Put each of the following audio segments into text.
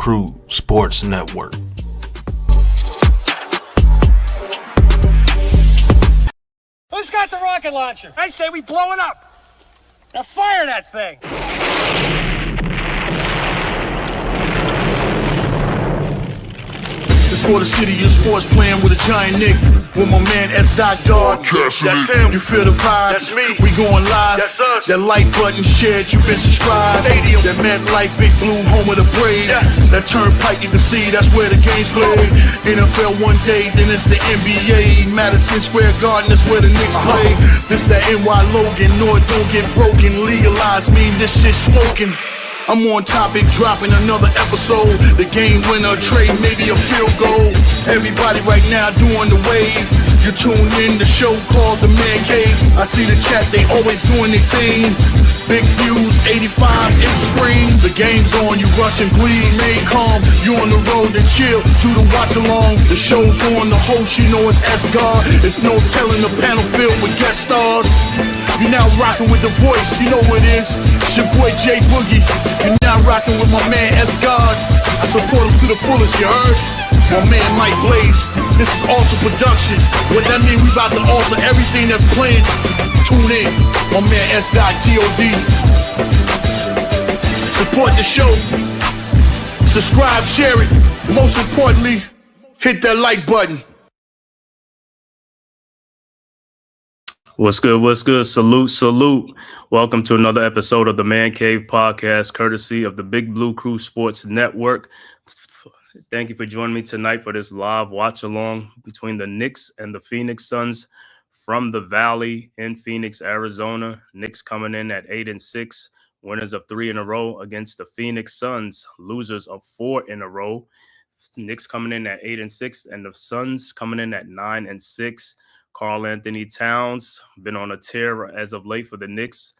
Crew Sports Network. Who's got the rocket launcher? I say we blow it up. Now fire that thing. It's for the city of sports, playing with a giant Nick. With my man S. Dot Dog. That's him. You feel the vibe? That's me. We going live. That's us. That like button shared, you been subscribed. Stadium. That MetLife, Big Blue, home of the Braves. Yeah. That turnpike you can see, that's where the game's played. NFL one day, then it's the NBA. Madison Square Garden, that's where the Knicks play. This that NY Logan, North don't get broken. Legalize mean this shit smoking. I'm on topic, dropping another episode. The game winner, trade, maybe a field goal. Everybody right now doing the wave. You tune in, the show called The Man-Cave. I see the chat, they always doing their thing. Big views, 85 inch screen. The game's on, you rush and bleed. Stay calm, you on the road and chill. Do the watch along. The show's on, the host, you know it's S-God. It's no telling, the panel filled with guest stars. You now rocking with the voice, you know what it is. It's your boy J Boogie. You now rocking with my man S-God. I support him to the fullest, you heard? My man Mike Blaze. This is Alter Production. What that mean, we about to alter everything that's playing. Tune in. My man S.T.O.D. Support the show. Subscribe, share it. Most importantly, hit that like button. What's good? What's good? Salute, salute. Welcome to another episode of the Man-Cave podcast, courtesy of the Big Blue Crew Sports Network. Thank you for joining me tonight for this live watch along between the Knicks and the Phoenix Suns from the Valley in Phoenix, Arizona. Knicks coming in at 8-6, winners of 3 in a row against the Phoenix Suns, losers of 4 in a row. Knicks coming in at 8-6, and the Suns coming in at 9-6. Karl Anthony Towns been on a tear as of late for the Knicks.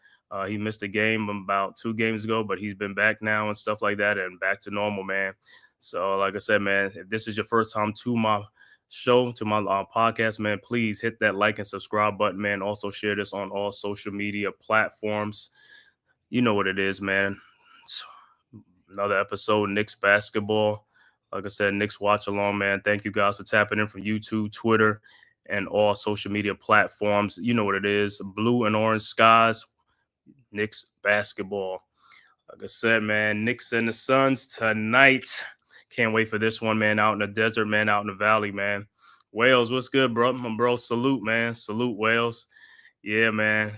He missed a game about 2 games ago, but he's been back now and stuff like that and back to normal, man. So like I said, man, if this is your first time to my show, to my podcast, man, please hit that like and subscribe button, man. Also share this on all social media platforms. You know what it is, man. So, another episode, Knicks basketball. Like I said, Knicks watch along, man. Thank you guys for tapping in from YouTube, Twitter, and all social media platforms. You know what it is. Blue and orange skies, Knicks basketball. Like I said, man, Knicks and the Suns tonight. Can't wait for this one, man, out in the desert, man, out in the valley, man. Wales, what's good, bro? My bro, salute, man. Salute, Wales. Yeah, man.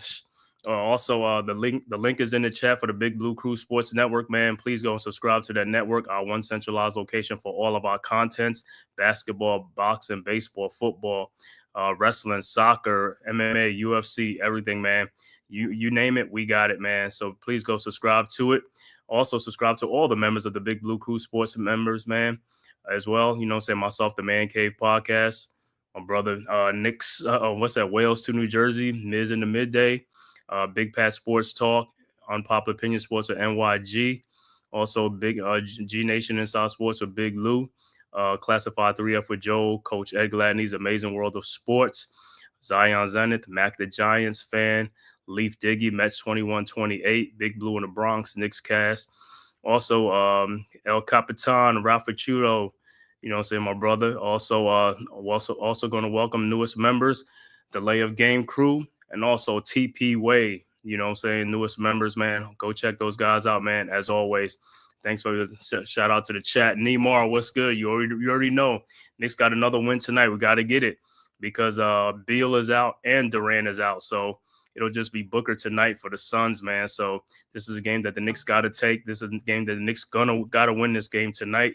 Also, the link is in the chat for the Big Blue Crew Sports Network, man. Please go and subscribe to that network, our one centralized location for all of our contents: basketball, boxing, baseball, football, wrestling, soccer, MMA, UFC, everything, man. You name it, we got it, man. So please go subscribe to it. Also subscribe to all the members of the Big Blue Crew Sports members, man, as well. You know what I'm saying? Myself, the Man-Cave podcast. My brother, Knicks, Wales to New Jersey, Miz in the Midday. Big Pat Sports Talk, Unpopular Opinion Sports with NYG. Also, Big G Nation Inside Sports with Big Lou. Classified 3F with Joe, Coach Ed Gladney's Amazing World of Sports. Zion Zenith, Mac the Giants fan. Leaf Diggy, Mets 2128, Big Blue in the Bronx, Knicks cast. Also, El Capitan, Ralph Chudo, you know what I'm saying, my brother. Also going to welcome newest members, Delay of Game Crew, and also TP Way, you know what I'm saying, newest members, man. Go check those guys out, man, as always. Thanks for the shout out to the chat. Neymar, what's good? You already know. Knicks got another win tonight. We got to get it because Beal is out and Durant is out. So it'll just be Booker tonight for the Suns, man. So this is a game that the Knicks got to take. This is a game that the Knicks got to win this game tonight.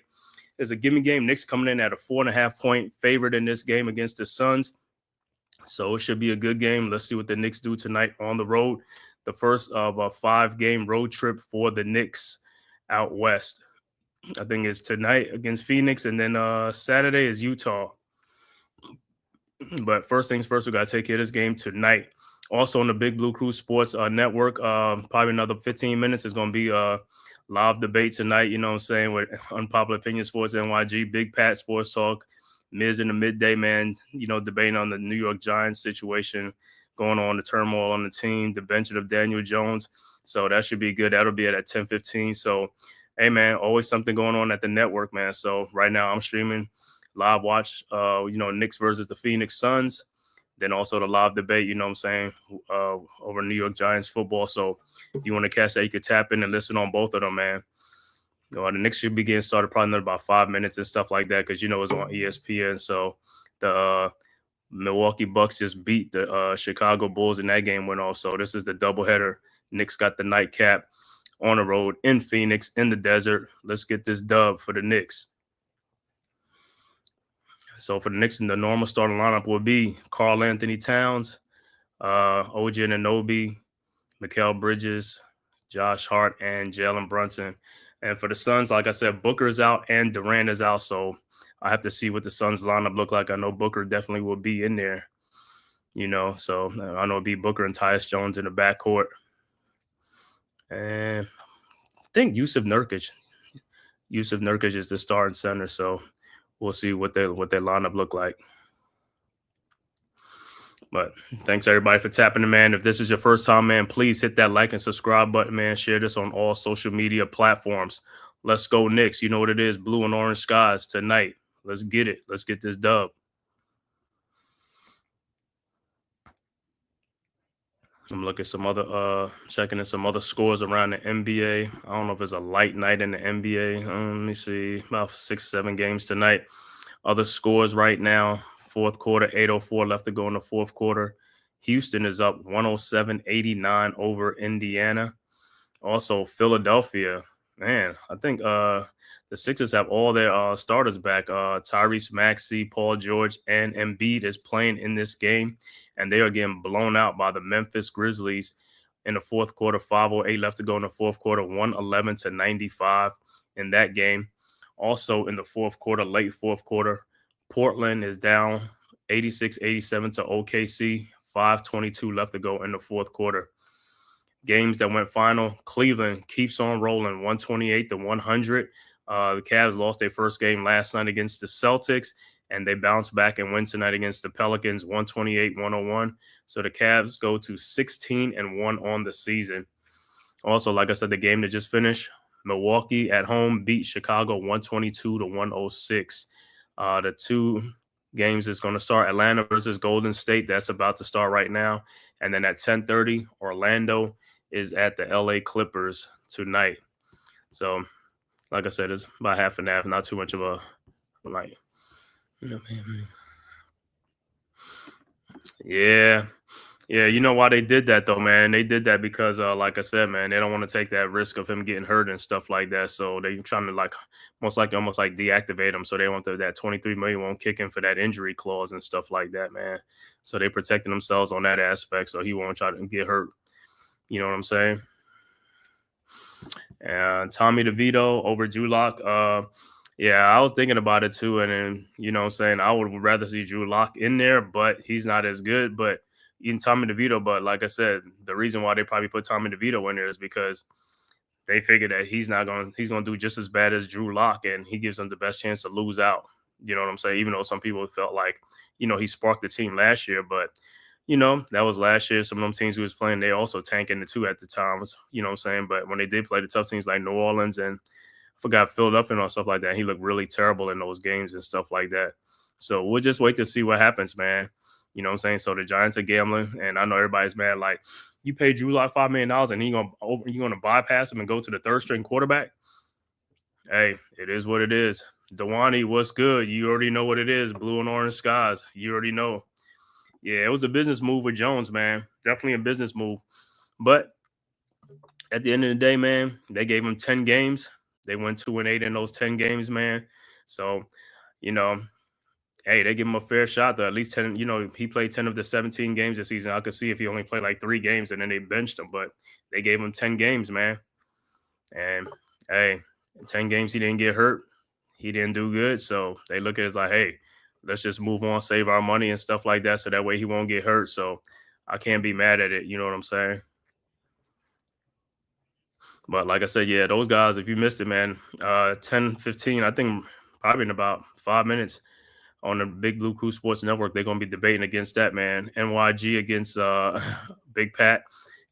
It's a gimme game. Knicks coming in at a 4.5-point favorite in this game against the Suns. So it should be a good game. Let's see what the Knicks do tonight on the road. The first of a 5-game road trip for the Knicks out west. I think it's tonight against Phoenix, and then Saturday is Utah. But first things first, we got to take care of this game tonight. Also on the Big Blue Crew Sports Network, probably another 15 minutes is going to be live debate tonight, you know what I'm saying, with Unpopular Opinion Sports, NYG, Big Pat Sports Talk, Miz in the midday, man, you know, debating on the New York Giants situation going on, the turmoil on the team, the benching of Daniel Jones. So that should be good. That'll be at 10:15. So hey, man, always something going on at the network, man. So right now I'm streaming live watch, Knicks versus the Phoenix Suns. Then also the live debate, you know what I'm saying, over New York Giants football. So if you want to catch that, you could tap in and listen on both of them, man. The Knicks should be getting started probably in about 5 minutes and stuff like that because, it's on ESPN. So the Milwaukee Bucks just beat the Chicago Bulls and that game went off. So this is the doubleheader. Knicks got the nightcap on the road in Phoenix in the desert. Let's get this dub for the Knicks. So for the Knicks, the normal starting lineup will be Karl Anthony Towns, OG Anunoby, Mikal Bridges, Josh Hart, and Jalen Brunson. And for the Suns, like I said, Booker's out and Durant is out. So I have to see what the Suns lineup look like. I know Booker definitely will be in there, So I know it'll be Booker and Tyus Jones in the backcourt. And I think Yusuf Nurkic is the starting center. So we'll see what their lineup look like. But thanks everybody for tapping in, man. If this is your first time, man, please hit that like and subscribe button, man. Share this on all social media platforms. Let's go Knicks. You know what it is, blue and orange skies tonight. Let's get it. Let's get this dub. I'm looking at checking in some other scores around the NBA. I don't know if it's a light night in the NBA. Let me see, about 6-7 games tonight. Other scores right now. Fourth quarter, 8:04 left to go in the fourth quarter. Houston is up 107-89 over Indiana. Also, Philadelphia, man, I think the Sixers have all their starters back. Tyrese Maxey, Paul George, and Embiid is playing in this game, and they are getting blown out by the Memphis Grizzlies in the fourth quarter. 5:08 left to go in the fourth quarter, 111-95 in that game. Also in the fourth quarter, late fourth quarter, Portland is down 86-87 to OKC. 5:22 left to go in the fourth quarter. Games that went final, Cleveland keeps on rolling 128-100. The Cavs lost their first game last night against the Celtics, and they bounced back and win tonight against the Pelicans 128-101. So the Cavs go to 16-1 on the season. Also, like I said, the game that just finished, Milwaukee at home beat Chicago 122-106. The two games is going to start, Atlanta versus Golden State. That's about to start right now. And then at 10:30, Orlando is at the LA Clippers tonight. So, like I said, it's about half and half, not too much of a, like, yeah. Yeah, you know why they did that, though, man? They did that because, like I said, man, they don't want to take that risk of him getting hurt and stuff like that. So they're trying to, almost like deactivate him. So they want that $23 million won't kick in for that injury clause and stuff like that, man. So they protecting themselves on that aspect. So he won't try to get hurt. You know what I'm saying? And Tommy DeVito over Drew Lock. Yeah, I was thinking about it too. And then, you know what I'm saying, I would rather see Drew Lock in there, but he's not as good. But even Tommy DeVito, but like I said, the reason why they probably put Tommy DeVito in there is because they figure that he's going to do just as bad as Drew Lock, and he gives them the best chance to lose out. You know what I'm saying? Even though some people felt like, he sparked the team last year, but that was last year. Some of them teams he was playing, they also tanking the two at the time. You know what I'm saying? But when they did play the tough teams like New Orleans and I forgot Philadelphia and stuff like that, he looked really terrible in those games and stuff like that. So we'll just wait to see what happens, man. You know what I'm saying? So the Giants are gambling, and I know everybody's mad. Like, you pay Drew Lock $5 million, and you're gonna bypass him and go to the third string quarterback. Hey, it is what it is. Dewani, what's good? You already know what it is. Blue and orange skies. You already know. Yeah, it was a business move with Jones, man. Definitely a business move. But at the end of the day, man, they gave him 10 games. They went 2-8 in those 10 games, man. So, hey, they give him a fair shot, though. At least 10, he played 10 of the 17 games this season. I could see if he only played like 3 games and then they benched him, but they gave him 10 games, man. And, hey, 10 games he didn't get hurt. He didn't do good. So they look at it as like, hey, let's just move on, save our money and stuff like that. So that way he won't get hurt. So I can't be mad at it. You know what I'm saying? But like I said, yeah, those guys, if you missed it, man, 10-15, I think probably in about 5 minutes on the Big Blue Crew Sports Network, they're going to be debating against that, man. NYG against Big Pat.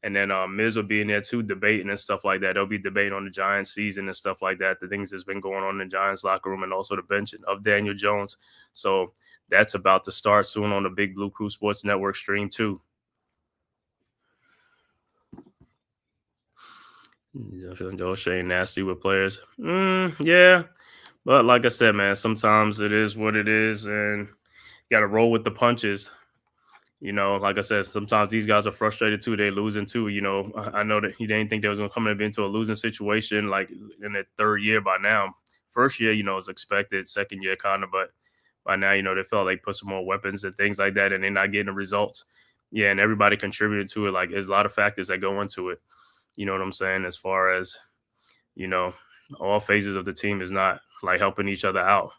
And then Miz will be in there too, debating and stuff like that. They'll be debating on the Giants season and stuff like that, the things that's been going on in the Giants locker room, and also the bench of Daniel Jones. So that's about to start soon on the Big Blue Crew Sports Network stream too. Shane nasty with players. Yeah. But like I said, man, sometimes it is what it is, and you got to roll with the punches. Like I said, sometimes these guys are frustrated too. They're losing too. I know that he didn't think they was going to come into a losing situation like in their third year by now. First year, is expected. Second year, kind of. But by now, they felt like put some more weapons and things like that, and they're not getting the results. Yeah, and everybody contributed to it. Like, there's a lot of factors that go into it. You know what I'm saying? As far as, all phases of the team is not like helping each other out.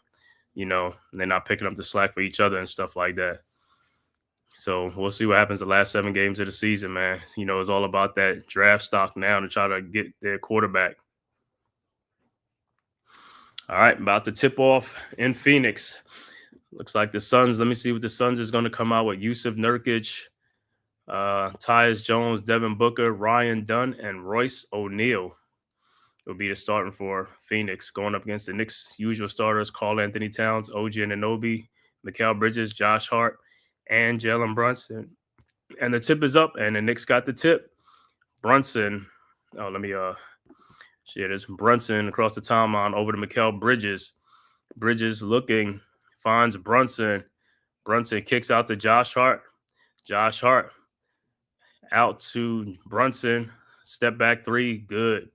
They're not picking up the slack for each other and stuff like that. So we'll see what happens the last 7 games of the season, man. It's all about that draft stock now to try to get their quarterback. All right, about to tip off in Phoenix. Looks like the Suns. Let me see what the Suns is going to come out with. Yusuf Nurkic, Tyus Jones, Devin Booker, Ryan Dunn, and Royce O'Neal will be the starting for Phoenix, going up against the Knicks' usual starters, Karl Anthony Towns, OG Anunoby, Mikal Bridges, Josh Hart, and Jalen Brunson. And the tip is up, and the Knicks got the tip. Brunson, there's Brunson across the timeline over to Mikal Bridges. Bridges looking, finds Brunson. Brunson kicks out to Josh Hart. Josh Hart out to Brunson. Step back 3, good.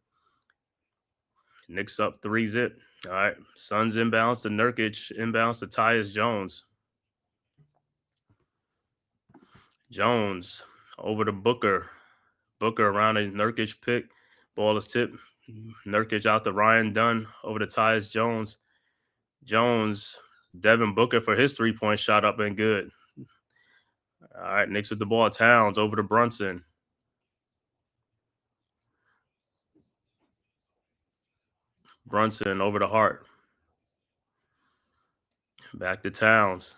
Knicks up 3-zip. All right, Suns inbounds to Nurkic, inbounds to Tyus Jones. Jones over to Booker. Booker around a Nurkic pick. Ball is tipped. Nurkic out to Ryan Dunn over to Tyus Jones. Jones, Devin Booker for his 3-point shot up and good. All right, Knicks with the ball. Towns over to Brunson. Brunson over to Hart. Back to Towns.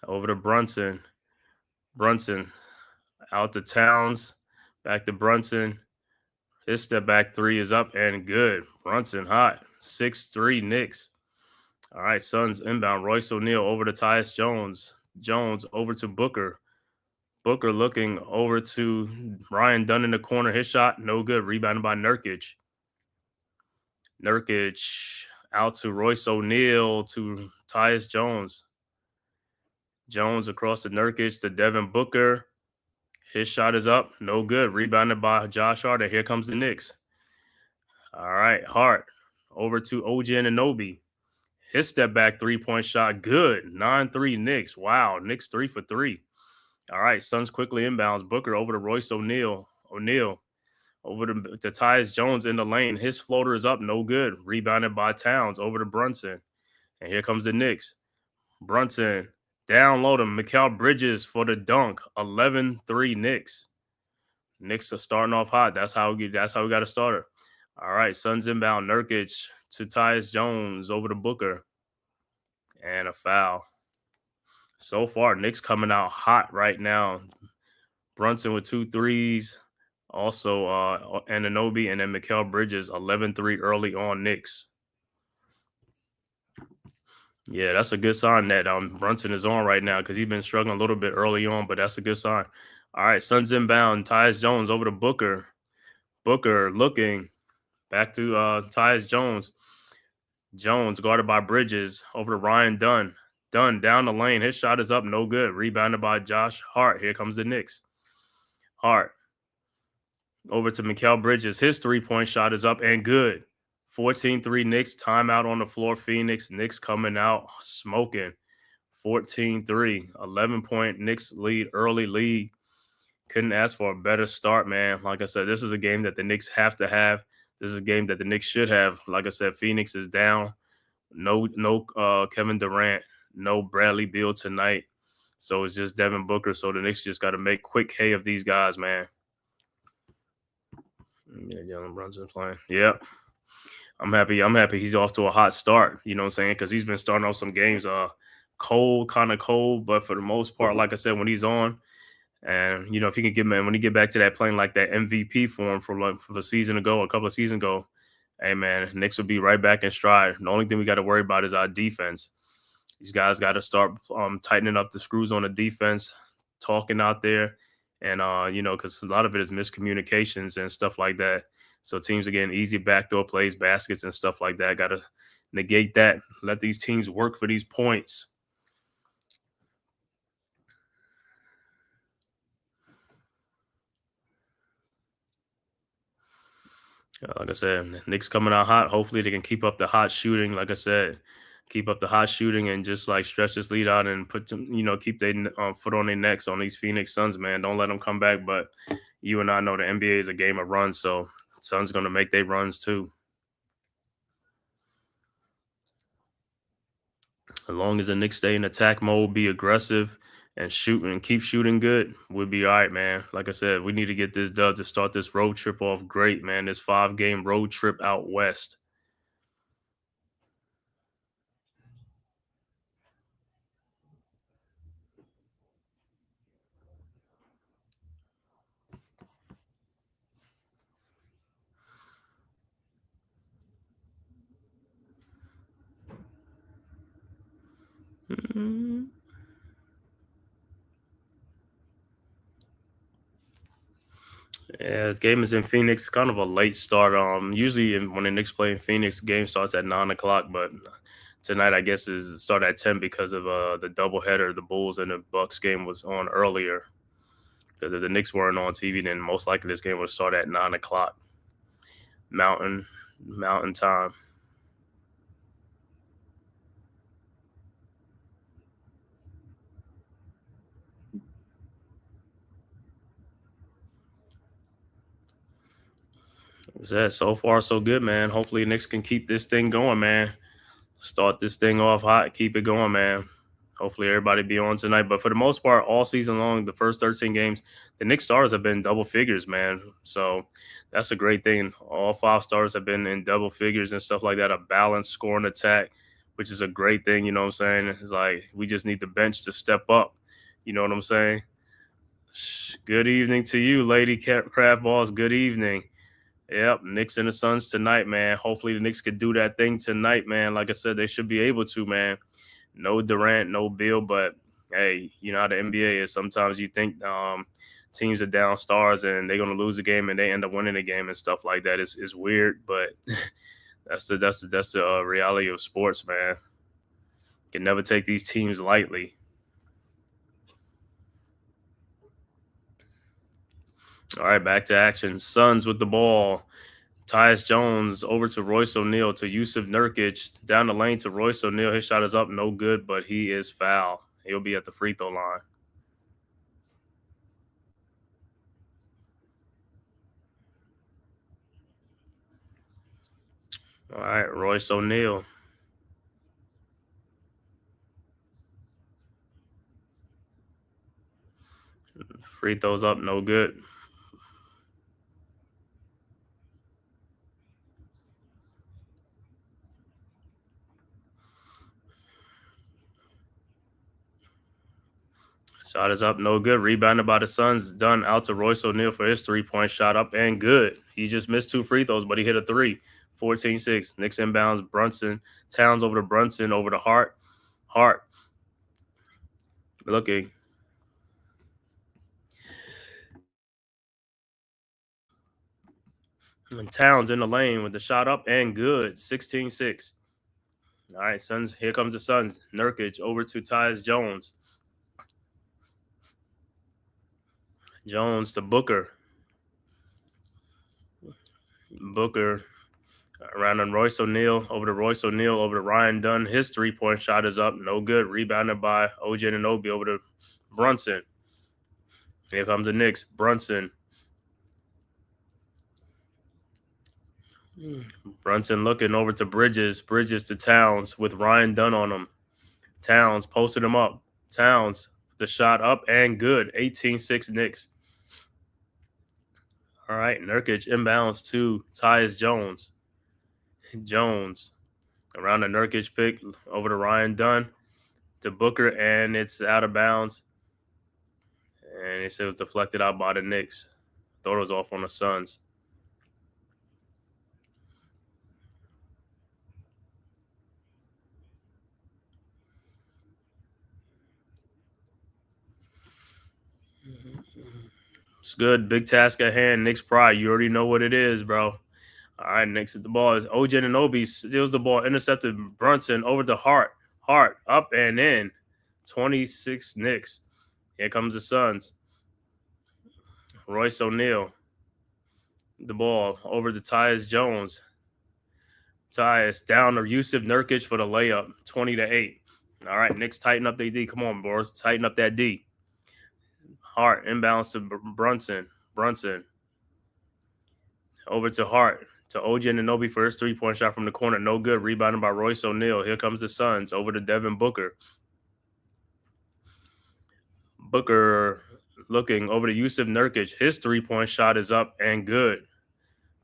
Over to Brunson. Brunson out to Towns. Back to Brunson. His step back 3 is up and good. Brunson hot. 6-3 Knicks. All right, Suns inbound. Royce O'Neal over to Tyus Jones. Jones over to Booker. Booker looking over to Ryan Dunn in the corner. His shot, no good. Rebounded by Nurkic. Nurkic out to Royce O'Neal to Tyus Jones. Jones across to Nurkic to Devin Booker. His shot is up. No good. Rebounded by Josh Hart. And here comes the Knicks. All right. Hart over to OG Anunoby. His step back 3-point shot. Good. 9-3 Knicks. Wow. Knicks 3 for 3. All right. Suns quickly inbounds. Booker over to Royce O'Neal. O'Neal over to Tyus Jones in the lane. His floater is up. No good. Rebounded by Towns over to Brunson. And here comes the Knicks. Brunson. Down low to Mikal Bridges for the dunk. 11-3 Knicks. Knicks are starting off hot. That's how we got to start it. All right, Suns inbound. Nurkic to Tyus Jones over to Booker. And a foul. So far, Knicks coming out hot right now. Brunson with 2 threes. Also, Anunoby and then Mikal Bridges. 11-3 early on Knicks. Yeah, that's a good sign that Brunson is on right now because he's been struggling a little bit early on, but that's a good sign. All right, Suns inbound. Tyus Jones over to Booker. Booker looking back to Tyus Jones. Jones guarded by Bridges over to Ryan Dunn. Dunn down the lane. His shot is up. No good. Rebounded by Josh Hart. Here comes the Knicks. Hart over to Mikal Bridges. His 3-point shot is up and good. 14-3 Knicks, timeout on the floor. Phoenix, Knicks coming out smoking. 14-3, 11-point Knicks lead, early lead. Couldn't ask for a better start, man. Like I said, this is a game that the Knicks have to have. This is a game that the Knicks should have. Like I said, Phoenix is down. No Kevin Durant, no Bradley Beal tonight. So it's just Devin Booker. So the Knicks just got to make quick hay of these guys, man. Yeah, Jalen Brunson playing. Yep. I'm happy he's off to a hot start, you know what I'm saying? Because he's been starting off some games kind of cold, but for the most part, like I said, when he's on, And if he can get, man, when he get back to that playing like that MVP form for a season ago, a couple of seasons ago, hey man, Knicks will be right back in stride. The only thing we got to worry about is our defense. These guys got to start tightening up the screws on the defense, talking out there, and because a lot of it is miscommunications and stuff like that. So teams are getting easy backdoor plays, baskets, and stuff like that. Got to negate that. Let these teams work for these points. Like I said, Knicks coming out hot. Hopefully they can keep up the hot shooting. Like I said, keep up the hot shooting and just like stretch this lead out and put them, keep their foot on their necks on these Phoenix Suns, man. Don't let them come back. But you and I know the NBA is a game of runs, so Suns going to make their runs too. As long as the Knicks stay in attack mode, be aggressive, and shoot and keep shooting good, we'll be all right, man. Like I said, we need to get this dub to start this road trip off great, man. This 5-game road trip out west. Mm-hmm. Yeah, this game is in Phoenix. Kind of a late start. Usually when the Knicks play in Phoenix, the game starts at 9 o'clock. But tonight, I guess, is start at 10 because of the doubleheader. The Bulls and the Bucks game was on earlier. Because if the Knicks weren't on TV, then most likely this game would start at 9 o'clock Mountain time. So far so good, man. Hopefully the Knicks can keep this thing going, man. Start this thing off hot, keep it going, man. Hopefully everybody be on tonight. But for the most part, all season long, the first 13 games, the Knicks stars have been double figures, man. So that's a great thing. All 5 stars have been in double figures and stuff like that. A balanced scoring attack, which is a great thing. You know what I'm saying? It's like we just need the bench to step up. You know what I'm saying? Good evening to you, Lady Craft Balls. Good evening. Yep, Knicks and the Suns tonight, man. Hopefully the Knicks could do that thing tonight, man. Like I said, they should be able to, man. No Durant, no Bill, but hey, you know how the NBA is. Sometimes you think teams are down stars and they're gonna lose a game and they end up winning a game and stuff like that. It's weird, but that's the reality of sports, man. Can never take these teams lightly. All right, back to action. Suns with the ball. Tyus Jones over to Royce O'Neal to Yusuf Nurkic. Down the lane to Royce O'Neal. His shot is up, no good, but he is foul. He'll be at the free throw line. All right, Royce O'Neal. Free throws up, no good. Shot is up, no good. Rebounded by the Suns. Done out to Royce O'Neal for his 3-point shot up and good. He just missed 2 free throws, but he hit a 3. 14-6. Knicks inbounds. Brunson. Towns over to Brunson. Over to Hart. Hart. Looking. And Towns in the lane with the shot up and good. 16-6. All right, Suns. Here comes the Suns. Nurkic over to Tyus Jones. Jones to Booker. Booker around on Royce O'Neal, over to Royce O'Neal, over to Ryan Dunn. His 3-point shot is up, no good. Rebounded by OJ Anunoby over to Brunson. Here comes the Knicks. Brunson. Brunson looking over to Bridges. Bridges to Towns with Ryan Dunn on him. Towns posted him up. Towns, the shot up and good. 18-6 Knicks. All right, Nurkic inbounds to Tyus Jones. Jones around the Nurkic pick over to Ryan Dunn to Booker, and it's out of bounds. And they said it was deflected out by the Knicks. Thought it was off on the Suns. It's good. Big task at hand. Knicks pride. You already know what it is, bro. All right, Knicks at the ball. OG Anunoby steals the ball. Intercepted Brunson over to Hart. Hart up and in. 26 Knicks. Here comes the Suns. Royce O'Neal. The ball over to Tyus Jones. Tyus down to Yusuf Nurkic for the layup. 20-8. All right, Knicks tighten up their D. Come on, boys. Tighten up that D. Hart inbounds to Brunson. Brunson over to Hart. To OG Anunoby for his three-point shot from the corner. No good. Rebounded by Royce O'Neal. Here comes the Suns. Over to Devin Booker. Booker looking over to Yusuf Nurkic. His three-point shot is up and good.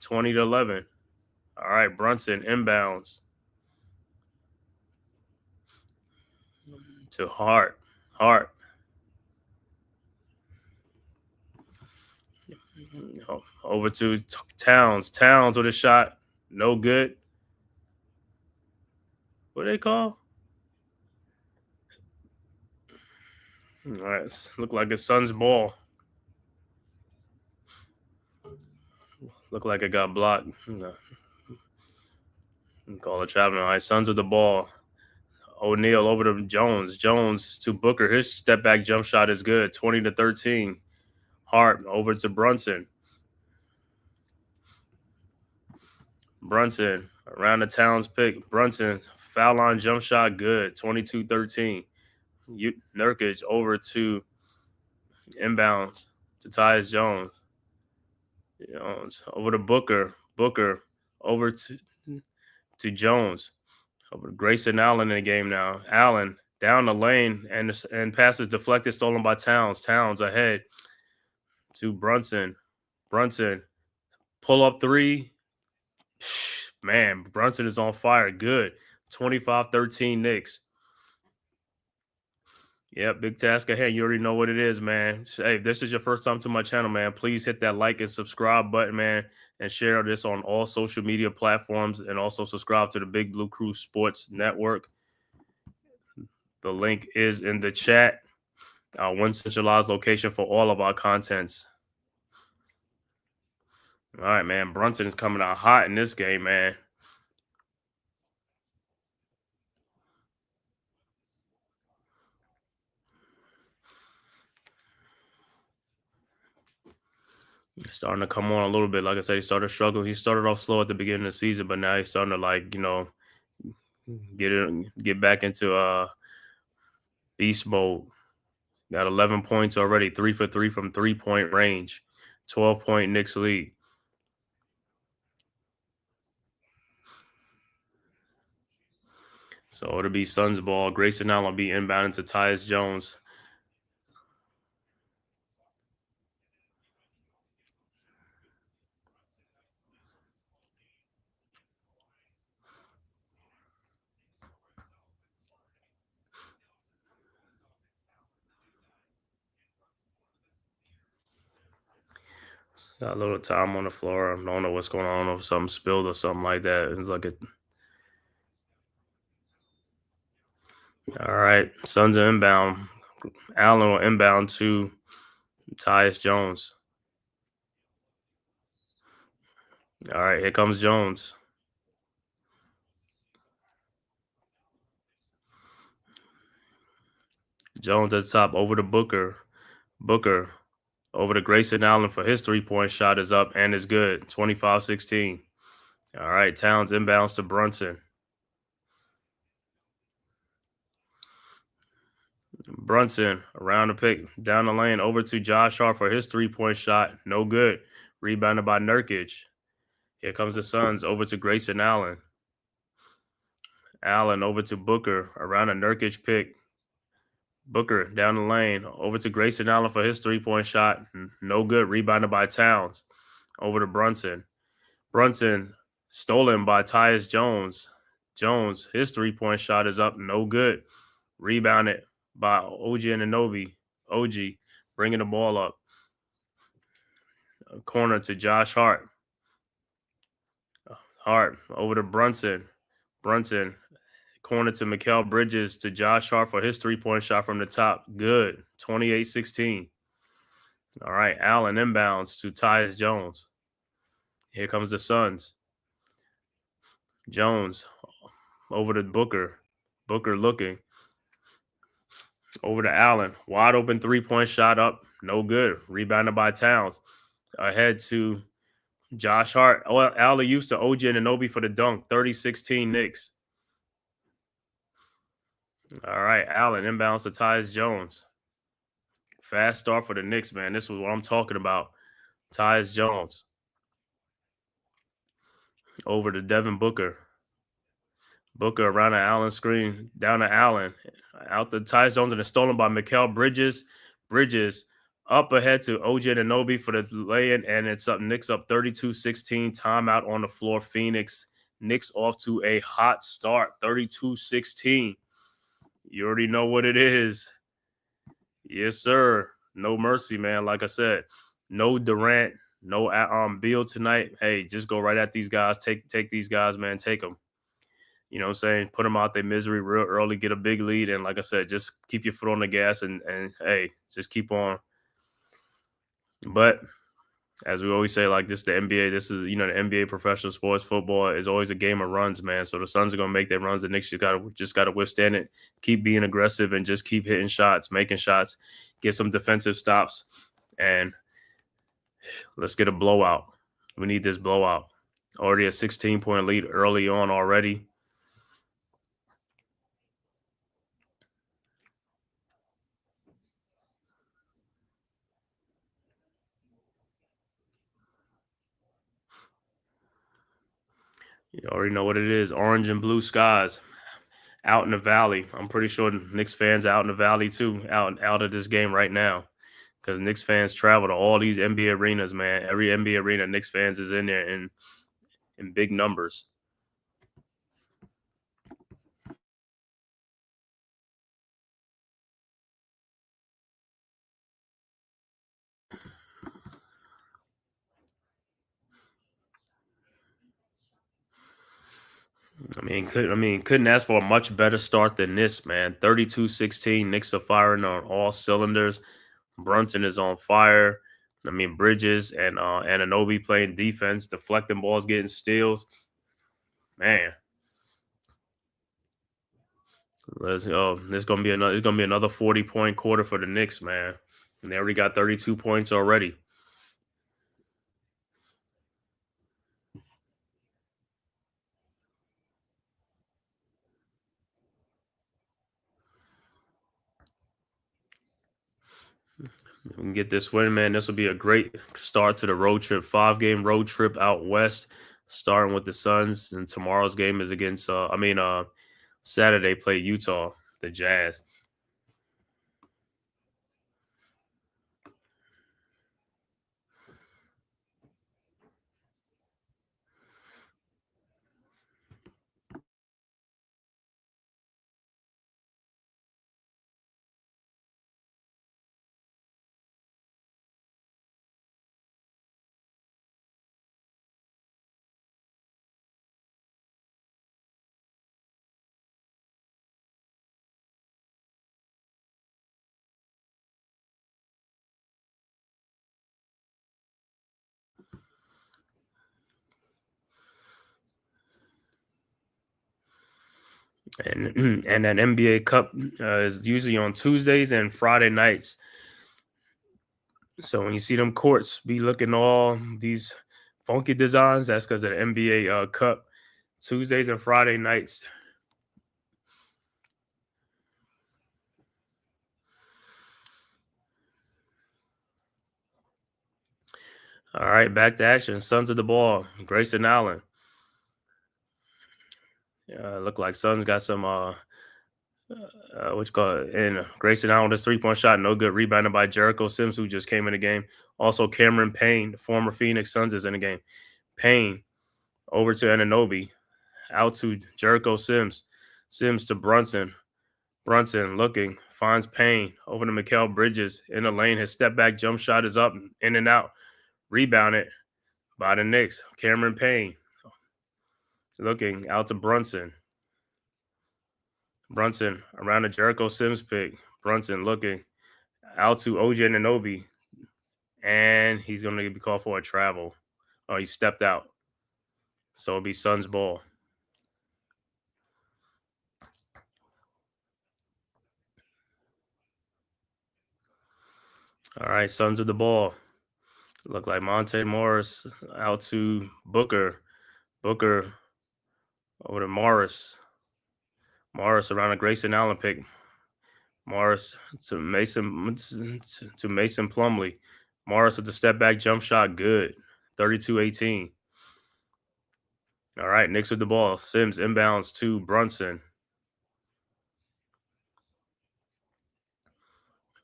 20-11. All right, Brunson inbounds. To Hart. Hart. Over to Towns. Towns with a shot. No good. What do they call? All right. Look like a Suns ball. Look like it got blocked. No. Call it traveling. All right. Suns with the ball. O'Neal over to Jones. Jones to Booker. His step back jump shot is good. 20-13. Hart over to Brunson. Brunson around the Towns pick. Brunson foul line jump shot good. 22-13. Nurkic over to inbounds to Tyus Jones. Jones over to Booker. Booker over to Jones. Over to Grayson Allen in the game now. Allen down the lane and passes deflected, stolen by Towns. Towns ahead to Brunson. Brunson pull up three. Man, Brunson is on fire. Good. 25-13 Knicks. Yeah, big task ahead. You already know what it is, man. Hey, if this is your first time to my channel, man, please hit that like and subscribe button, man, and share this on all social media platforms, and also subscribe to the Big Blue Crew Sports Network. The link is in the chat. One centralized location for all of our contents. All right, man. Brunson is coming out hot in this game, man. Starting to come on a little bit. Like I said, he started struggling. He started off slow at the beginning of the season, but now he's starting to get back into beast mode. Got 11 points already, 3 for 3 from 3-point range. 12-point Knicks lead. So it'll be Suns ball. Grayson Allen will be inbounding to Tyus Jones. Got a little time on the floor. I don't know what's going on. I don't know if something spilled or something like that. It's like all right. Suns are inbound. Allen will inbound to Tyus Jones. All right, here comes Jones. Jones at the top over to Booker. Booker over to Grayson Allen for his three-point shot is up and is good. 25-16. All right, Towns inbounds to Brunson. Brunson around the pick, down the lane, over to Josh Hart for his three-point shot. No good. Rebounded by Nurkic. Here comes the Suns over to Grayson Allen. Allen over to Booker around a Nurkic pick. Booker down the lane, over to Grayson Allen for his three-point shot. No good. Rebounded by Towns. Over to Brunson. Brunson stolen by Tyus Jones. Jones, his three-point shot is up. No good. Rebounded by OG Anunoby. OG bringing the ball up. Corner to Josh Hart. Hart over to Brunson. Brunson. Corner to Mikal Bridges to Josh Hart for his three-point shot from the top. Good. 28-16. All right. Allen inbounds to Tyus Jones. Here comes the Suns. Jones over to Booker. Booker looking. Over to Allen. Wide open three-point shot up. No good. Rebounded by Towns. Ahead to Josh Hart. Allen used to OG Anunoby for the dunk. 30-16 Knicks. All right. Allen inbounds to Tyus Jones. Fast start for the Knicks, man. This was what I'm talking about. Tyus Jones. Over to Devin Booker. Booker around the Allen screen. Down to Allen. Out to Tyus Jones, and it's stolen by Mikal Bridges. Bridges up ahead to OG Anunoby for the lay-in, and it's up. Knicks up 32-16. Timeout on the floor. Phoenix. Knicks off to a hot start. 32-16. You already know what it is. Yes, sir. No mercy, man. Like I said, no Durant, no Beal tonight. Hey, just go right at these guys. Take these guys, man. Take them. You know what I'm saying? Put them out their misery real early, get a big lead. And like I said, just keep your foot on the gas and hey, just keep on. But as we always say, like this, the NBA, this is, the NBA professional sports football is always a game of runs, man. So the Suns are going to make their runs. The Knicks just got to withstand it, keep being aggressive and just keep hitting shots, making shots, get some defensive stops, and let's get a blowout. We need this blowout. Already a 16-point lead early on already. You already know what it is. Orange and blue skies out in the valley. I'm pretty sure Knicks fans out in the valley too, out of this game right now. Because Knicks fans travel to all these NBA arenas, man. Every NBA arena, Knicks fans is in there in big numbers. Couldn't ask for a much better start than this, man. 32-16. Knicks are firing on all cylinders. Brunson is on fire. Bridges and Anunoby playing defense, deflecting balls, getting steals. Man, let's go. It's gonna be another 40-point quarter for the Knicks, man. And they already got 32 points already. We can get this win, man. This will be a great start to the road trip. 5-game road trip out west, starting with the Suns. And tomorrow's game is against, Saturday play Utah, the Jazz. And that NBA Cup is usually on Tuesdays and Friday nights. So when you see them courts be looking all these funky designs, that's because of the NBA Cup. Tuesdays and Friday nights. All right, back to action. Suns of the ball. Grayson Allen. Look like Suns got some and Grayson Allen, this 3-point shot, no good. Rebounded by Jericho Sims, who just came in the game. Also, Cameron Payne, the former Phoenix Suns, is in the game. Payne over to Anunoby, out to Jericho Sims. Sims to Brunson. Brunson looking, finds Payne over to Mikal Bridges in the lane. His step back jump shot is up, in and out. Rebounded by the Knicks. Cameron Payne looking out to Brunson. Brunson around the Jericho Sims pick. Brunson looking out to OJ Anunoby. And he's going to be called for a travel. Oh, he stepped out. So it'll be Suns ball. All right, Suns with the ball. Look like Monte Morris out to Booker. Booker over to Morris. Morris around a Grayson Allen pick. Morris to Mason Plumlee. Morris with the step back jump shot, good. 32-18. All right, Knicks with the ball. Sims inbounds to Brunson.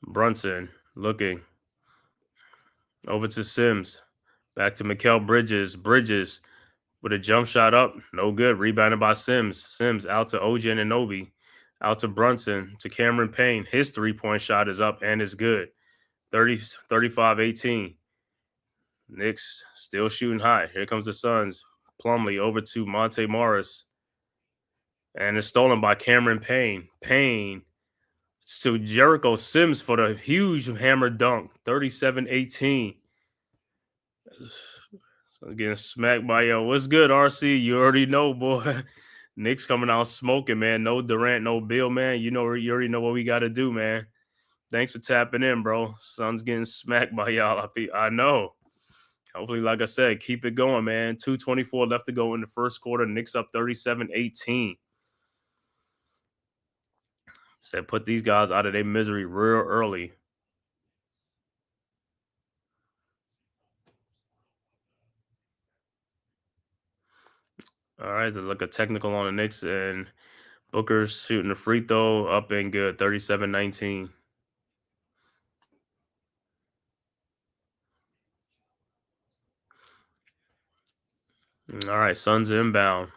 Brunson looking over to Sims. Back to Mikal Bridges. Bridges with a jump shot up. No good. Rebounded by Sims. Sims out to OJ Anunoby. Out to Brunson. To Cameron Payne. His three-point shot is up and is good. 35-18. Knicks still shooting high. Here comes the Suns. Plumlee over to Monte Morris. And it's stolen by Cameron Payne. Payne to Jericho Sims for the huge hammer dunk. 37-18. So getting smacked by what's good, RC? You already know, boy. Knicks coming out smoking, man. No Durant, no Bill, man. You already know what we got to do, man. Thanks for tapping in, bro. Suns getting smacked by y'all. I know. Hopefully, like I said, keep it going, man. 2:24 left to go in the first quarter. Knicks up 37-18. Said put these guys out of their misery real early. All right, so look a technical on the Knicks, and Booker's shooting the free throw up and good, 37-19. All right, Suns inbound.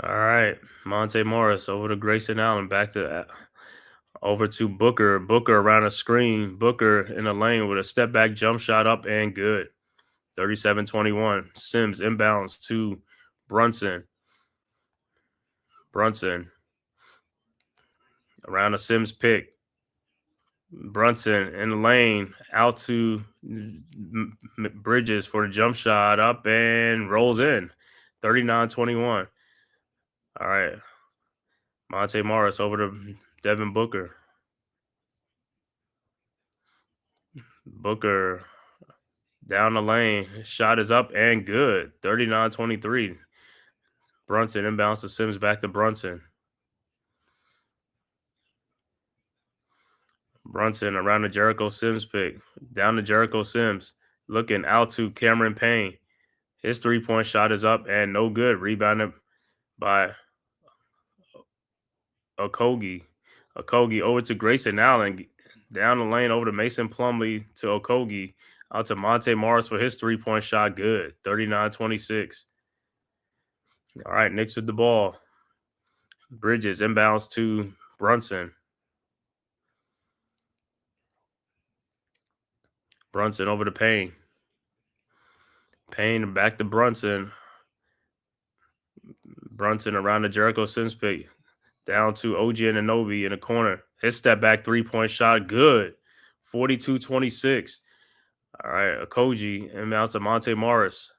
All right, Monte Morris over to Grayson Allen, back to over to Booker. Booker around a screen. Booker in the lane with a step back jump shot up and good. 37-21. Sims inbounds to Brunson. Brunson around a Sims pick. Brunson in the lane out to Bridges for the jump shot up and rolls in. 39-21. All right. Monte Morris over to Devin Booker. Booker down the lane. His shot is up and good. 39-23. Brunson inbounds to Sims, back to Brunson. Brunson around the Jericho Sims pick. Down to Jericho Sims. Looking out to Cameron Payne. His three-point shot is up and no good. Rebounded by Okogie. Okogie over to Grayson Allen. Down the lane over to Mason Plumlee to Okogie. Out to Monte Morris for his three-point shot. Good. 39-26. All right, Knicks with the ball. Bridges inbounds to Brunson. Brunson over to Payne. Payne back to Brunson. Brunson around the Jericho Sims pick. Down to OG Anunoby in the corner. His step back three-point shot. Good. 42-26. All right, Okogie inbounds to Monte Morris.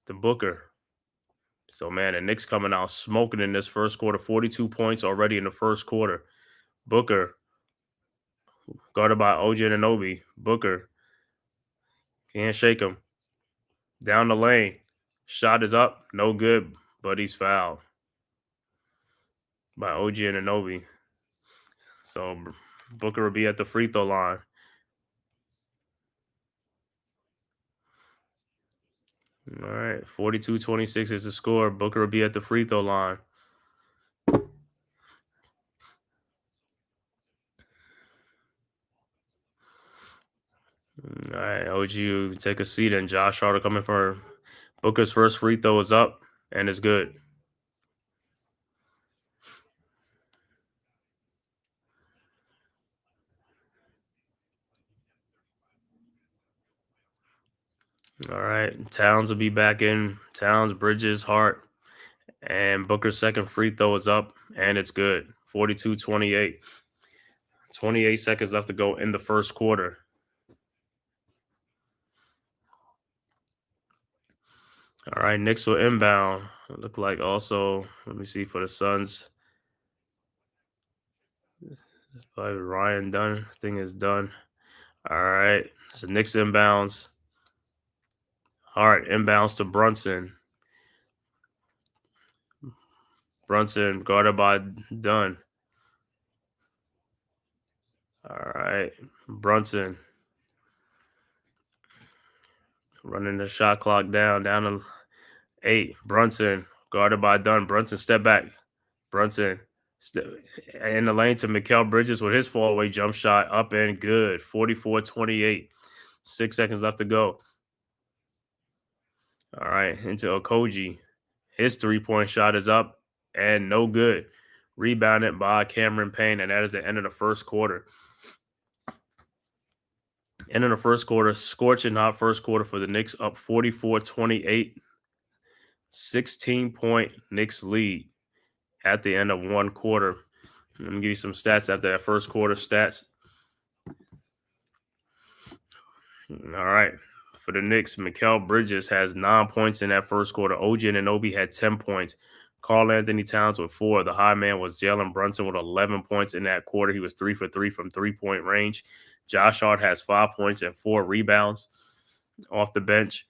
To Booker. So, man, the Knicks coming out smoking in this first quarter. 42 points already in the first quarter. Booker guarded by OG Anunoby. Booker can't shake him. Down the lane. Shot is up. No good, but he's fouled by OG Anunoby. So Booker will be at the free throw line. All right. 42-26 is the score. Booker will be at the free throw line. All right, OG, take a seat, and Josh Hart coming for Booker's first free throw is up, and it's good. All right, Towns will be back in. Towns, Bridges, Hart, and Booker's second free throw is up, and it's good. 42-28. 28 seconds left to go in the first quarter. All right, Knicks will inbound. It look like also, let me see for the Suns. Ryan done. Thing is done. All right, so Knicks inbounds. Hart inbounds to Brunson. Brunson guarded by Dunn. All right, Brunson running the shot clock down to 8. Brunson guarded by Dunn. Brunson step back. Brunson in the lane to Mikal Bridges with his fallaway jump shot up and good. 44-28. 6 seconds left to go. All right, into Okogie. His three-point shot is up and no good. Rebounded by Cameron Payne, and that is the end of the first quarter. End of the first quarter, scorching hot first quarter for the Knicks, up 44-28. 16-point Knicks lead at the end of one quarter. Let me give you some stats after that first quarter stats. All right. For the Knicks, Mikal Bridges has 9 points in that first quarter. OG Anunoby had 10 points. Karl Anthony Towns with 4. The high man was Jalen Brunson with 11 points in that quarter. He was 3 for 3 from three-point range. Josh Hart has 5 points and 4 rebounds. Off the bench,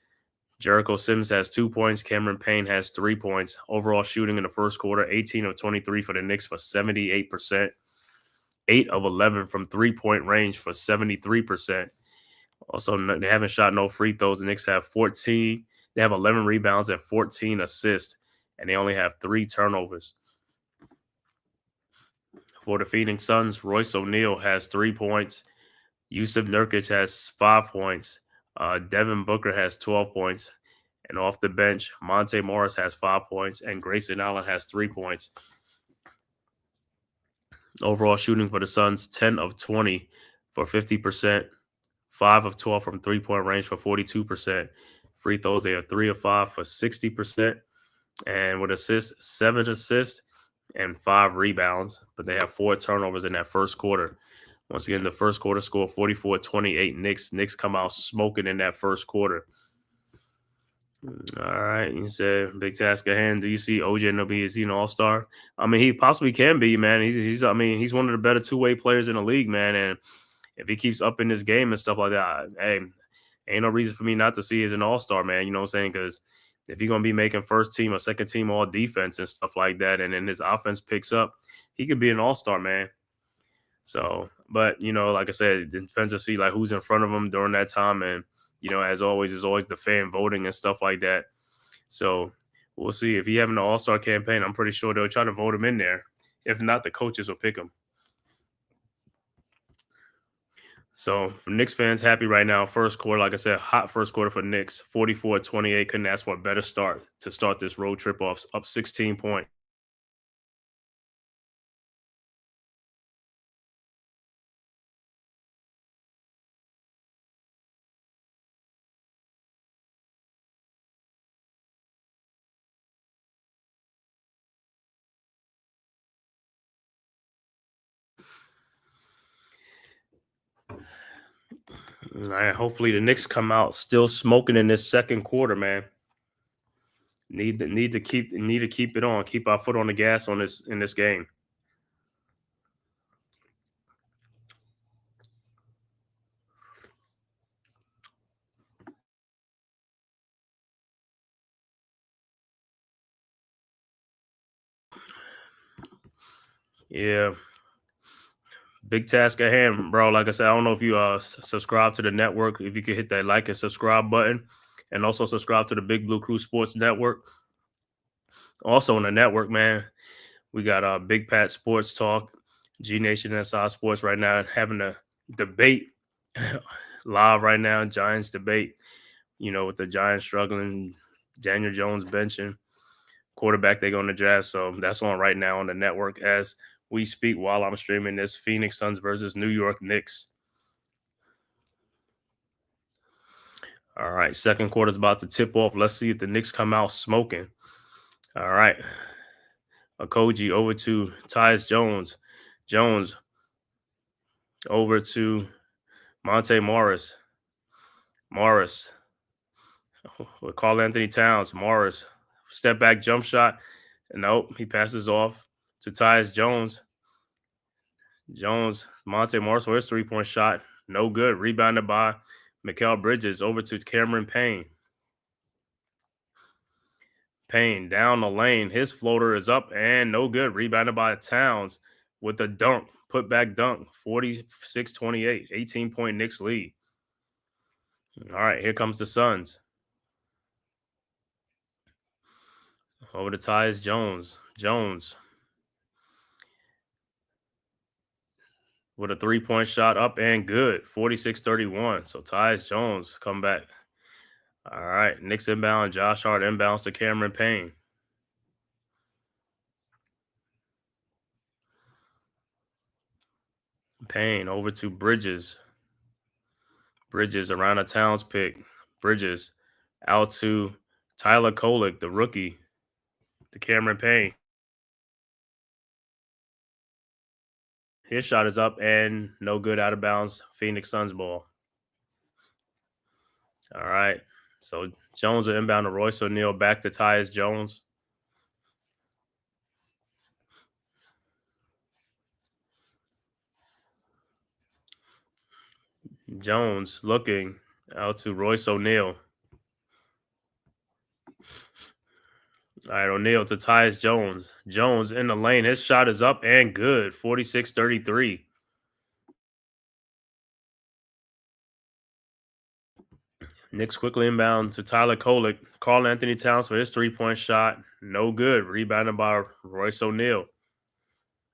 Jericho Sims has 2 points. Cameron Payne has 3 points. Overall shooting in the first quarter, 18 of 23 for the Knicks for 78%. 8 of 11 from three-point range for 73%. Also, they haven't shot no free throws. The Knicks have 14. They have 11 rebounds and 14 assists, and they only have 3 turnovers. For the Phoenix Suns, Royce O'Neal has 3 points. Yusuf Nurkic has 5 points. Devin Booker has 12 points. And off the bench, Monte Morris has 5 points, and Grayson Allen has 3 points. Overall shooting for the Suns, 10 of 20 for 50%. 5 of 12 from three-point range for 42%. Free throws, they are 3 of 5 for 60%. And with assists, 7 assists and 5 rebounds. But they have 4 turnovers in that first quarter. Once again, the first quarter score 44-28 Knicks. Knicks come out smoking in that first quarter. All right, you said big task at hand. Do you see OG Anunoby? Is he an all-star? I mean, he possibly can be, man. He's one of the better two-way players in the league, man. And if he keeps up in this game and stuff like that, hey, ain't no reason for me not to see he's an all-star, man. You know what I'm saying? Because if he's going to be making first team or second team all defense and stuff like that, and then his offense picks up, he could be an all-star, man. So, but, you know, like I said, it depends to see like who's in front of him during that time. And, you know, as always, is always the fan voting and stuff like that. So we'll see. If he having an all-star campaign, I'm pretty sure they'll try to vote him in there. If not, the coaches will pick him. So for Knicks fans, happy right now. First quarter, like I said, hot first quarter for Knicks. 44-28. Couldn't ask for a better start to start this road trip off. Up 16 points. Right, hopefully the Knicks come out still smoking in this second quarter, man. Need to keep it on. Keep our foot on the gas on this in this game. Yeah. Big task at hand, bro. Like I said, I don't know if you subscribe to the network. If you could hit that like and subscribe button, and also subscribe to the Big Blue Crew Sports Network. Also on the network, man, we got Big Pat Sports Talk, G Nation SI Sports right now having a debate live right now. Giants debate, with the Giants struggling, Daniel Jones benching, quarterback they're going to draft. So that's on right now on the network as we speak while I'm streaming this Phoenix Suns versus New York Knicks. All right, second quarter's about to tip off. Let's see if the Knicks come out smoking. All right. Okogie over to Tyus Jones. Jones over to Monte Morris. Morris with Karl Anthony Towns. Morris, step back jump shot. Nope, he passes off to Tyus Jones. Monte Morris for his three-point shot. No good. Rebounded by Mikal Bridges over to Cameron Payne. Payne down the lane. His floater is up and no good. Rebounded by Towns with a dunk. Put back dunk. 46-28. 18-point Knicks lead. All right, here comes the Suns. Over to Tyus Jones. Jones with a three-point shot up and good. 46-31. So Tyus Jones come back. All right, Knicks inbound. Josh Hart inbounds to Cameron Payne. Payne over to Bridges. Bridges around a Towns pick. Bridges out to Tyler Kolek, the rookie, to Cameron Payne. His shot is up and no good, out of bounds. Phoenix Suns ball. All right. So Jones will inbound to Royce O'Neal, back to Tyus Jones. Jones looking out to Royce O'Neal. All right, O'Neal to Tyus Jones. Jones in the lane. His shot is up and good. 46-33. Knicks quickly inbound to Tyler Kolek. Karl Anthony Towns for his three-point shot. No good. Rebounded by Royce O'Neal.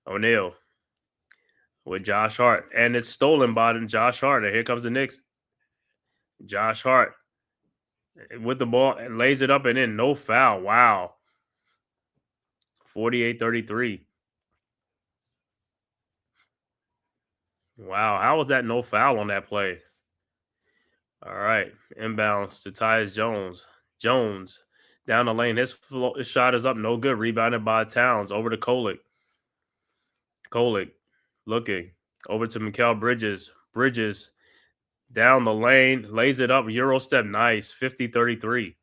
O'Neal with Josh Hart. And it's stolen by Josh Hart. And here comes the Knicks. Josh Hart with the ball and lays it up and in. No foul. Wow. 48-33. Wow. How was that no foul on that play? All right. Inbounds to Tyus Jones. Jones down the lane. His shot is up. No good. Rebounded by Towns. Over to Kolek. Kolek looking. Over to Mikal Bridges. Bridges down the lane. Lays it up. Euro step. Nice. 50-33.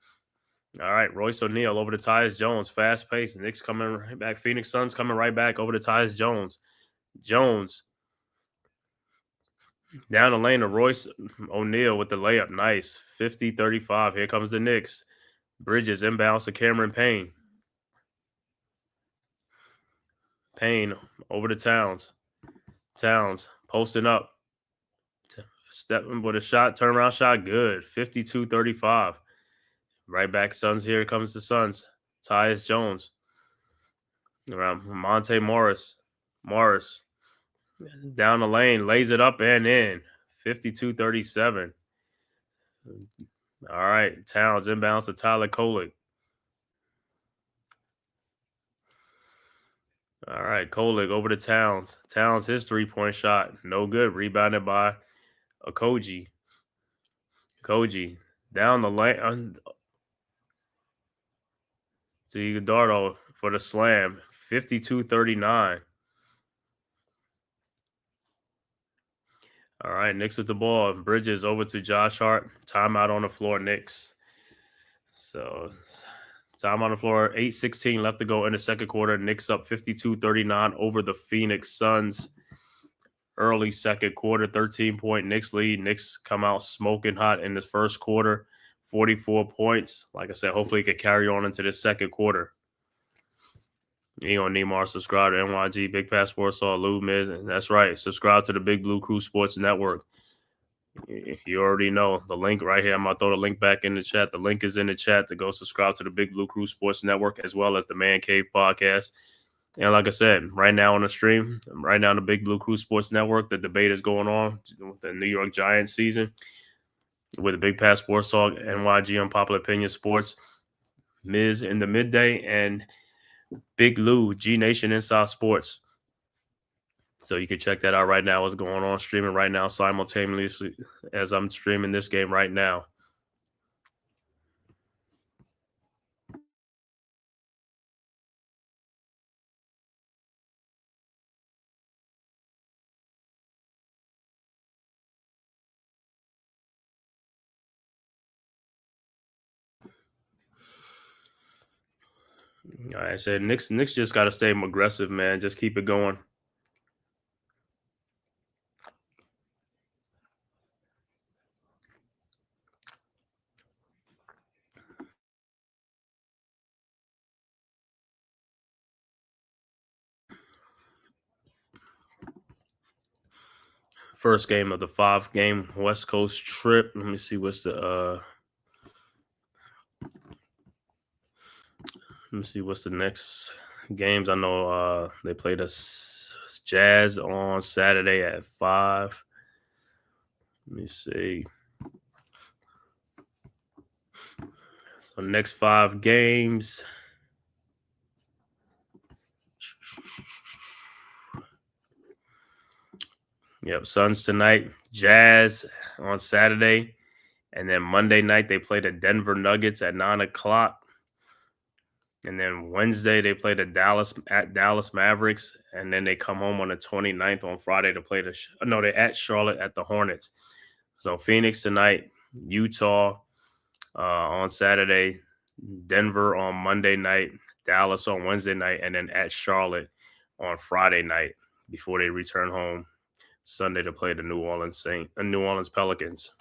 All right. Royce O'Neal over to Tyus Jones. Fast pace. Knicks coming right back. Phoenix Suns coming right back. Over to Tyus Jones. Jones down the lane to Royce O'Neal with the layup. Nice. 50-35. Here comes the Knicks. Bridges inbounds to Cameron Payne. Payne over to Towns. Towns posting up. Stepping with a shot. Turnaround shot. Good. 52-35. Right back. Suns. Here comes the Suns. Tyus Jones. Around Monte Morris. Morris. Down the lane, lays it up and in. 52-37. All right, Towns inbounds to Tyler Kolek. All right, Kolek over to Towns. Towns, his three-point shot. No good. Rebounded by Okogie. Okogie down the lane to Iguodala for the slam. 52-39. All right, Knicks with the ball. Bridges over to Josh Hart. Timeout on the floor, Knicks. So, time on the floor. 8:16 left to go in the second quarter. Knicks up 52-39 over the Phoenix Suns. Early second quarter, 13-point Knicks lead. Knicks come out smoking hot in this first quarter. 44 points. Like I said, hopefully it could carry on into the second quarter. You gonna need more. Subscribe to NYG, Big Pass Warsaw, Lou Miz. That's right. Subscribe to the Big Blue Crew Sports Network. You already know the link right here. I'm gonna throw the link back in the chat. The link is in the chat to go subscribe to the Big Blue Crew Sports Network as well as the Man-Cave podcast. And like I said, right now on the stream, right now on the Big Blue Crew Sports Network, the debate is going on with the New York Giants season. with the Big Pass Sports Talk, NYG Unpopular Opinion Sports, Miz in the midday, and Big Lou, G Nation Inside Sports. So you can check that out right now. What's going on streaming right now simultaneously as I'm streaming this game right now. Like I said, Knicks just got to stay aggressive, man. Just keep it going. First game of the 5-game West Coast trip. Let me see what's the next games. I know they played us Jazz on Saturday at 5. Let me see. So next 5 games. Yep, Suns tonight, Jazz on Saturday, and then Monday night they play the Denver Nuggets at 9:00, and then Wednesday they play the Dallas Mavericks, and then they come home on the 29th on Friday to play they're at Charlotte at the Hornets. So Phoenix tonight, Utah on Saturday, Denver on Monday night, Dallas on Wednesday night, and then at Charlotte on Friday night before they return home Sunday to play the New Orleans Pelicans.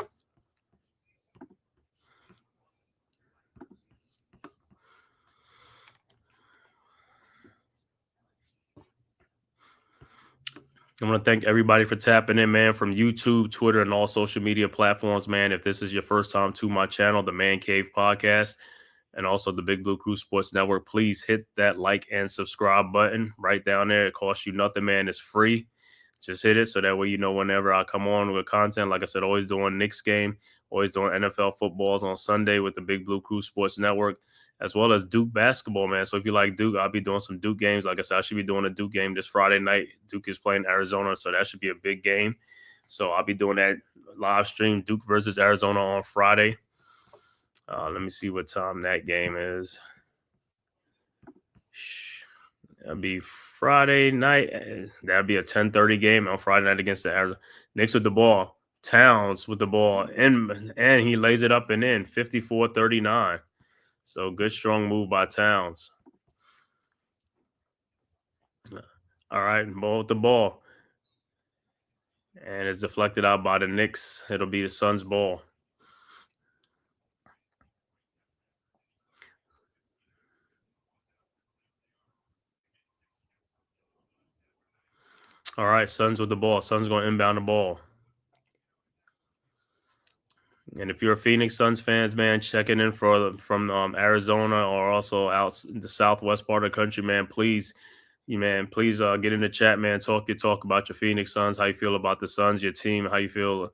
I want to thank everybody for tapping in, man, from YouTube, Twitter, and all social media platforms, man. If this is your first time to my channel, the Man Cave Podcast, and also the Big Blue Crew Sports Network, please hit that like and subscribe button right down there. It costs you nothing, man. It's free. Just hit it so that way you know whenever I come on with content. Like I said, always doing Knicks game, always doing NFL footballs on Sunday with the Big Blue Crew Sports Network, as well as Duke basketball, man. So if you like Duke, I'll be doing some Duke games. Like I said, I should be doing a Duke game this Friday night. Duke is playing Arizona, so that should be a big game. So I'll be doing that live stream, Duke versus Arizona on Friday. Let me see what time that game is. That'll be Friday night. That'll be a 10:30 game on Friday night against the Arizona Knicks with the ball. Towns with the ball, and he lays it up and in 54-39. So good, strong move by Towns. All right, ball with the ball. And it's deflected out by the Knicks. It'll be the Suns' ball. All right, Suns with the ball. Suns going to inbound the ball. And if you're a Phoenix Suns fans, man, checking in from Arizona or also out the southwest part of the country, man, please get in the chat, man. Talk about your Phoenix Suns, how you feel about the Suns, your team, how you feel,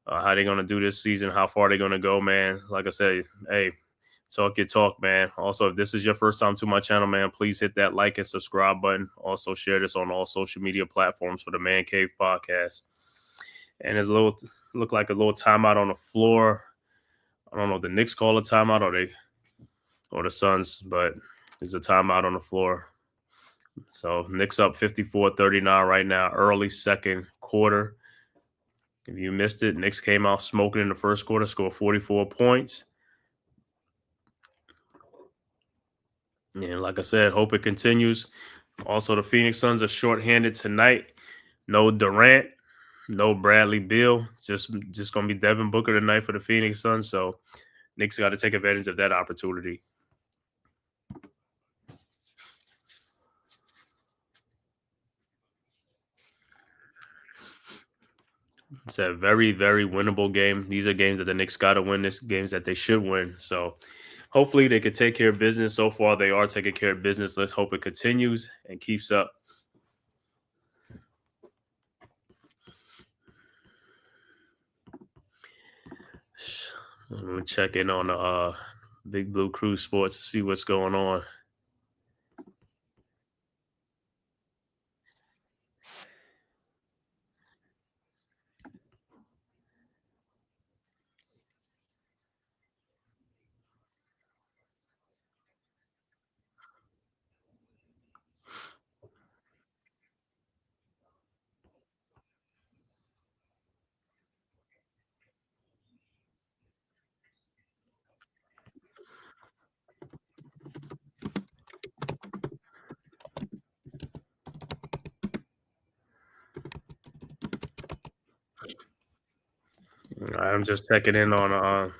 how they're going to do this season, how far they're going to go, man. Like I said, hey, talk, man. Also, if this is your first time to my channel, man, please hit that like and subscribe button. Also, share this on all social media platforms for the Man Cave Podcast. And there's look like a little timeout on the floor. I don't know if the Knicks call a timeout or the Suns, but there's a timeout on the floor. So Knicks up 54-39 right now, early second quarter. If you missed it, Knicks came out smoking in the first quarter, scored 44 points. And like I said, hope it continues. Also, the Phoenix Suns are shorthanded tonight. No Durant, no Bradley Beal. Just going to be Devin Booker tonight for the Phoenix Suns. So Knicks got to take advantage of that opportunity. It's a very, very winnable game. These are games that the Knicks got to win. These games that they should win. So hopefully they could take care of business. So far, they are taking care of business. Let's hope it continues and keeps up. I'm gonna check in on the Big Blue Crew Sports to see what's going on. I'm just checking in on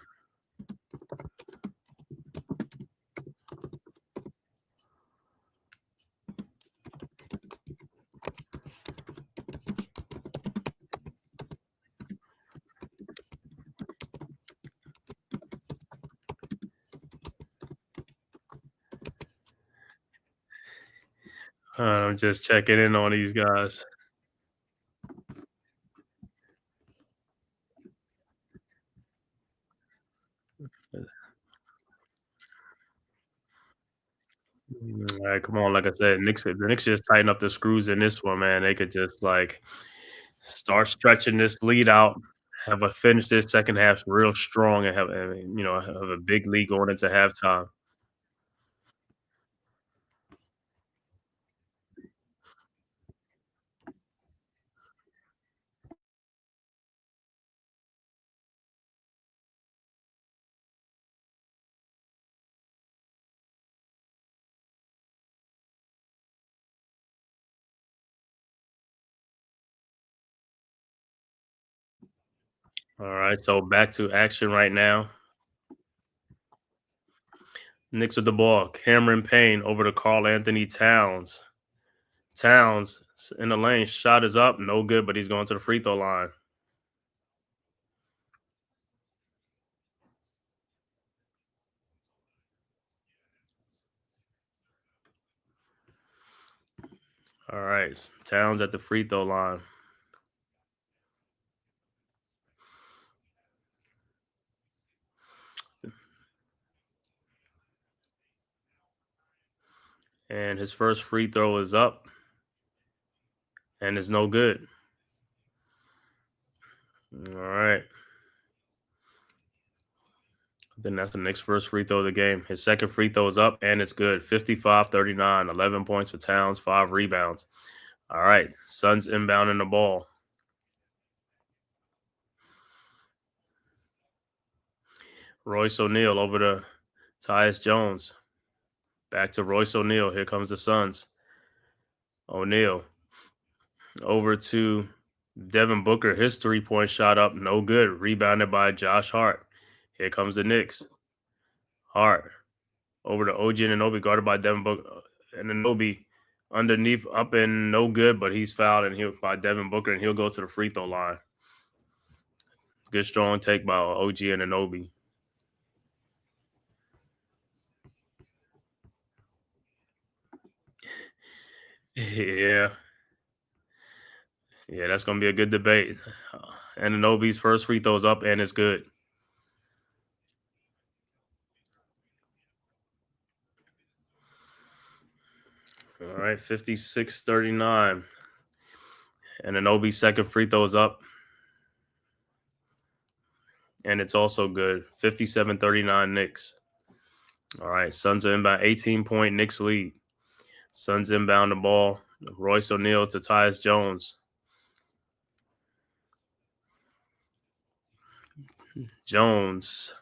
I'm just checking in on these guys. All right, come on. Like I said, the Knicks just tighten up the screws in this one, man. They could just like start stretching this lead out, finish this second half real strong, and have a big lead going into halftime. All right, so back to action right now. Knicks with the ball. Cameron Payne over to Carl Anthony Towns. Towns in the lane. Shot is up. No good, but he's going to the free throw line. All right. Towns at the free throw line. And his first free throw is up. And it's no good. All right. Then that's the Knicks' first free throw of the game. His second free throw is up, and it's good. 55-39, 11 points for Towns, 5 rebounds. All right, Suns inbounding the ball. Royce O'Neal over to Tyus Jones. Back to Royce O'Neal. Here comes the Suns. O'Neal over to Devin Booker. His three-point shot up, no good. Rebounded by Josh Hart. Here comes the Knicks. Hart over to OG Anunoby, guarded by Devin Booker. And Anunoby underneath, up and no good, but he's fouled by Devin Booker, and he'll go to the free throw line. Good strong take by OG Anunoby. Yeah. Yeah, that's going to be a good debate. Anunoby's first free throw's up, and it's good. All right, 56-39. And Anunoby's second free throw is up. And it's also good. 57-39 Knicks. All right, Suns are inbound. 18-point Knicks lead. Suns inbound the ball. Royce O'Neal to Tyus Jones. Jones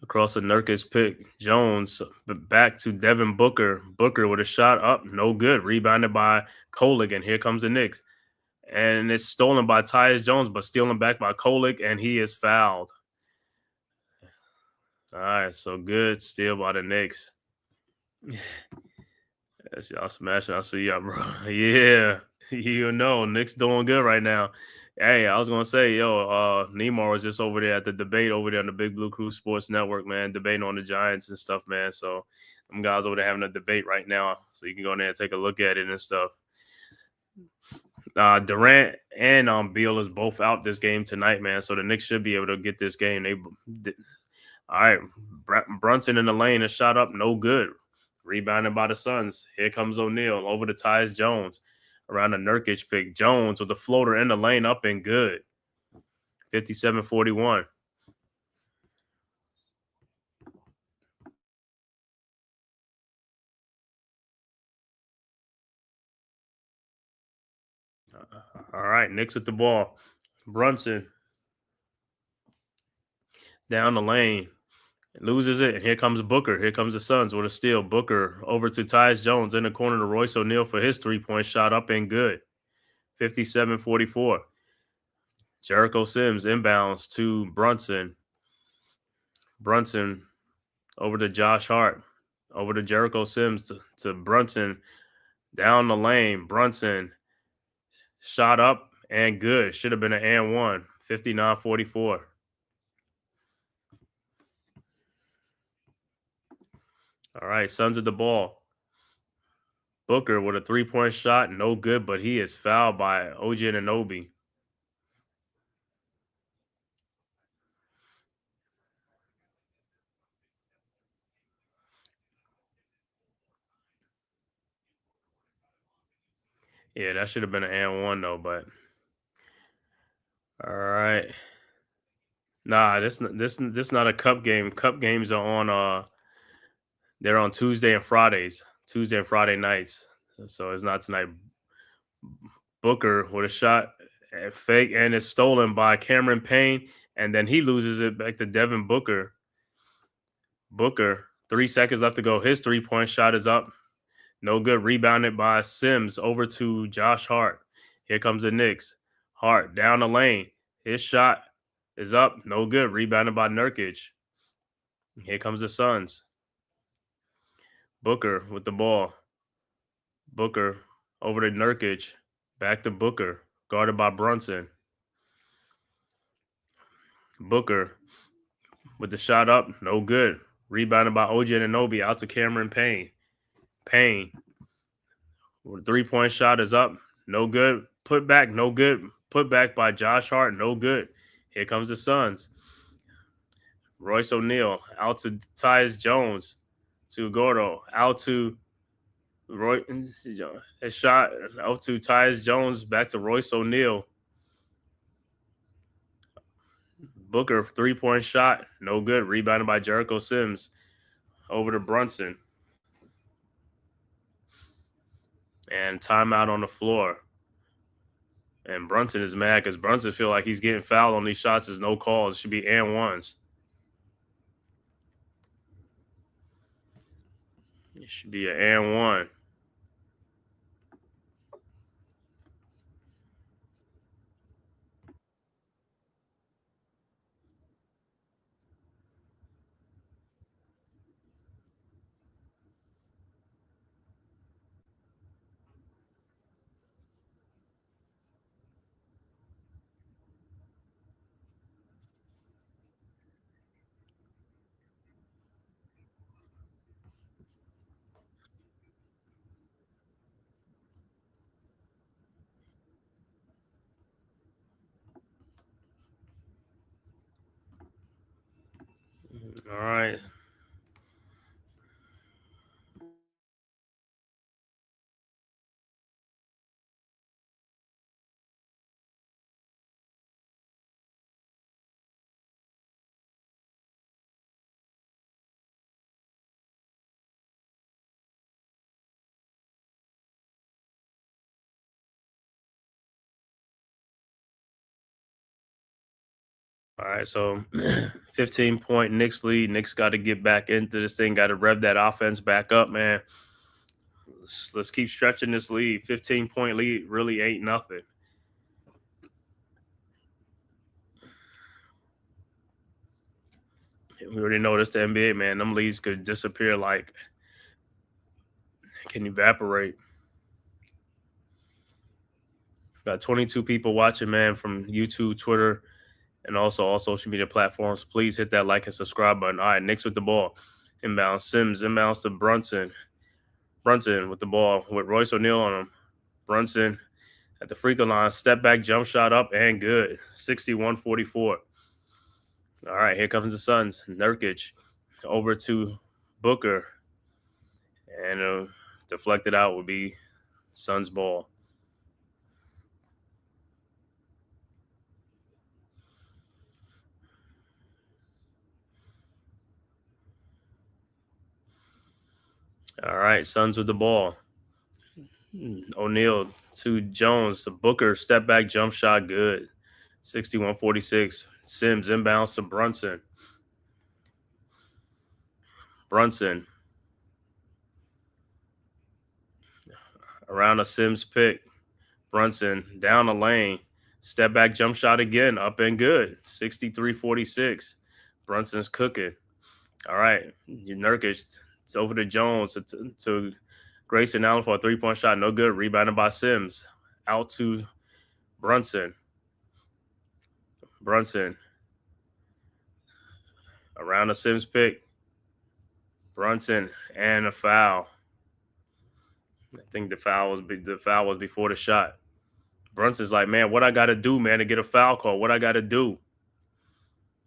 across the Nurkic pick. Jones back to Devin Booker. Booker with a shot up. No good. Rebounded by Kolek. And here comes the Knicks. And it's stolen by Tyus Jones, but stealing back by Kolek, and he is fouled. All right, so good steal by the Knicks. That's y'all smashing. I see y'all, bro. Yeah, Knicks doing good right now. Hey, I was gonna say, Nemar was just over there at the debate over there on the Big Blue Crew Sports Network, man, debating on the Giants and stuff, man. So them guys over there having a debate right now, so you can go in there and take a look at it and stuff. Durant and Beal is both out this game tonight, man. So the Knicks should be able to get this game. All right, Brunson in the lane, a shot up, no good. Rebounded by the Suns. Here comes O'Neal over to Tyus Jones. Around the Nurkic pick. Jones with the floater in the lane, up and good. 57-41. All right, Knicks with the ball. Brunson down the lane. Loses it, and here comes Booker. Here comes the Suns with a steal. Booker over to Tyus Jones in the corner to Royce O'Neal for his three-point shot, up and good. 57-44. Jericho Sims inbounds to Brunson. Brunson over to Josh Hart. Over to Jericho Sims to Brunson. Down the lane. Brunson shot up and good. Should have been an and one. 59-44. All right, Suns at the ball. Booker with a three-point shot, no good, but he is fouled by OG Anunoby. Yeah, that should have been an and one though, but all right. Nah, this not a cup game. Cup games are on they're on Tuesday and Fridays. Tuesday and Friday nights. So it's not tonight. Booker with a shot fake and it's stolen by Cameron Payne, and then he loses it back to Devin Booker. Booker, 3 seconds left to go. His three-point shot is up. No good. Rebounded by Sims over to Josh Hart. Here comes the Knicks. Hart down the lane. His shot is up. No good. Rebounded by Nurkic. Here comes the Suns. Booker with the ball. Booker over to Nurkic. Back to Booker. Guarded by Brunson. Booker with the shot up. No good. Rebounded by OG Anunoby out to Cameron Payne. Payne. The three-point shot is up. No good. Put back. No good. Put back by Josh Hart. No good. Here comes the Suns. Royce O'Neal out to Tyus Jones. To Gordo. Out to Roy. A shot out to Tyus Jones. Back to Royce O'Neal. Booker, three-point shot. No good. Rebounded by Jericho Sims. Over to Brunson. And timeout on the floor. And Brunson is mad because Brunson feel like he's getting fouled on these shots. There's no calls. It should be and ones. It should be an and one. All right. All right, so 15-point Knicks lead. Knicks got to get back into this thing. Got to rev that offense back up, man. Let's keep stretching this lead. 15-point lead really ain't nothing. We already know this the NBA, man. Them leads could disappear like can evaporate. Got 22 people watching, man, from YouTube, Twitter, and also all social media platforms. Please hit that like and subscribe button. All right, Knicks with the ball. Inbound. Sims inbounds to Brunson. Brunson with the ball with Royce O'Neal on him. Brunson at the free throw line. Step back, jump shot up, and good. 61-44. All right, here comes the Suns. Nurkic over to Booker, and deflected out would be Suns ball. All right, Suns with the ball. O'Neal to Jones. The Booker step back jump shot good. 61-46. Sims inbounds to Brunson. Brunson around a Sims pick. Brunson down the lane. Step back jump shot again. Up and good. 63-46. Brunson's cooking. All right. Nurkic. It's over to Jones to Grayson Allen for a 3-point shot. No good. Rebounded by Sims. Out to Brunson. Brunson around the Sims pick. Brunson and a foul. I think the foul was before the shot. Brunson's like, man, what I got to do, man, to get a foul call? What I got to do?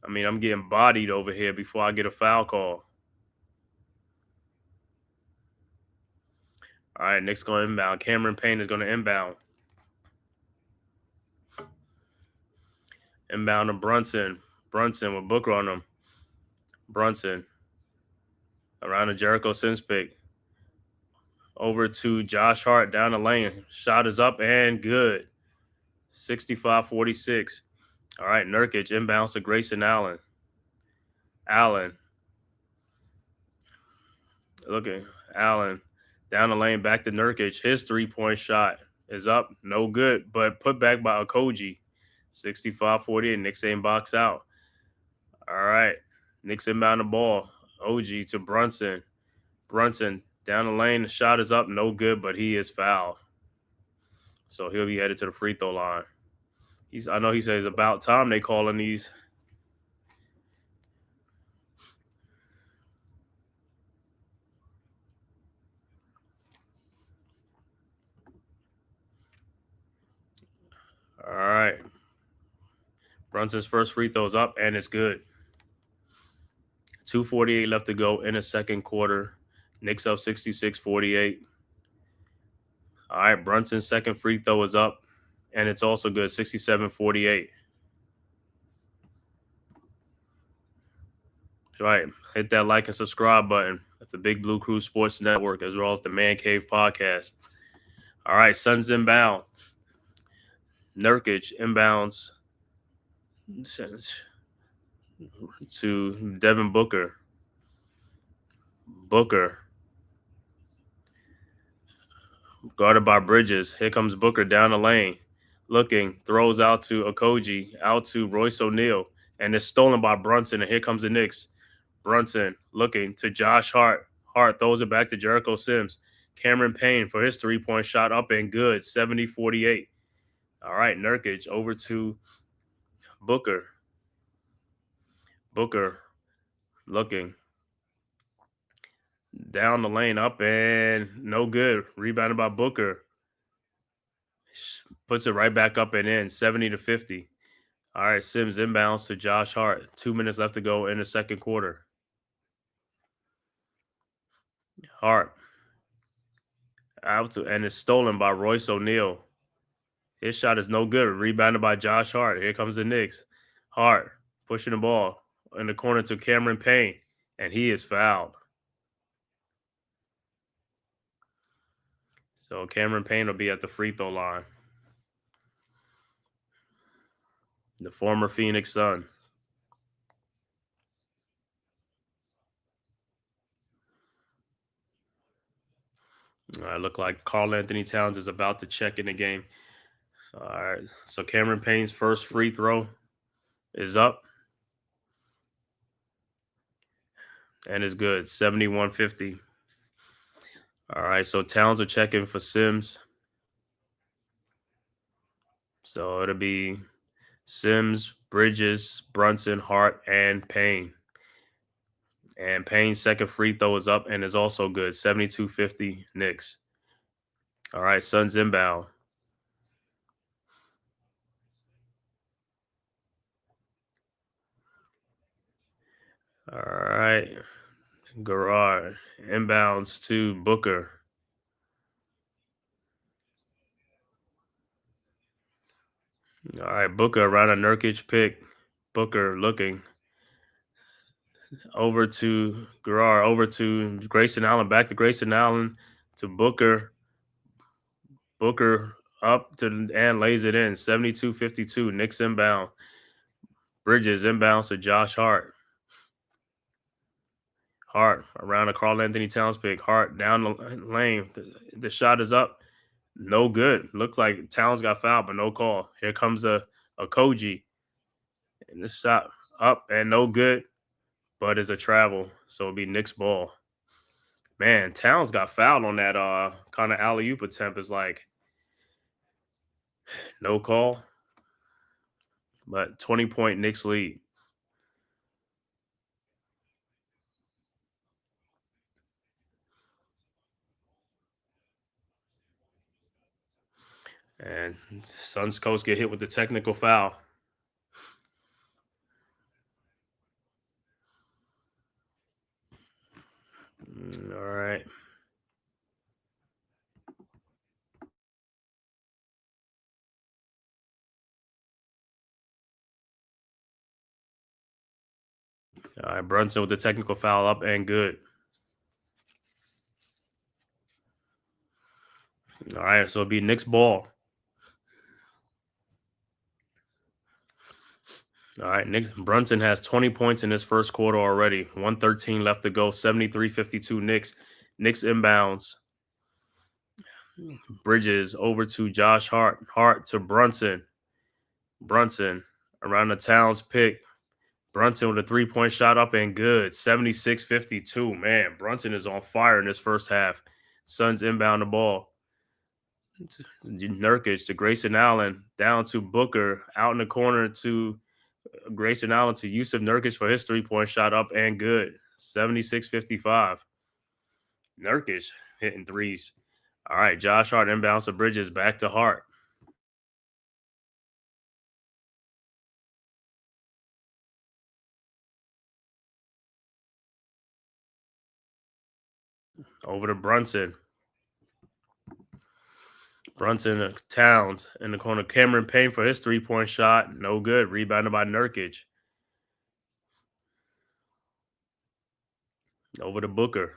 I mean, I'm getting bodied over here before I get a foul call. All right, Knicks going to inbound. Cameron Payne is going to inbound. Inbound to Brunson. Brunson with Booker on him. Brunson around the Jericho Sims pick. Over to Josh Hart down the lane. Shot is up and good. 65-46. All right, Nurkic inbounds to Grayson Allen. Allen. Allen down the lane, back to Nurkic. His 3-point shot is up. No good, but put back by Okogie. 65-48. Knicks ain't box out. All right. Knicks inbound the ball. OG to Brunson. Brunson down the lane. The shot is up. No good, but he is fouled. So he'll be headed to the free throw line. I know he says about time they calling these. All right. Brunson's first free throw is up, and it's good. 2:48 left to go in the second quarter. Knicks up 66-48. All right, Brunson's second free throw is up, and it's also good, 67-48. All right, hit that like and subscribe button at the Big Blue Crew Sports Network, as well as the Man Cave podcast. All right, Suns inbound. Nurkic inbounds to Devin Booker. Booker guarded by Bridges. Here comes Booker down the lane. Looking, throws out to Okogie, out to Royce O'Neal, and it's stolen by Brunson, and here comes the Knicks. Brunson looking to Josh Hart. Hart throws it back to Jericho Sims. Cameron Payne for his 3-point shot up and good, 70-48. All right, Nurkic over to Booker. Booker looking. Down the lane, up and no good. Rebounded by Booker. Puts it right back up and in, 70-50. All right, Sims inbounds to Josh Hart. 2 minutes left to go in the second quarter. Hart out to, and it's stolen by Royce O'Neal. His shot is no good. Rebounded by Josh Hart. Here comes the Knicks. Hart pushing the ball in the corner to Cameron Payne, and he is fouled. So Cameron Payne will be at the free throw line. The former Phoenix Sun. All right, look like Karl Anthony Towns is about to check in the game. All right, so Cameron Payne's first free throw is up. And is good, 71-50. All right, so Towns are checking for Sims. So it'll be Sims, Bridges, Brunson, Hart, and Payne. And Payne's second free throw is up and is also good, 72-50 Knicks. All right, Suns inbound. All right. Garage inbounds to Booker. All right, Booker around a Nurkic pick. Booker looking over to Garrar, over to Grayson Allen, back to Grayson Allen to Booker. Booker up to and lays it in. 72-52. Knicks inbound. Bridges inbounds to Josh Hart. Hart around a Karl Anthony Towns pick. Hart down the lane. The shot is up. No good. Looks like Towns got fouled, but no call. Here comes a Koji. And this shot up and no good, but it's a travel. So it'll be Knicks ball. Man, Towns got fouled on that kind of alley-oop attempt. It's like no call. But 20-point Knicks lead. And Suns coach get hit with the technical foul. All right. All right, Brunson with the technical foul up and good. All right, so it'll be Knicks ball. All right, Brunson has 20 points in this first quarter already. 1:13 left to go. 73-52 Knicks. Knicks inbounds. Bridges over to Josh Hart. Hart to Brunson. Brunson around the Towns pick. Brunson with a three-point shot up and good. 76-52. Man, Brunson is on fire in this first half. Suns inbound the ball. Nurkic to Grayson Allen. Down to Booker. Out in the corner to Grayson Allen to Yusuf Nurkic for his three-point shot up and good. 76-55. Nurkic hitting threes. All right, Josh Hart inbounds to Bridges. Back to Hart. Over to Brunson. Brunson, Towns in the corner. Cameron Payne for his three-point shot. No good. Rebounded by Nurkic. Over to Booker.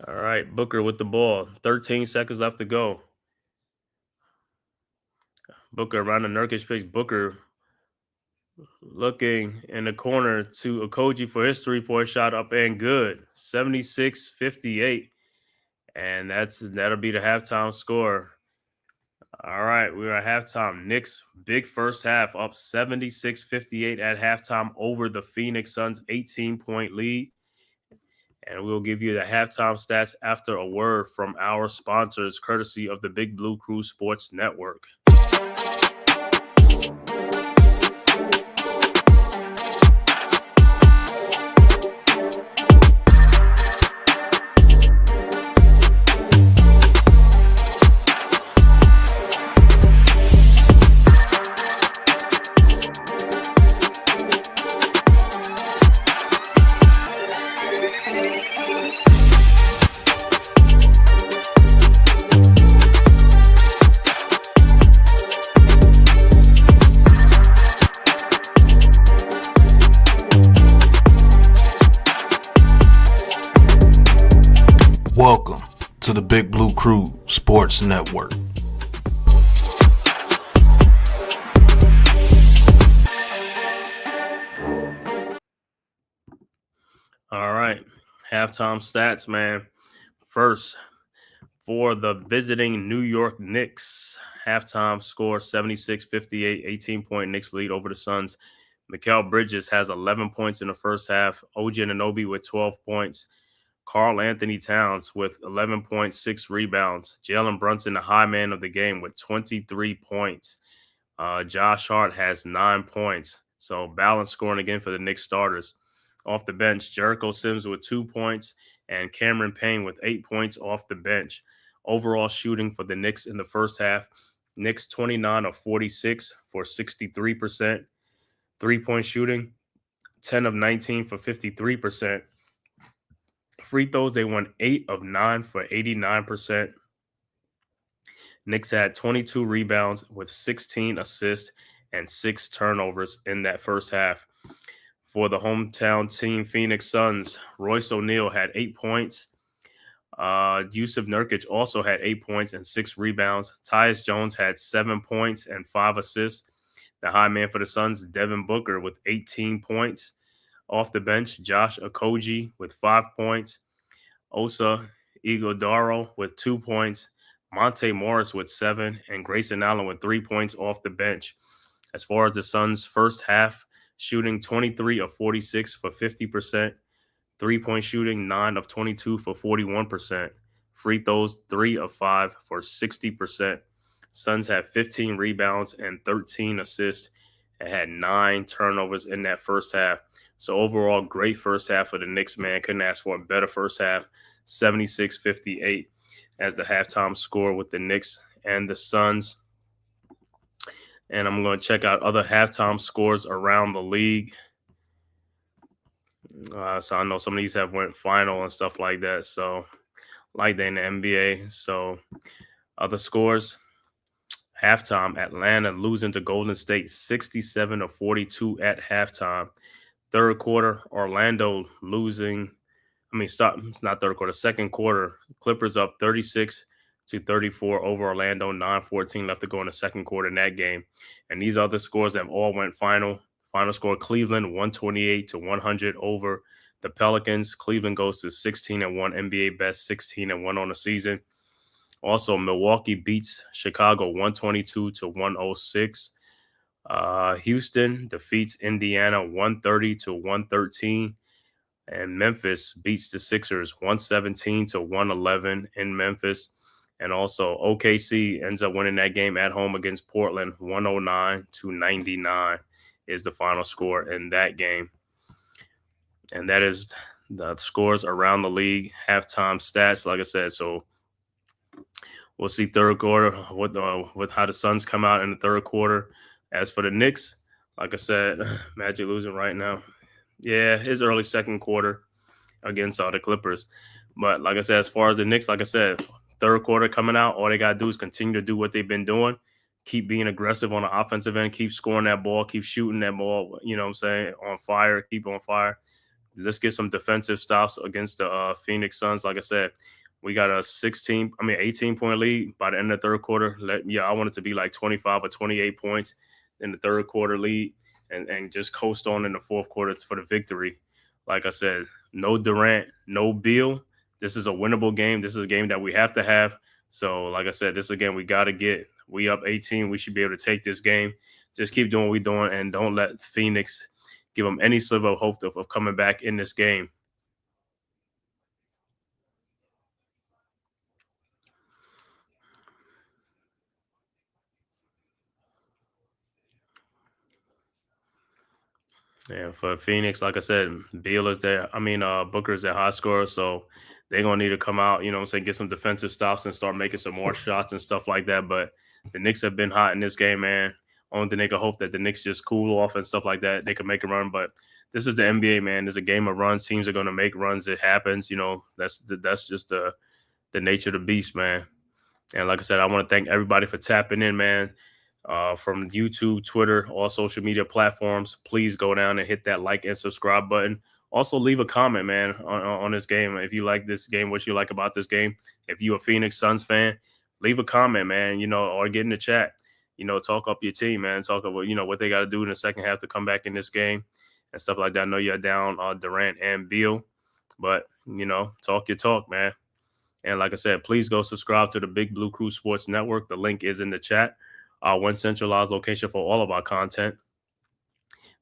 All right, Booker with the ball. 13 seconds left to go. Booker around the Nurkic picks. Booker looking in the corner to Okogie for his three-point shot up and good. 76-58. And that'll be the halftime score. All right, we're at halftime. Knicks, big first half, up 76-58 at halftime over the Phoenix Suns 18-point lead. And we'll give you the halftime stats after a word from our sponsors, courtesy of the Big Blue Crew Sports Network. Welcome to the Big Blue Crew Sports Network. All right, halftime stats, man. First, for the visiting New York Knicks, halftime score 76-58, 18-point Knicks lead over the Suns. Mikal Bridges has 11 points in the first half. OG Anunoby with 12 points. Karl Anthony Towns with 11.6 rebounds. Jalen Brunson, the high man of the game, with 23 points. Josh Hart has 9 points. So balanced scoring again for the Knicks starters. Off the bench, Jericho Sims with 2 points and Cameron Payne with 8 points off the bench. Overall shooting for the Knicks in the first half, Knicks 29 of 46 for 63%. 3-point shooting, 10 of 19 for 53%. Free throws, they won 8 of 9 for 89%. Knicks had 22 rebounds with 16 assists and 6 turnovers in that first half. For the hometown team, Phoenix Suns, Royce O'Neal had 8 points. Yusuf Nurkic also had 8 points and 6 rebounds. Tyus Jones had 7 points and 5 assists. The high man for the Suns, Devin Booker, with 18 points. Off the bench, Josh Okogie with 5 points. Osa Ighodaro with 2 points. Monte Morris with 7, and Grayson Allen with 3 points off the bench. As far as the Suns' first half, shooting 23 of 46 for 50%. 3-point shooting, 9 of 22 for 41%. Free throws, 3 of 5 for 60%. Suns had 15 rebounds and 13 assists and had 9 turnovers in that first half. So overall, great first half for the Knicks, man. Couldn't ask for a better first half. 76-58 as the halftime score with the Knicks and the Suns. And I'm going to check out other halftime scores around the league. So I know some of these have went final and stuff like that. So like they in the NBA. So other scores. Halftime, Atlanta losing to Golden State 67-42 at halftime. Third quarter, Orlando losing. It's not third quarter, second quarter. Clippers up 36-34 over Orlando, 9:14 left to go in the second quarter in that game. And these other scores have all went final. Final score, Cleveland 128-100 over the Pelicans. Cleveland goes to 16-1, NBA best, 16-1 on the season. Also, Milwaukee beats Chicago 122-106. Houston defeats Indiana 130-113. And Memphis beats the Sixers 117-111 in Memphis. And also OKC ends up winning that game at home against Portland 109-99 is the final score in that game. And that is the scores around the league, halftime stats, like I said. So we'll see third quarter with how the Suns come out in the third quarter. As for the Knicks, like I said, Magic losing right now. Yeah, it's early second quarter against all the Clippers. But like I said, as far as the Knicks, like I said, third quarter coming out, all they got to do is continue to do what they've been doing. Keep being aggressive on the offensive end. Keep scoring that ball. Keep shooting that ball, you know what I'm saying, on fire. Keep on fire. Let's get some defensive stops against the Phoenix Suns. Like I said, we got a 18-point lead by the end of the third quarter. I want it to be like 25 or 28 points in the third quarter lead. And just coast on in the fourth quarter for the victory. Like I said, no Durant, no Beal. This is a winnable game. This is a game that we have to have. So, like I said, this again, we got to get. We up 18. We should be able to take this game. Just keep doing what we're doing and don't let Phoenix give them any sliver of hope of coming back in this game. Yeah, for Phoenix, like I said, Beal is there. Booker is their high scorer, so they're gonna need to come out, you know what I'm saying, get some defensive stops and start making some more shots and stuff like that. But the Knicks have been hot in this game, man. Only thing they can hope that the Knicks just cool off and stuff like that. They can make a run, but this is the NBA, man. There's a game of runs. Teams are gonna make runs. It happens, you know. That's just the nature of the beast, man. And like I said, I want to thank everybody for tapping in, man. From YouTube, Twitter, all social media platforms. Please go down and hit that like and subscribe button. Also, leave a comment, man, on this game. If you like this game, what you like about this game. If you're a Phoenix Suns fan, leave a comment, man, you know, or get in the chat. You know, talk up your team, man. Talk about, you know, what they got to do in the second half to come back in this game and stuff like that. I know you're down Durant and Beal, but, you know, talk your talk, man. And like I said, please go subscribe to the Big Blue Crew Sports Network. The link is in the chat. One centralized location for all of our content: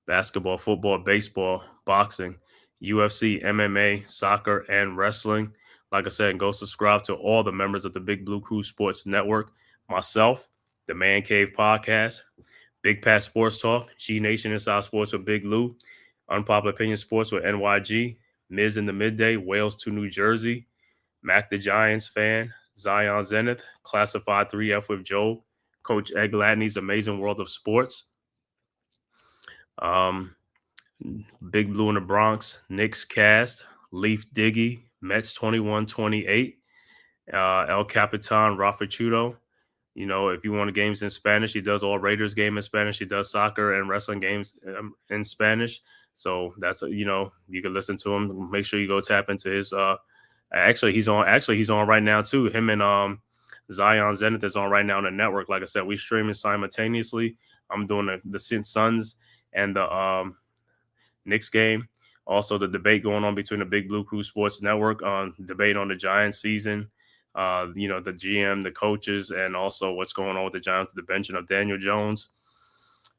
basketball, football, baseball, boxing, UFC, MMA, soccer, and wrestling. Like I said, go subscribe to all the members of the Big Blue Crew Sports Network. Myself, the Man Cave Podcast, Big Pat Sports Talk, G Nation Inside Sports with Big Lou, Unpopular Opinion Sports with NYG, Miz in the Midday, Wales to New Jersey, Mac the Giants fan, Zion Zenith, Classified 3F with Joe, Coach Ed Gladney's Amazing World of Sports. Big Blue in the Bronx, Knicks Cast, Leaf Diggy, Mets 21-28, El Capitan Rafa Chudo. You know, if you want games in Spanish, he does all Raiders game in Spanish. He does soccer and wrestling games in Spanish. So that's you can listen to him. Make sure you go tap into his. He's on right now too. Him and Zion Zenith is on right now on the network. Like I said, we streaming simultaneously. I'm doing the Suns and the Knicks game. Also, the debate going on between the Big Blue Crew Sports Network on debate on the Giants season. The GM, the coaches, and also what's going on with the Giants, the benching of Daniel Jones.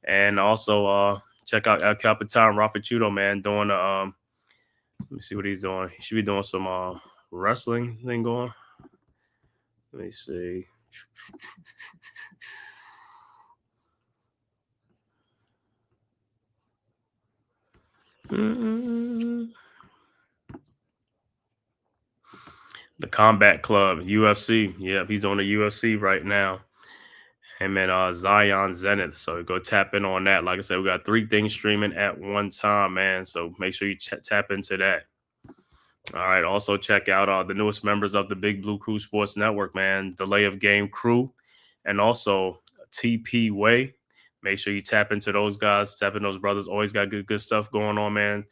And also check out El Capitan Rafa Chudo, man, doing let me see what he's doing. He should be doing some wrestling thing going. Let me see. The Combat Club, UFC. Yeah, he's on the UFC right now. Him and Zion Zenith. So go tap in on that. Like I said, we got 3 things streaming at one time, man. So make sure you tap into that. All right. Also check out the newest members of the Big Blue Crew Sports Network, man. Delay of Game Crew and also TP Way. Make sure you tap into those guys, tap in those brothers. Always got good stuff going on, man.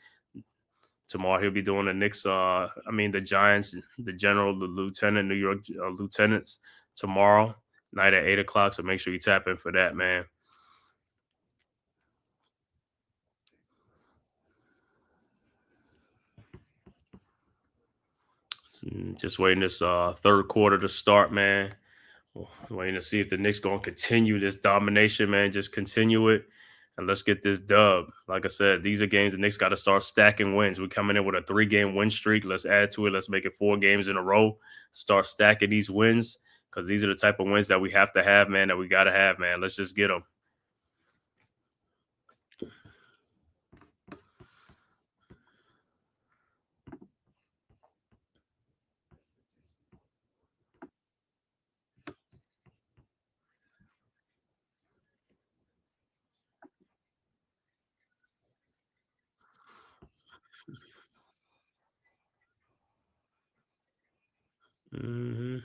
Tomorrow he'll be doing the Knicks, the Giants, the General, the Lieutenant, New York Lieutenants tomorrow night at 8 o'clock. So make sure you tap in for that, man. Just waiting this third quarter to start, man. Waiting to see if the Knicks going to continue this domination, man. Just continue it, and let's get this dub. Like I said, these are games the Knicks got to start stacking wins. We're coming in with a 3-game win streak. Let's add to it. Let's make it 4 games in a row. Start stacking these wins because these are the type of wins that we have to have, man, that we got to have, man. Let's just get them. Mm-hmm.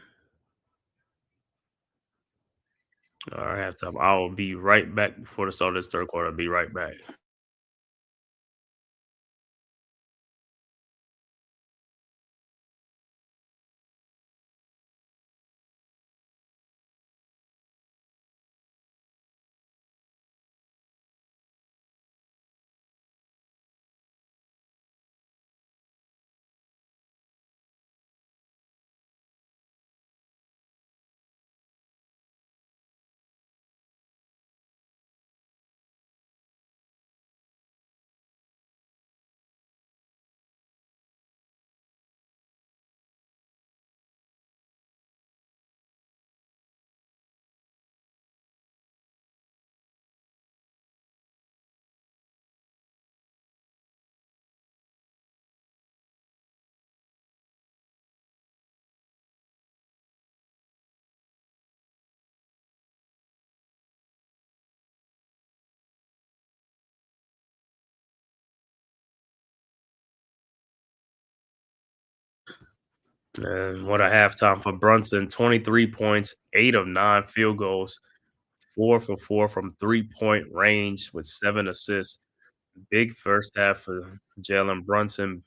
All right, halftime. I'll be right back before the start of this third quarter. I'll be right back. And what a halftime for Brunson. 23 points, 8 of 9 field goals, 4 for 4 from 3-point range with 7 assists. Big first half for Jalen Brunson.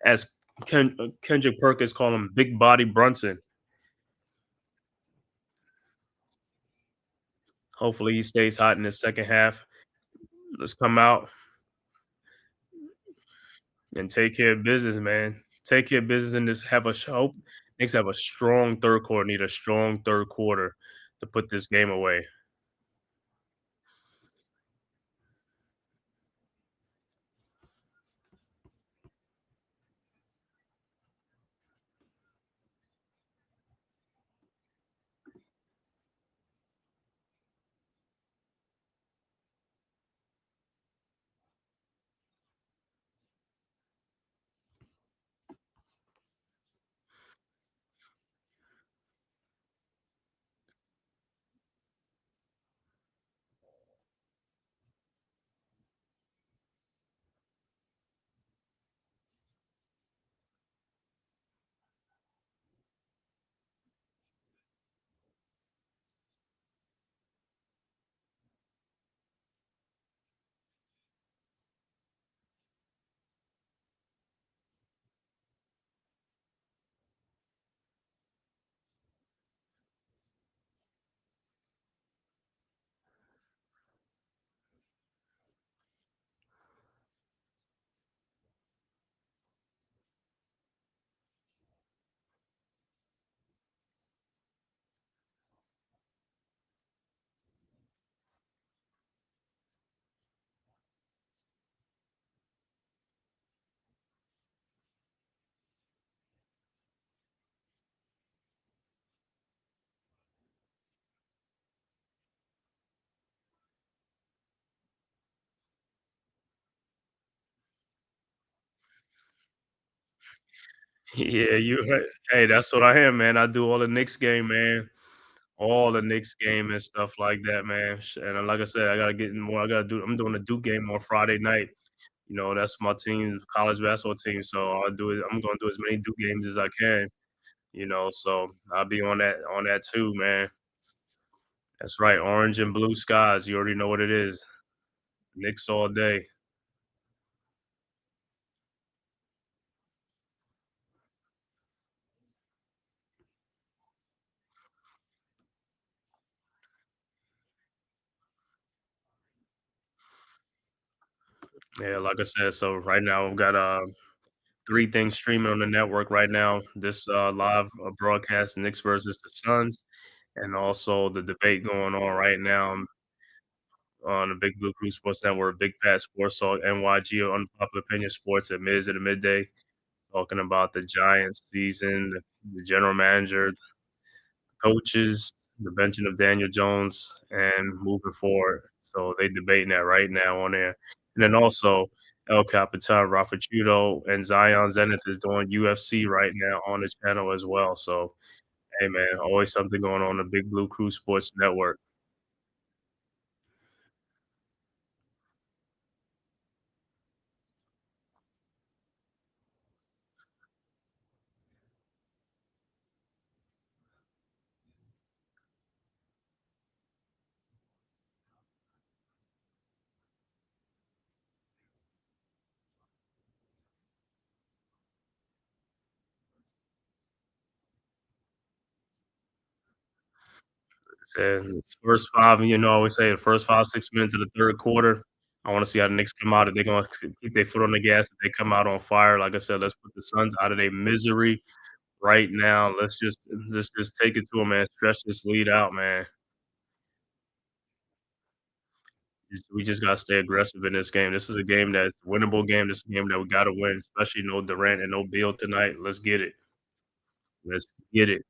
As Kendrick Perkins call him, Big Body Brunson. Hopefully he stays hot in the second half. Let's come out and take care of business, man. Take care of business and just have a show. Knicks have a strong third quarter. Need a strong third quarter to put this game away. Yeah, hey, that's what I am, man. I do all the Knicks game, man. All the Knicks game and stuff like that, man. And like I said, I gotta get in more. I'm doing the Duke game on Friday night. That's my team, college basketball team. So I'm gonna do as many Duke games as I can. So I'll be on that too, man. That's right. Orange and blue skies. You already know what it is. Knicks all day. Yeah, like I said, so right now I've got three things streaming on the network right now. This live broadcast, Knicks versus the Suns, and also the debate going on right now on the Big Blue Crew Sports Network, Big Pat Sports Talk, NYG, Unpopular Opinion Sports at Miz at the midday, talking about the Giants season, the general manager, coaches, the benching of Daniel Jones, and moving forward. So they debating that right now on there. And then also El Capitan, Rafa Chudo, and Zion Zenith is doing UFC right now on the channel as well. So hey man, always something going on the Big Blue Crew Sports Network. And first five, I always say the first 5, 6 minutes of the third quarter. I want to see how the Knicks come out. If they're going to keep their foot on the gas, if they come out on fire, like I said, let's put the Suns out of their misery right now. Let's just take it to them, man. Stretch this lead out, man. We just gotta stay aggressive in this game. This is a game that's a winnable game. This is a game that we gotta win, especially no Durant and no Beal tonight. Let's get it. Let's get it.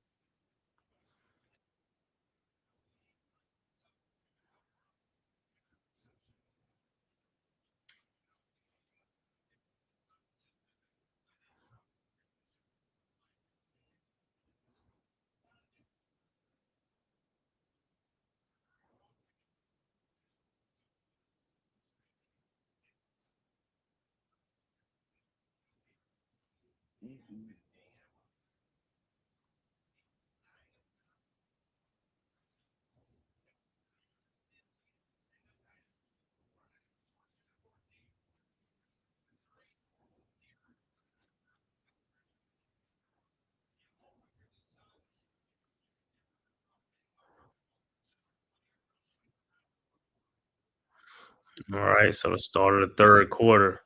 All right. So the start of the third quarter.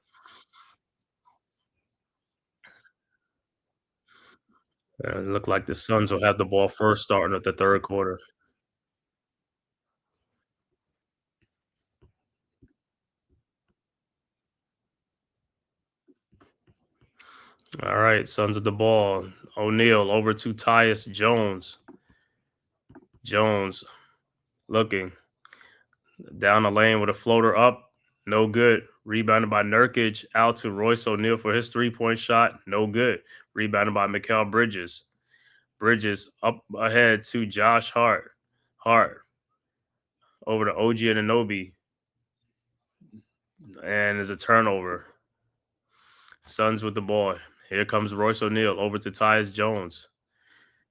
It looked like the Suns will have the ball first starting at the third quarter. All right, Suns of the ball. O'Neal over to Tyus Jones. Jones looking down the lane with a floater up. No good. Rebounded by Nurkic. Out to Royce O'Neal for his 3-point shot. No good. Rebounded by Mikal Bridges. Bridges up ahead to Josh Hart. Hart over to OG Anunoby. And there's a turnover. Suns with the ball. Here comes Royce O'Neal over to Tyus Jones.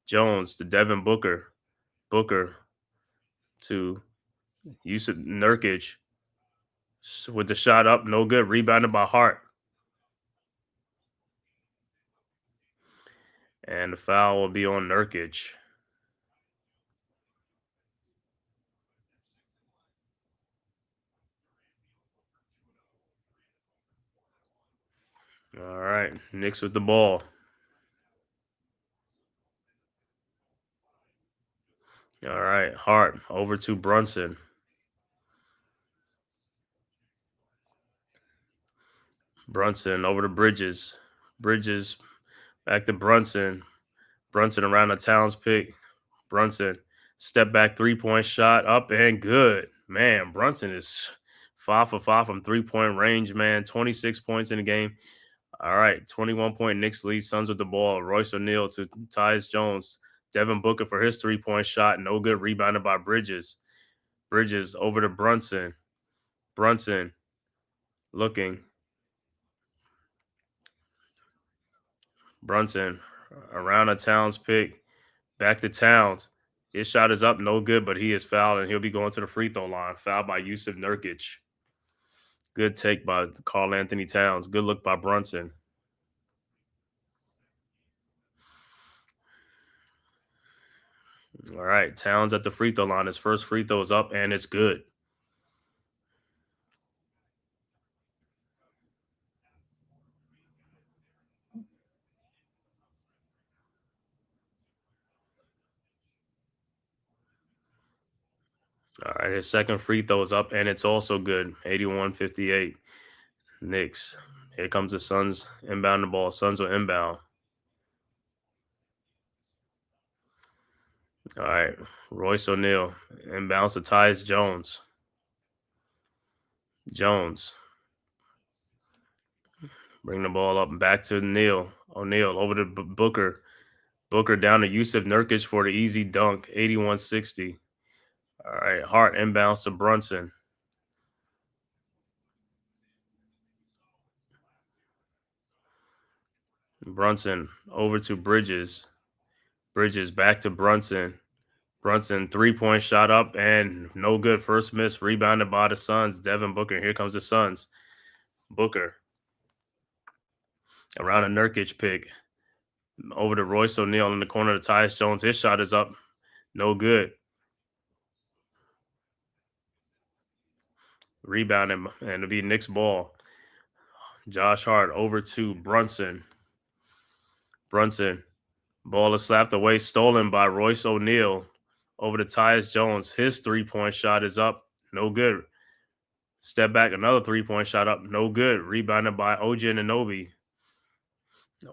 Jones to Devin Booker. Booker to Yusuf Nurkic with the shot up. No good. Rebounded by Hart. And the foul will be on Nurkic. All right. Knicks with the ball. All right. Hart over to Brunson. Brunson over to Bridges. Bridges back to Brunson. Brunson around the Towns pick. Brunson step back 3-point shot up and good. Man, Brunson is 5 for 5 from 3-point range, man. 26 points in the game. All right, 21-point Knicks lead. Suns with the ball. Royce O'Neal to Tyus Jones. Devin Booker for his 3-point shot. No good. Rebounded by Bridges. Bridges over to Brunson. Brunson looking. Brunson around a Towns pick. Back to Towns. His shot is up. No good, but he is fouled, and he'll be going to the free throw line. Fouled by Yusuf Nurkic. Good take by Karl Anthony Towns. Good look by Brunson. All right, Towns at the free throw line. His first free throw is up, and it's good. All right, his second free throw is up, and it's also good. 81-58. Knicks. Here comes the Suns inbound the ball. Suns will inbound. All right, Royce O'Neal inbounds to Tyus Jones. Jones. Bring the ball up and back to O'Neal. O'Neal over to Booker. Booker down to Yusuf Nurkic for the easy dunk. 81-60. All right, Hart inbounds to Brunson. Brunson over to Bridges. Bridges back to Brunson. Brunson 3-point shot up and no good. First miss, rebounded by the Suns. Devin Booker. Here comes the Suns. Booker around a Nurkic pick. Over to Royce O'Neal in the corner to Tyus Jones. His shot is up. No good. Rebounding, and it'll be Knicks ball. Josh Hart over to Brunson. Brunson. Ball is slapped away, stolen by Royce O'Neal. Over to Tyus Jones. His 3-point shot is up. No good. Step back, another 3-point shot up. No good. Rebounded by OG Anunoby.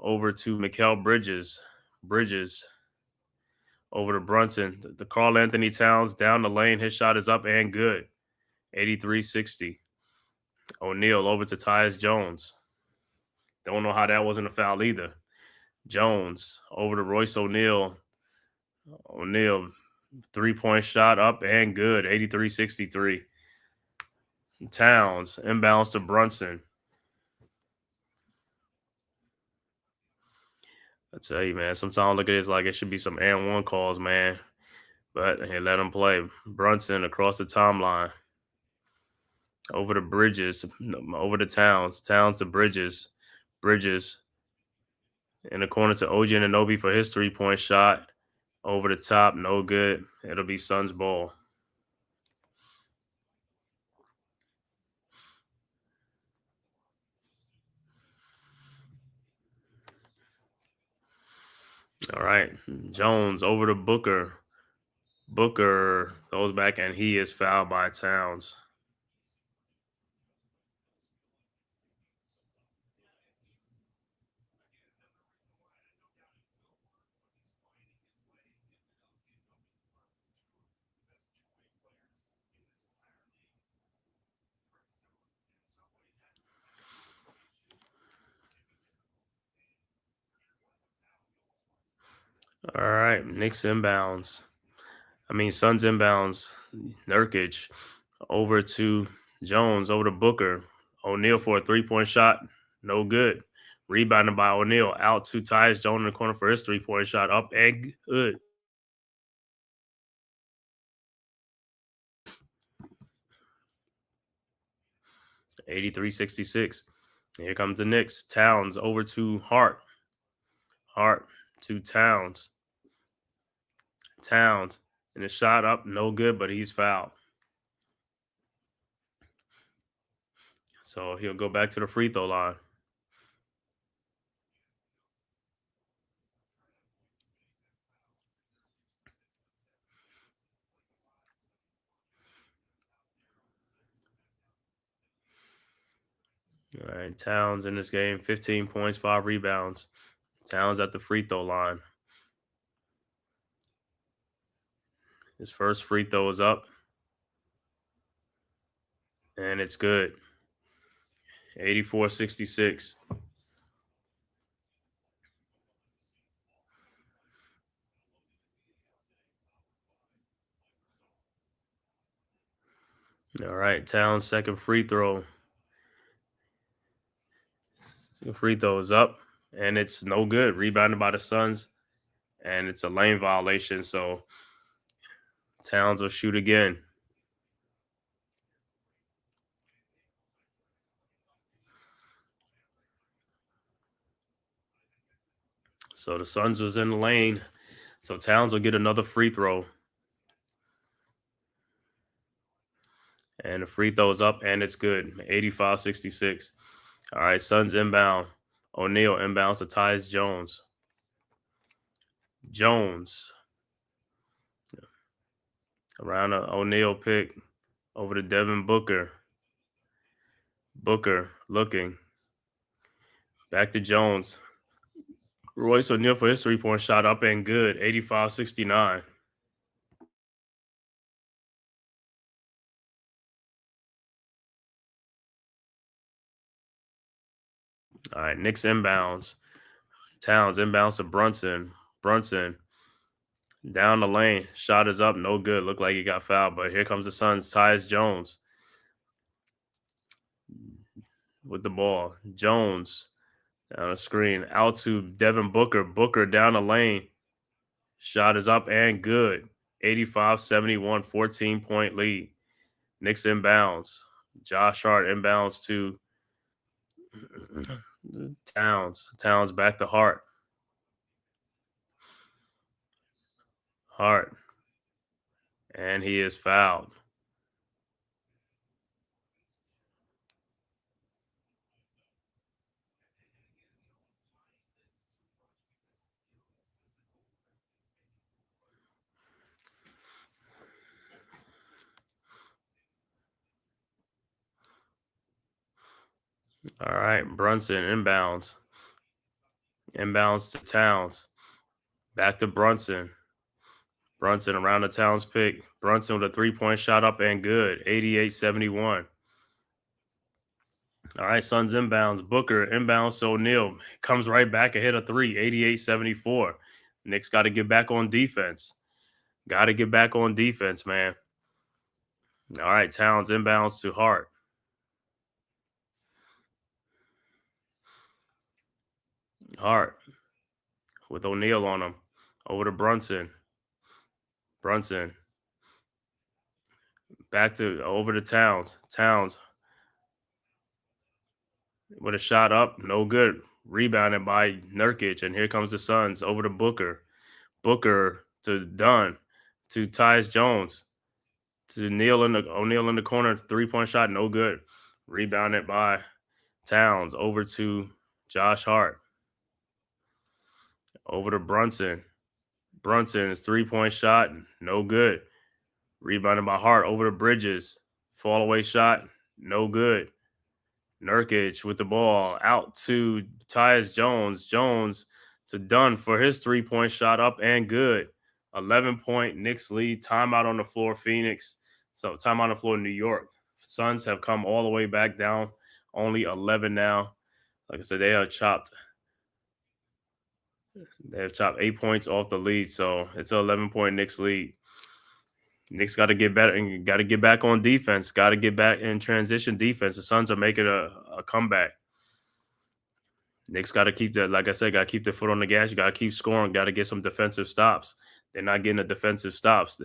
Over to Mikal Bridges. Bridges. Over to Brunson. The Karl Anthony Towns down the lane. His shot is up and good. 83-60. O'Neal over to Tyus Jones. Don't know how that wasn't a foul either. Jones over to Royce O'Neal. O'Neal, 3-point shot up and good. 83-63. Towns inbounds to Brunson. I tell you, man, sometimes I look at this like it should be some and one calls, man. But hey, let him play. Brunson across the timeline. Over to Bridges. Over to Towns. Towns to Bridges. Bridges in the corner to OG Anunoby for his 3-point shot. Over the top, no good. It'll be Suns ball. All right. Jones over to Booker. Booker throws back, and he is fouled by Towns. All right. Knicks inbounds. Suns inbounds. Nurkic over to Jones, over to Booker. O'Neal for a 3-point shot. No good. Rebounded by O'Neal. Out to Tyus Jones in the corner for his 3-point shot. Up and good. $83-66. Here comes the Knicks. Towns over to Hart. Hart to Towns. Towns. And the shot up, no good, but he's fouled. So he'll go back to the free throw line. All right, Towns in this game, 15 points, 5 rebounds. Towns at the free throw line. His first free throw is up. And it's good. 84-66. All right, Towns' second free throw. Free throw is up, and it's no good. Rebounded by the Suns, and it's a lane violation. So Towns will shoot again. So the Suns was in the lane. So Towns will get another free throw. And the free throw's up, and it's good. 85-66. All right, Suns inbound. O'Neal inbounds to Tyus Jones. Jones around an O'Neal pick over to Devin Booker. Booker looking. Back to Jones. Royce O'Neal for his three-point shot up and good. 85-69. All right, Knicks inbounds. Towns inbounds to Brunson. Brunson down the lane. Shot is up. No good. Looked like he got fouled, but here comes the Suns. Tyus Jones with the ball. Jones down the screen. Out to Devin Booker. Booker down the lane. Shot is up and good. 85-71, 14-point lead. Knicks inbounds. Josh Hart inbounds to Towns. Towns back to Hart. Hart. And he is fouled. All right, Brunson inbounds. Inbounds to Towns. Back to Brunson. Brunson around the Towns pick. Brunson with a three-point shot up and good. 88-71. All right, Suns inbounds. Booker inbounds to O'Neal. Comes right back and hit a three. 88-74. Knicks got to get back on defense. Got to get back on defense, man. All right, Towns inbounds to Hart. Hart with O'Neal on him. Over to Brunson. Brunson. Back to over to Towns. Towns with a shot up. No good. Rebounded by Nurkic. And here comes the Suns. Over to Booker. Booker to Dunn. To Tyus Jones. To O'Neal in the corner. Three-point shot. No good. Rebounded by Towns. Over to Josh Hart. Over to Brunson. Brunson's three-point shot, no good. Rebounded by Hart over to Bridges. Fall away shot, no good. Nurkic with the ball out to Tyus Jones. Jones to Dunn for his three-point shot up and good. 11-point Knicks lead. Timeout on the floor, Phoenix. So timeout on the floor, New York. Suns have come all the way back down. Only 11 now. Like I said, they have chopped 8 points off the lead, so it's an 11-point Knicks lead. Knicks got to get better and got to get back on defense. Got to get back in transition defense. The Suns are making a comeback. Knicks got to keep that, like I said, got to keep their foot on the gas. You got to keep scoring. Got to get some defensive stops. They're not getting the defensive stops.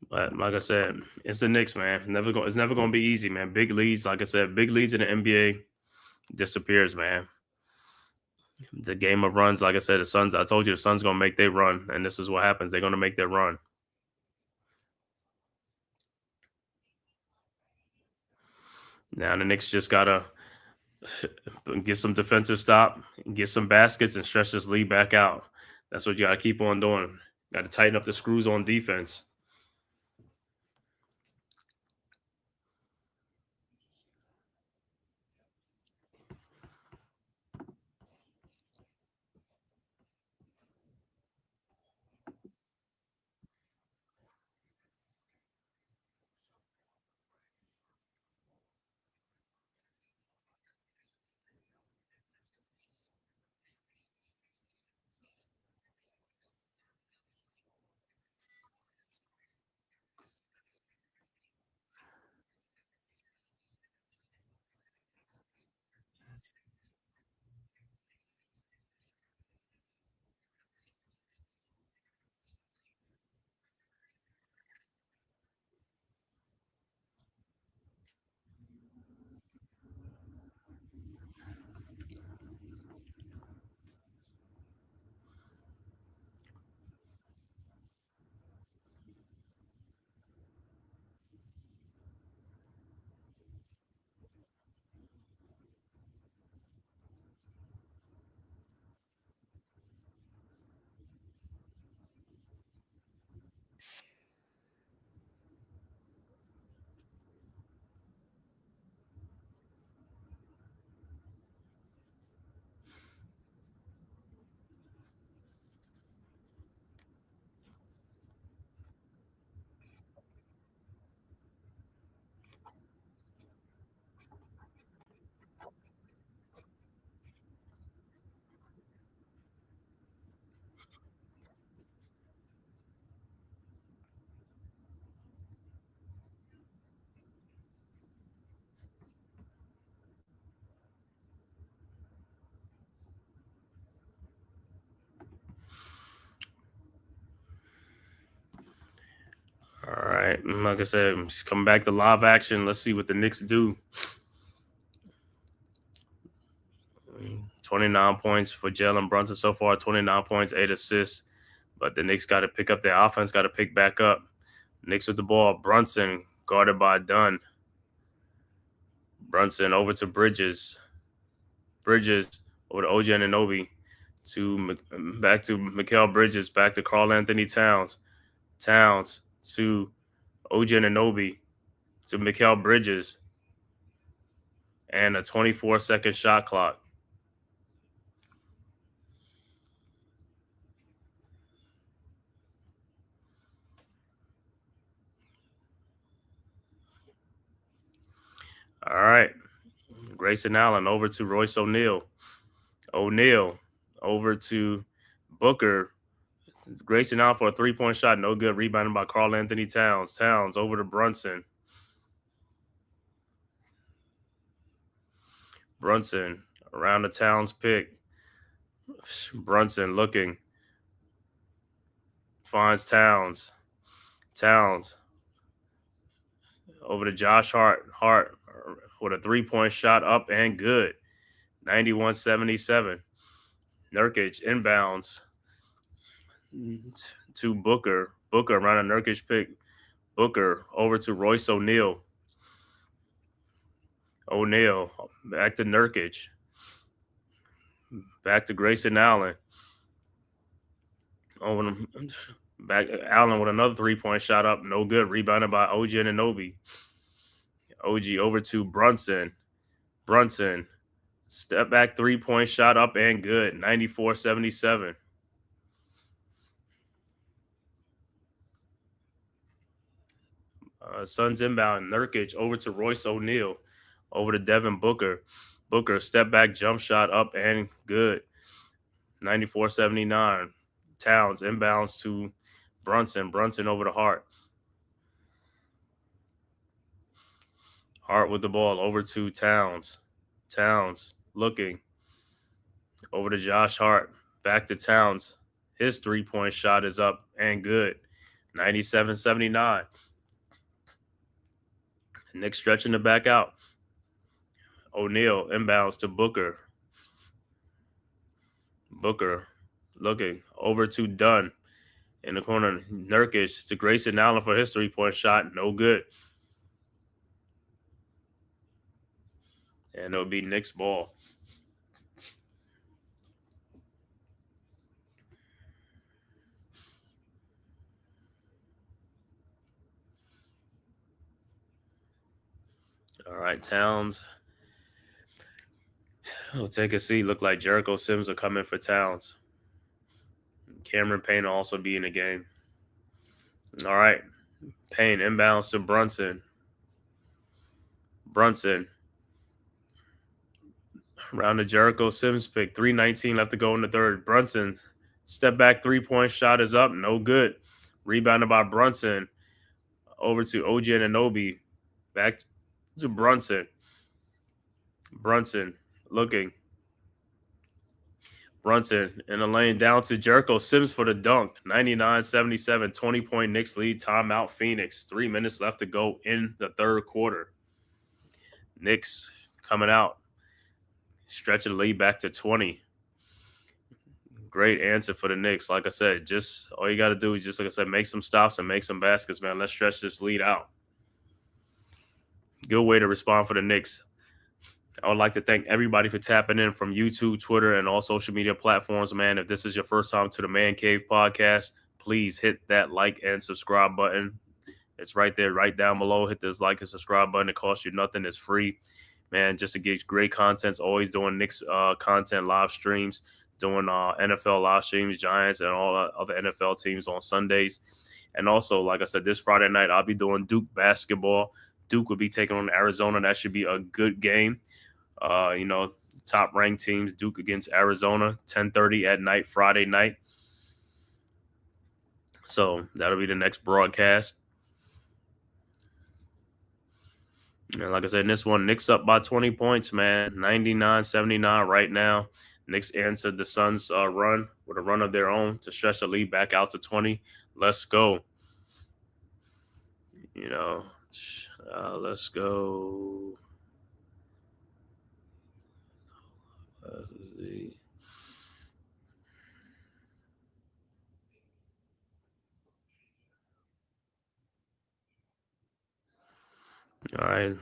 But like I said, it's the Knicks, man. It's never going to be easy, man. Big leads, like I said, big leads in the NBA disappears, man. It's a game of runs. Like I said, I told you the Suns going to make their run, and this is what happens. They're going to make their run. Now the Knicks just got to get some defensive stop, get some baskets, and stretch this lead back out. That's what you got to keep on doing. Got to tighten up the screws on defense. right. Like I said, coming back to live action. Let's see what the Knicks do. 29 points for Jalen Brunson so far. 29 points, 8 assists. But the Knicks got to pick up their offense. Got to pick back up. Knicks with the ball. Brunson guarded by Dunn. Brunson over to Bridges. Bridges over to OG Anunoby. Back to Mikal Bridges. Back to Karl-Anthony Towns. Towns to OG Anunoby. To Mikal Bridges. And a 24-second shot clock. All right. Grayson Allen over to Royce O'Neal. O'Neal over to Booker. Grayson Allen for a three-point shot. No good. Rebounded by Karl-Anthony Towns. Towns over to Brunson. Brunson around the Towns pick. Brunson looking. Finds Towns. Towns over to Josh Hart. Hart with a three-point shot up and good. 91-77. Nurkic inbounds to Booker. Booker around a Nurkic pick. Booker over to Royce O'Neal. O'Neal back to Nurkic. Back to Grayson Allen. Back Allen with another three-point shot up. No good. Rebounded by OG Anunoby. OG over to Brunson. Brunson. Step back three-point shot up and good. 94-77. Suns inbound. Nurkic over to Royce O'Neal. Over to Devin Booker. Booker step back jump shot up and good. 94-79. Towns inbounds to Brunson. Brunson over to Hart. Hart with the ball over to Towns. Towns looking. Over to Josh Hart. Back to Towns. His three-point shot is up and good. 97-79. Knicks stretching the back out. O'Neal inbounds to Booker. Booker looking over to Dunn. In the corner, Nurkic to Grayson Allen for his three-point shot. No good. And it'll be Knicks ball. All right, Towns. We'll take a seat. Look like Jericho Sims will come in for Towns. Cameron Payne will also be in the game. All right. Payne inbounds to Brunson. Brunson. Around the Jericho Sims pick. 3:19 left to go in the third. Brunson. Step back three-point shot is up. No good. Rebounded by Brunson. Over to OG Anunoby. Back to Brunson. Brunson looking. Brunson in the lane down to Jericho Sims for the dunk. 99-77, 20-point Knicks lead. Timeout Phoenix. 3 minutes left to go in the third quarter. Knicks coming out. Stretching the lead back to 20. Great answer for the Knicks. Like I said, just all you got to do is just, like I said, make some stops and make some baskets, man. Let's stretch this lead out. Good way to respond for the Knicks. I would like to thank everybody for tapping in from YouTube, Twitter, and all social media platforms, man. If this is your first time to the Man Cave podcast, please hit that like and subscribe button. It's right there, right down below. Hit this like and subscribe button. It costs you nothing. It's free. Man, just to get great content. Always doing Knicks content live streams, doing NFL live streams, Giants, and all other NFL teams on Sundays. And also, like I said, this Friday night, I'll be doing Duke basketball. Duke will be taking on Arizona. That should be a good game. Top-ranked teams, Duke against Arizona, 10:30 at night, Friday night. So that'll be the next broadcast. And like I said, in this one, Knicks up by 20 points, man. 99-79 right now. Knicks answered the Suns' run with a run of their own to stretch the lead back out to 20. Let's go. Let's go. Let's see. All right,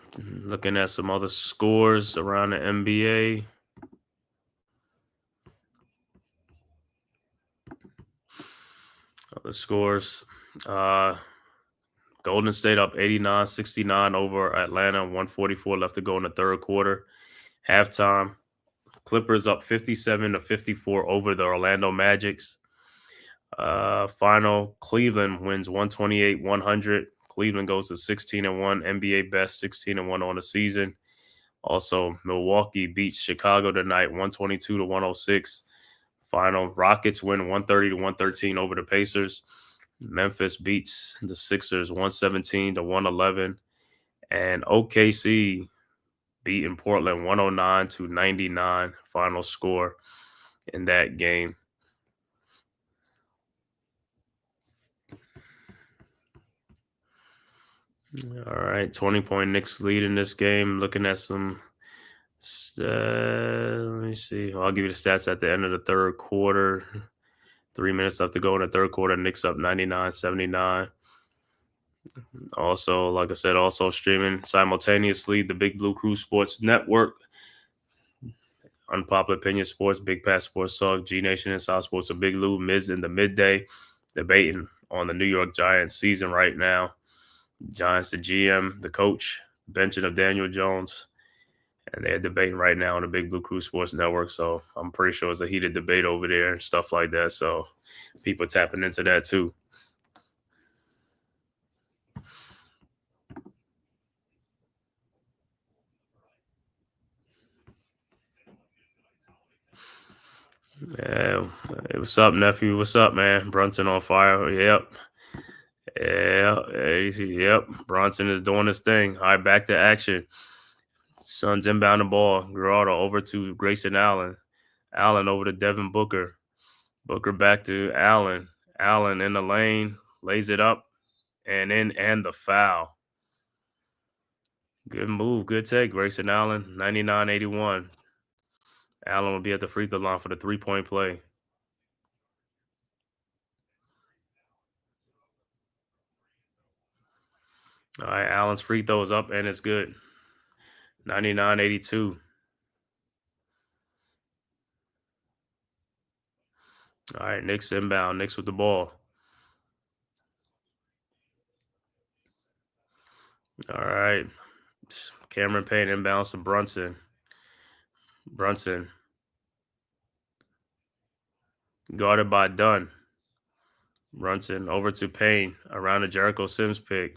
looking at some other scores around the NBA. Other scores. Golden State up 89-69 over Atlanta. 144 left to go in the third quarter. Halftime. Clippers up 57-54 over the Orlando Magics. Final, Cleveland wins 128-100. Cleveland goes to 16-1, NBA best 16-1 on the season. Also, Milwaukee beats Chicago tonight 122-106. Final, Rockets win 130-113 over the Pacers. Memphis beats the Sixers 117-111. And OKC beating Portland 109-99. Final score in that game. All right, 20-point Knicks lead in this game. Looking at some, let me see. I'll give you the stats at the end of the third quarter. 3 minutes left to go in the third quarter. Knicks up 99-79. Also, like I said, also streaming simultaneously the Big Blue Crew Sports Network, Unpopular Opinion Sports, Big Pat Sports Talk, G Nation and South Sports of Big Lou, Miz in the midday, debating on the New York Giants season right now. Giants, the GM, the coach, benching of Daniel Jones, and they're debating right now on the Big Blue Crew Sports Network. So I'm pretty sure it's a heated debate over there and stuff like that. So people tapping into that too. Yeah, hey, what's up, nephew? What's up, man? Brunson on fire. Yep. Yep. Bronson is doing his thing. All right, back to action. Suns inbound the ball. Gerardo over to Grayson Allen. Allen over to Devin Booker. Booker back to Allen. Allen in the lane. Lays it up. And the foul. Good move. Good take, Grayson Allen. 99-81. Allen will be at the free throw line for the 3-point play. All right, Allen's free throw is up and it's good. 99-82. All right, Knicks inbound. Knicks with the ball. All right. Cameron Payne inbounds to Brunson. Brunson. Guarded by Dunn. Brunson over to Payne. Around the Jericho Sims pick.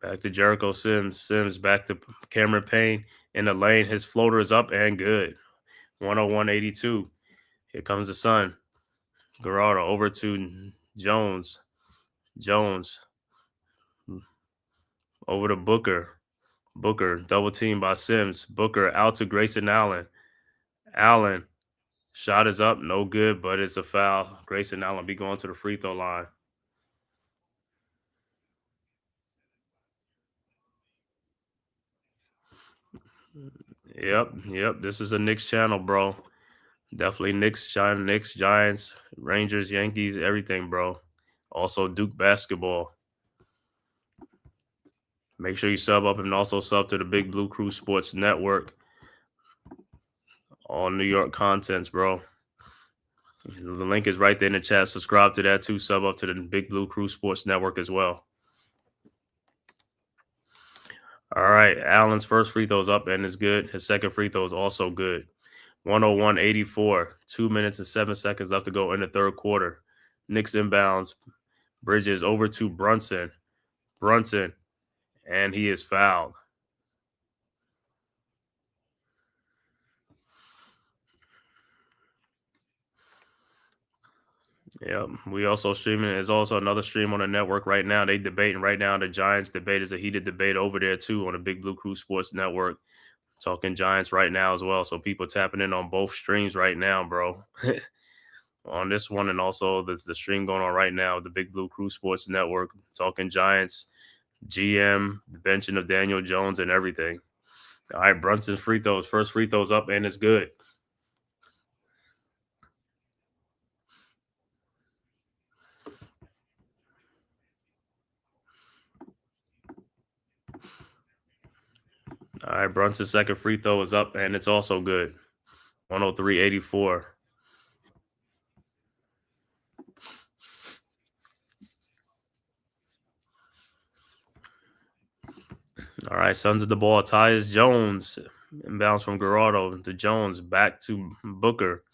Back to Jericho Sims. Sims back to Cameron Payne in the lane. His floater is up and good. 101-82. Here comes the sun. Gerardo over to Jones. Jones over to Booker. Booker double teamed by Sims. Booker out to Grayson Allen. Allen shot is up, no good, but it's a foul. Grayson Allen be going to the free throw line. Yep. This is a Knicks channel, bro. Definitely Knicks, Giants, Rangers, Yankees, everything, bro. Also Duke basketball. Make sure you sub up and also sub to the Big Blue Crew Sports Network. All New York contents, bro. The link is right there in the chat. Subscribe to that too. Sub up to the Big Blue Crew Sports Network as well. All right. Allen's first free throw is up and is good. His second free throw is also good. 101-84. 2 minutes and 7 seconds left to go in the third quarter. Knicks inbounds. Bridges over to Brunson. Brunson. And he is fouled. Yep. We also streaming. There's also another stream on the network right now. They debating right now. The Giants debate is a heated debate over there too on the Big Blue Crew Sports Network. Talking Giants right now as well. So people tapping in on both streams right now, bro. on this one, and also there's the stream going on right now, the Big Blue Crew Sports Network, talking Giants, GM, the benching of Daniel Jones, and everything. All right, Brunson's free throws. First free throws up, and it's good. All right, Brunson's second free throw is up, and it's also good. 103-84. All right, Suns of the ball. Tyus Jones inbounds from Gerardo to Jones, back to Booker.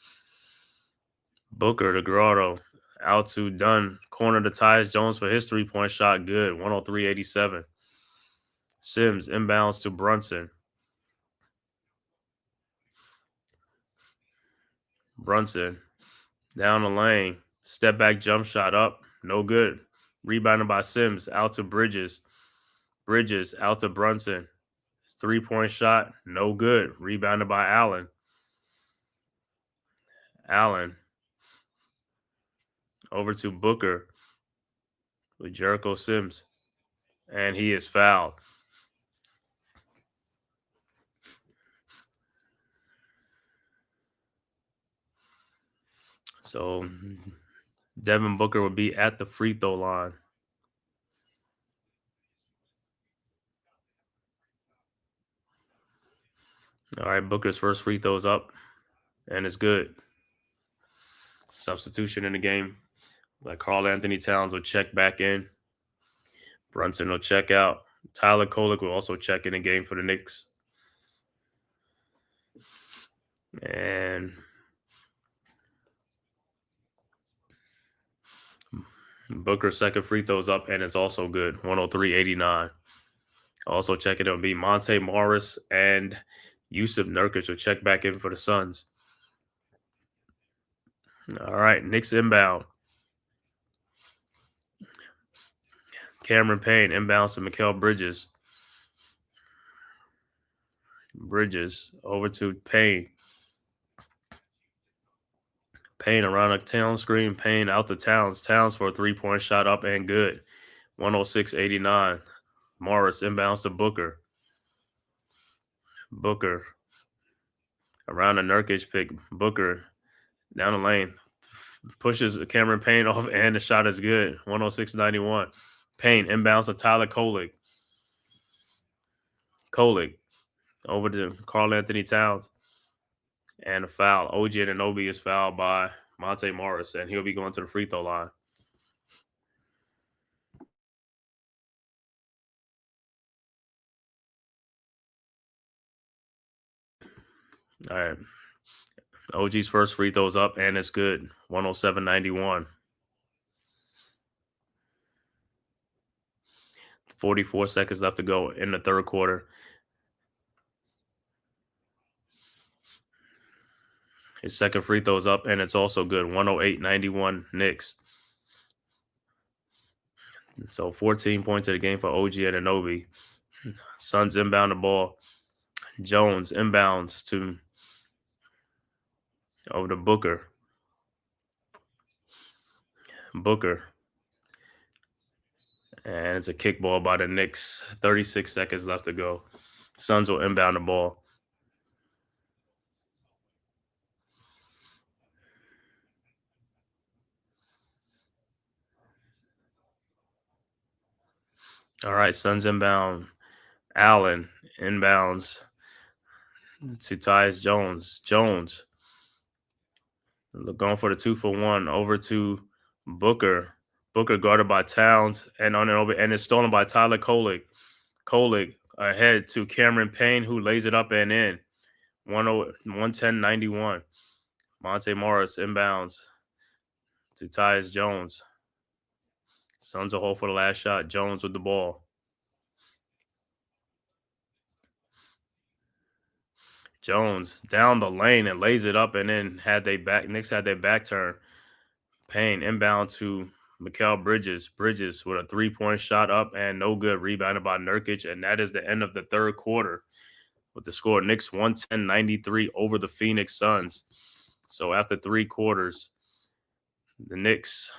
Booker to Gerardo, out to Dunn. Corner to Tyus Jones for his three-point shot. Good. 103-87. Sims inbounds to Brunson. Brunson down the lane. Step back jump shot up. No good. Rebounded by Sims. Out to Bridges. Bridges out to Brunson. Three-point shot. No good. Rebounded by Allen. Allen over to Booker with Jericho Sims. And he is fouled. So Devin Booker will be at the free throw line. All right, Booker's first free throw is up, and it's good. Substitution in the game. Like Karl Anthony Towns will check back in. Brunson will check out. Tyler Kolek will also check in the game for the Knicks. And Booker's second free throw is up, and it's also good. 103-89. Also checking in will be Monte Morris and Yusuf Nurkic will check back in for the Suns. All right, Knicks inbound. Cameron Payne inbounds to Mikal Bridges. Bridges over to Payne. Payne around a town screen. Payne out to Towns. Towns for a three-point shot up and good. 106-89. Morris inbounds to Booker. Booker around a Nurkic pick. Booker down the lane. Pushes Cameron Payne off, and the shot is good. 106-91. Payne inbounds to Tyler Kolek. Kolek over to Karl Anthony Towns. And a foul. OG Anunoby is fouled by Monte Morris, and he'll be going to the free throw line. All right. OG's first free throw is up, and it's good. 107-91. 44 seconds left to go in the third quarter. His second free throw is up, and it's also good. 108-91 Knicks. So 14 points of the game for OG Anunoby. Suns inbound the ball. Jones inbounds to over to Booker. Booker. And it's a kickball by the Knicks. 36 seconds left to go. Suns will inbound the ball. All right, Suns inbound. Allen inbounds to Tyus Jones. Jones going for the 2-for-1 over to Booker. Booker guarded by Towns and it's stolen by Tyler Kolek. Kolek ahead to Cameron Payne, who lays it up and in. 110-91. Monte Morris inbounds to Tyus Jones. Suns a hold for the last shot. Jones with the ball. Jones down the lane and lays it up, and then Knicks had their back turn. Payne inbound to Mikal Bridges. Bridges with a three-point shot up and no good. Rebounded by Nurkic, and that is the end of the third quarter with the score Knicks 110-93 over the Phoenix Suns. So after three quarters, The Knicks,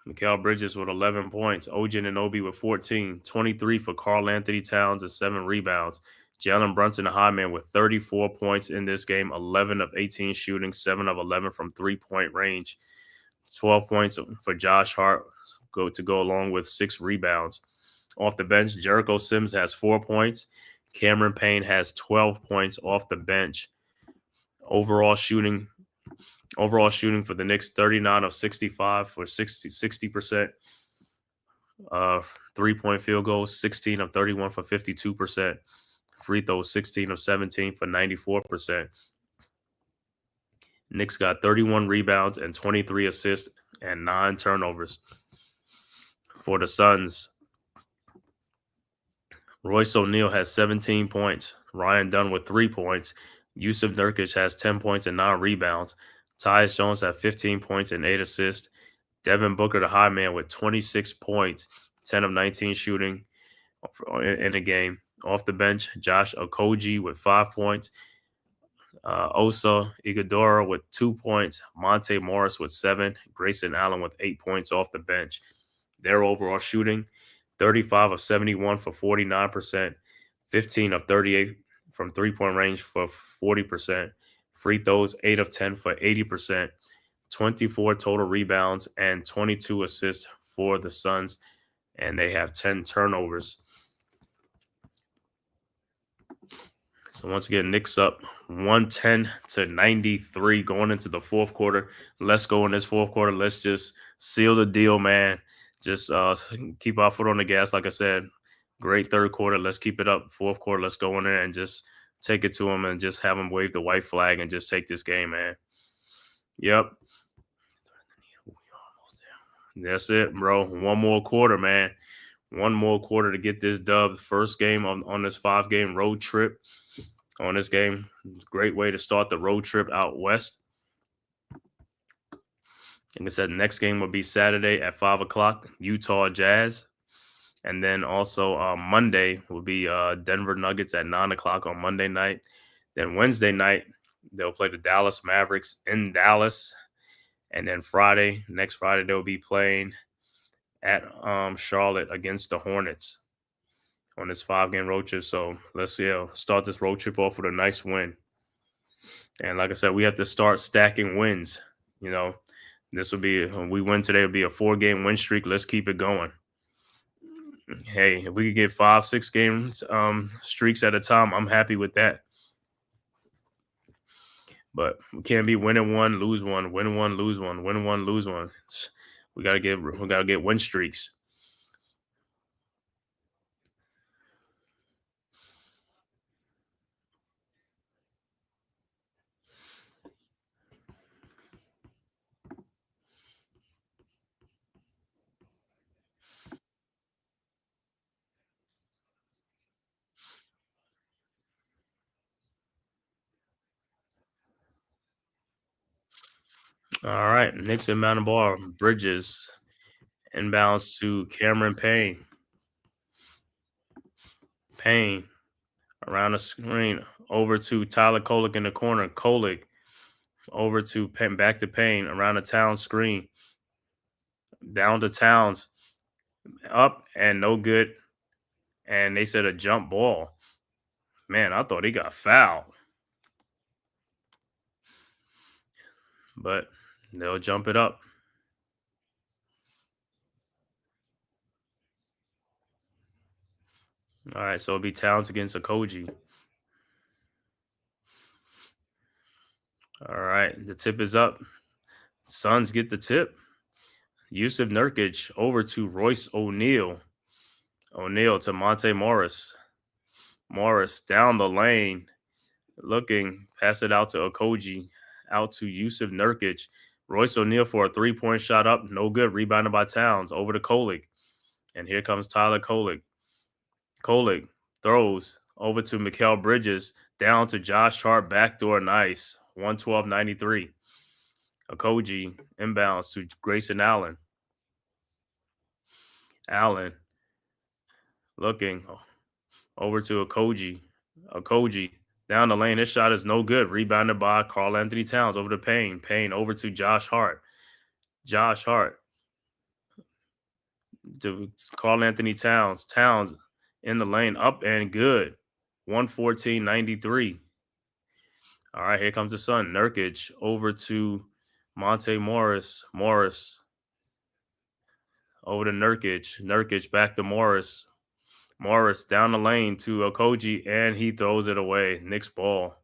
Mikal Bridges with 11 points. OG Anunoby with 14. 23 for Karl Anthony Towns and 7 rebounds. Jalen Brunson, the high man, with 34 points in this game. 11 of 18 shooting. 7 of 11 from three-point range. 12 points for Josh Hart to go along with 6 rebounds. Off the bench, Jericho Sims has 4 points. Cameron Payne has 12 points off the bench. Overall shooting for the Knicks, 39 of 65 for 60%. Three-point field goals, 16 of 31 for 52%. Free throws, 16 of 17 for 94%. Knicks got 31 rebounds and 23 assists and 9 turnovers. For the Suns, Royce O'Neal has 17 points. Ryan Dunn with 3 points. Yusuf Nurkic has 10 points and 9 rebounds. Tyus Jones has 15 points and 8 assists. Devin Booker, the high man, with 26 points, 10 of 19 shooting in a game. Off the bench, Josh Okogie with 5 points. Osa Iguodala with 2 points. Monte Morris with 7. Grayson Allen with 8 points off the bench. Their overall shooting, 35 of 71 for 49%. 15 of 38 from three-point range for 40%. Free throws, 8 of 10 for 80%. 24 total rebounds and 22 assists for the Suns. And they have 10 turnovers. So once again, Knicks up 110-93 going into the fourth quarter. Let's go in this fourth quarter. Let's just seal the deal, man. Just keep our foot on the gas. Like I said, great third quarter. Let's keep it up. Fourth quarter, let's go in there and just take it to them and just have them wave the white flag and just take this game, man. Yep. That's it, bro. One more quarter, man. One more quarter to get this dub. First game on this 5-game road trip. On this game, great way to start the road trip out west. Like I said, next game will be Saturday at 5 o'clock, Utah Jazz. And then also Monday will be Denver Nuggets at 9 o'clock on Monday night. Then Wednesday night, they'll play the Dallas Mavericks in Dallas. And then next Friday, they'll be playing at Charlotte against the Hornets on this 5-game road trip. So let's start this road trip off with a nice win. And like I said, we have to start stacking wins. You know, this will be, we win today, it'll be a 4-game win streak. Let's keep it going. Hey, if we could get 5-6 games streaks at a time, I'm happy with that. But we can't be winning one, lose one, win one, lose one, win one, lose one. We gotta get win streaks. All right, Knicks inbound ball. Bridges inbounds to Cameron Payne. Payne around the screen over to Tyler Kolek in the corner. Kolek over to Payne, back to Payne around the Towns screen. Down to Towns. Up and no good. And they said a jump ball. Man, I thought he got fouled. But they'll jump it up. All right, so it'll be Towns against Okogie. All right, the tip is up. Suns get the tip. Yusuf Nurkic over to Royce O'Neal. O'Neal to Monte Morris. Morris down the lane. Looking, pass it out to Okogie. Out to Yusuf Nurkic. Royce O'Neal for a 3-point shot up. No good. Rebounded by Towns. Over to Kolek. And here comes Tyler Kolek. Kolek throws over to Mikal Bridges. Down to Josh Hart. Backdoor. Nice. 112-93. Okogie inbounds to Grayson Allen. Allen looking over to Okogie. Okogie Down the lane, his shot is no good. Rebounded by Karl Anthony Towns over to Payne. Payne over to Josh Hart. Josh Hart to Karl Anthony Towns. Towns in the lane, up and good. 114-93. All right, here comes the Sun. Nurkic over to Monte Morris. Morris over to Nurkic. Nurkic back to Morris. Morris down the lane to Okogie, and he throws it away. Knicks ball.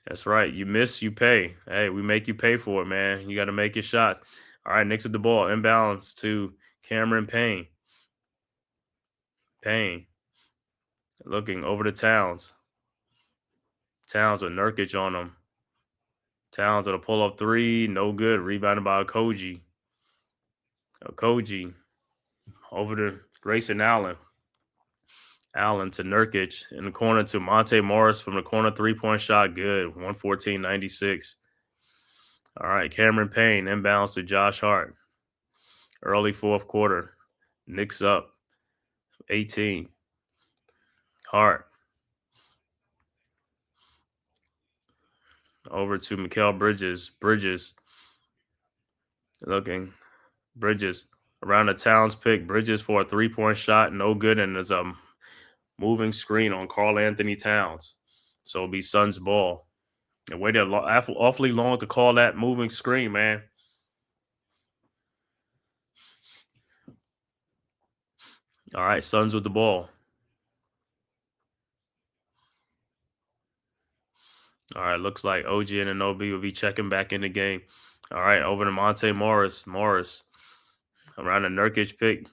That's right. You miss, you pay. Hey, we make you pay for it, man. You got to make your shots. All right, Knicks at the ball. Inbounds to Cameron Payne. Payne looking over to Towns. Towns with Nurkic on him. Towns with a pull-up three. No good. Rebounded by Okogie. Okogie over to Grayson Allen. Allen to Nurkic in the corner to Monte Morris from the corner. Three-point shot. Good. 114-96. All right, Cameron Payne inbounds to Josh Hart. Early fourth quarter. Knicks up 18. Hart over to Mikal Bridges. Bridges looking. Bridges around the Towns pick. Bridges for a three-point shot. No good. And there's a moving screen on Karl Anthony Towns. So it'll be Suns ball. They waited awfully long to call that moving screen, man. All right, Suns with the ball. All right, looks like OG and Anobi will be checking back in the game. All right, over to Monte Morris. Morris around the Nurkic pick.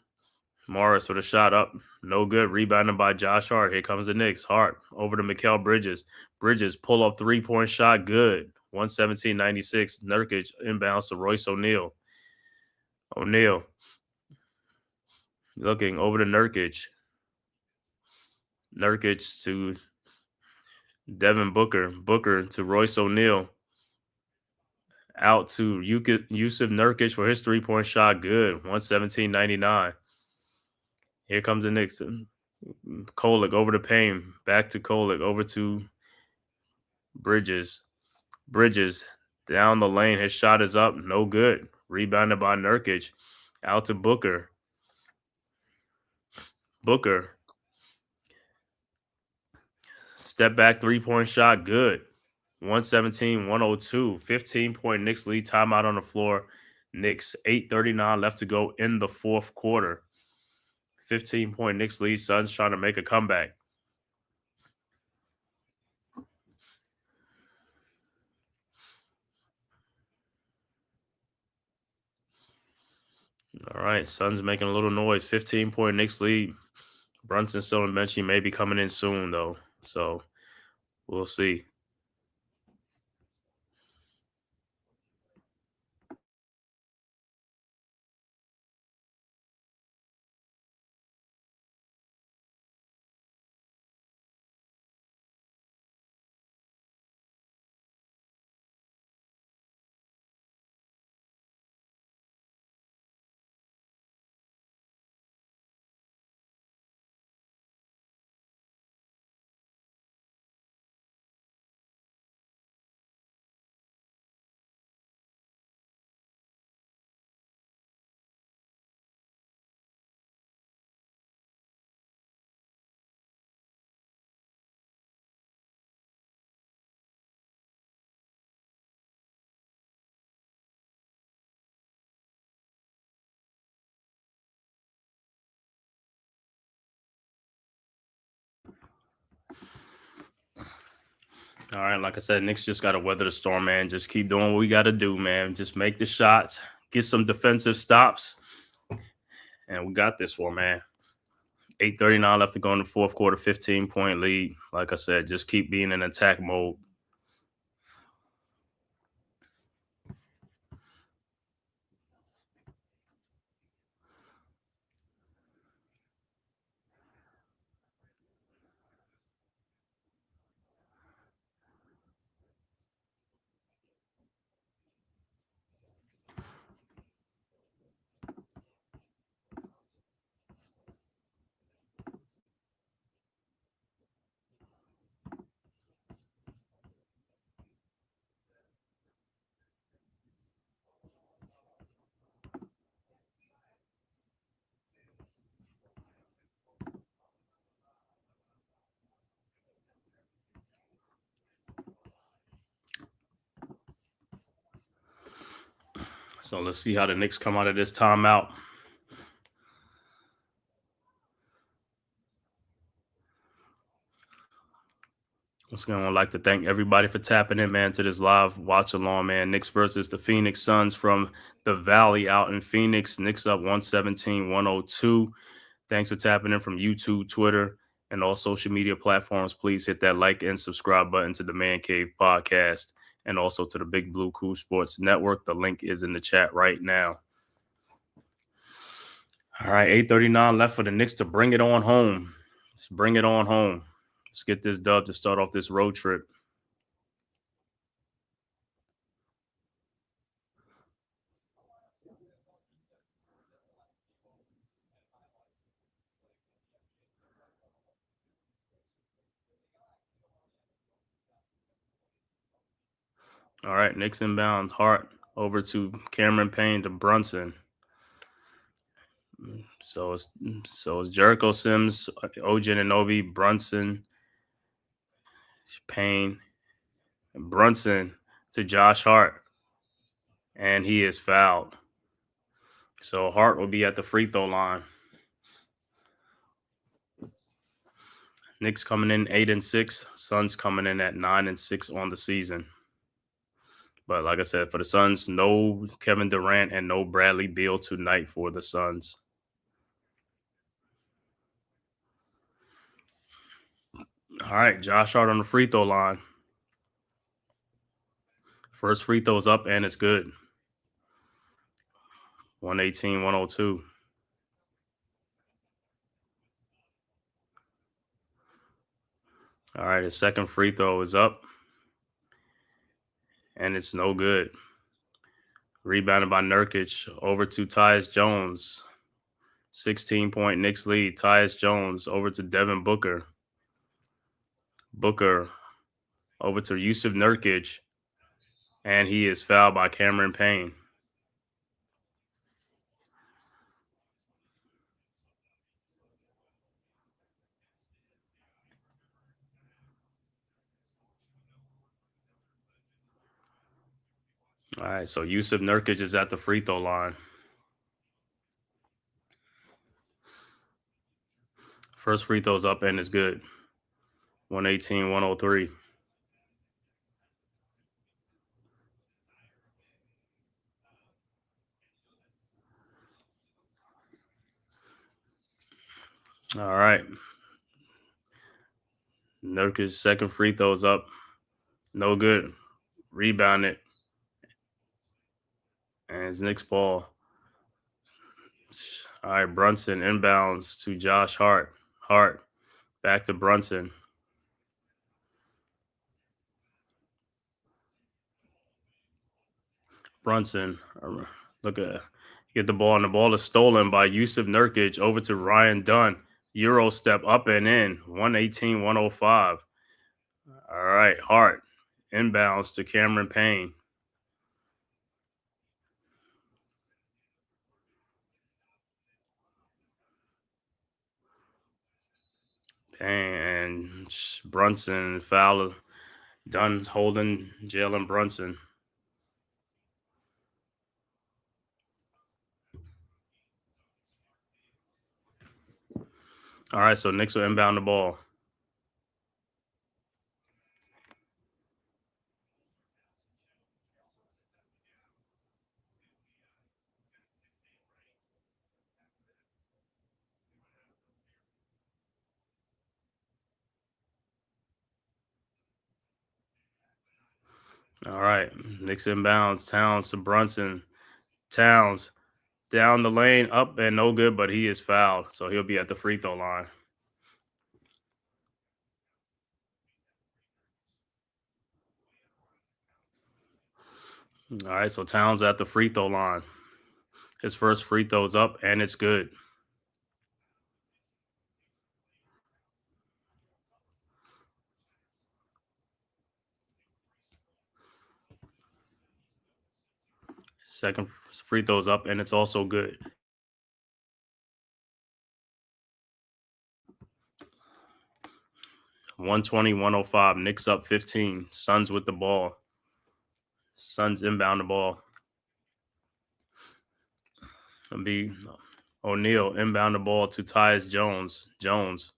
Morris with a shot up. No good. Rebounded by Josh Hart. Here comes the Knicks. Hart over to Mikal Bridges. Bridges pull up three-point shot. Good. 117-96. Nurkic inbounds to Royce O'Neal. O'Neal looking over to Nurkic. Nurkic to Devin Booker. Booker to Royce O'Neal. Out to Yusuf Nurkic for his three-point shot. Good. 117-99. Here comes the Knicks. Kolek over to Payne. Back to Kolek. Over to Bridges. Bridges down the lane. His shot is up. No good. Rebounded by Nurkic. Out to Booker. Booker. Step back three-point shot. Good. 117-102. 15-point Knicks lead. Timeout on the floor. Knicks. 8:39 left to go in the fourth quarter. 15-point Knicks lead. Suns trying to make a comeback. All right, Suns making a little noise. 15-point Knicks lead. Brunson still on bench. He may be coming in soon, though. So we'll see. All right, like I said, Knicks just got to weather the storm, man. Just keep doing what we got to do, man. Just make the shots, get some defensive stops, and we got this one, man. 8:39 left to go in the fourth quarter, 15-point lead. Like I said, just keep being in attack mode. So let's see how the Knicks come out of this timeout. Once again, I'd like to thank everybody for tapping in, man, to this live watch along, man. Knicks versus the Phoenix Suns from the Valley out in Phoenix. Knicks up 117-102. Thanks for tapping in from YouTube, Twitter, and all social media platforms. Please hit that like and subscribe button to the Man Cave podcast and also to the Big Blue Crew Sports Network. The link is in the chat right now. All right, 8:39 left for the Knicks to bring it on home. Let's bring it on home. Let's get this dub to start off this road trip. All right, Knicks inbound. Hart over to Cameron Payne to Brunson. So it's Jericho Sims, OG Anunoby, Brunson, Payne, Brunson to Josh Hart, and he is fouled. So Hart will be at the free throw line. Knicks coming in 8-6, Suns coming in at 9-6 on the season. But like I said, for the Suns, no Kevin Durant and no Bradley Beal tonight for the Suns. All right, Josh Hart on the free throw line. First free throw's up, and it's good. 118-102. All right, his second free throw is up, and it's no good. Rebounded by Nurkic over to Tyus Jones. 16-point Knicks lead. Tyus Jones over to Devin Booker. Booker over to Yusuf Nurkic, and he is fouled by Cameron Payne. All right, so Yusuf Nurkic is at the free throw line. First free throw's up and it's good. 118-103. All right. Nurkic's second free throw's up. No good. Rebounded. And it's Knicks ball. All right, Brunson inbounds to Josh Hart. Hart back to Brunson. Brunson, look at get the ball, and the ball is stolen by Yusuf Nurkic over to Ryan Dunn. Euro step up and in, 118-105. All right, Hart inbounds to Cameron Payne. And Brunson foul. Dunn holding Jalen Brunson. All right, so Knicks will inbound the ball. All right, Knicks inbounds. Towns to Brunson. Towns down the lane, up and no good, but he is fouled, so he'll be at the free throw line. All right, so Towns at the free throw line. His first free throw is up, and it's good. Second free throw is up, and it's also good. (120-105). Knicks up 15. Suns with the ball. Suns inbound the ball. It'll be O'Neal inbound the ball to Tyus Jones.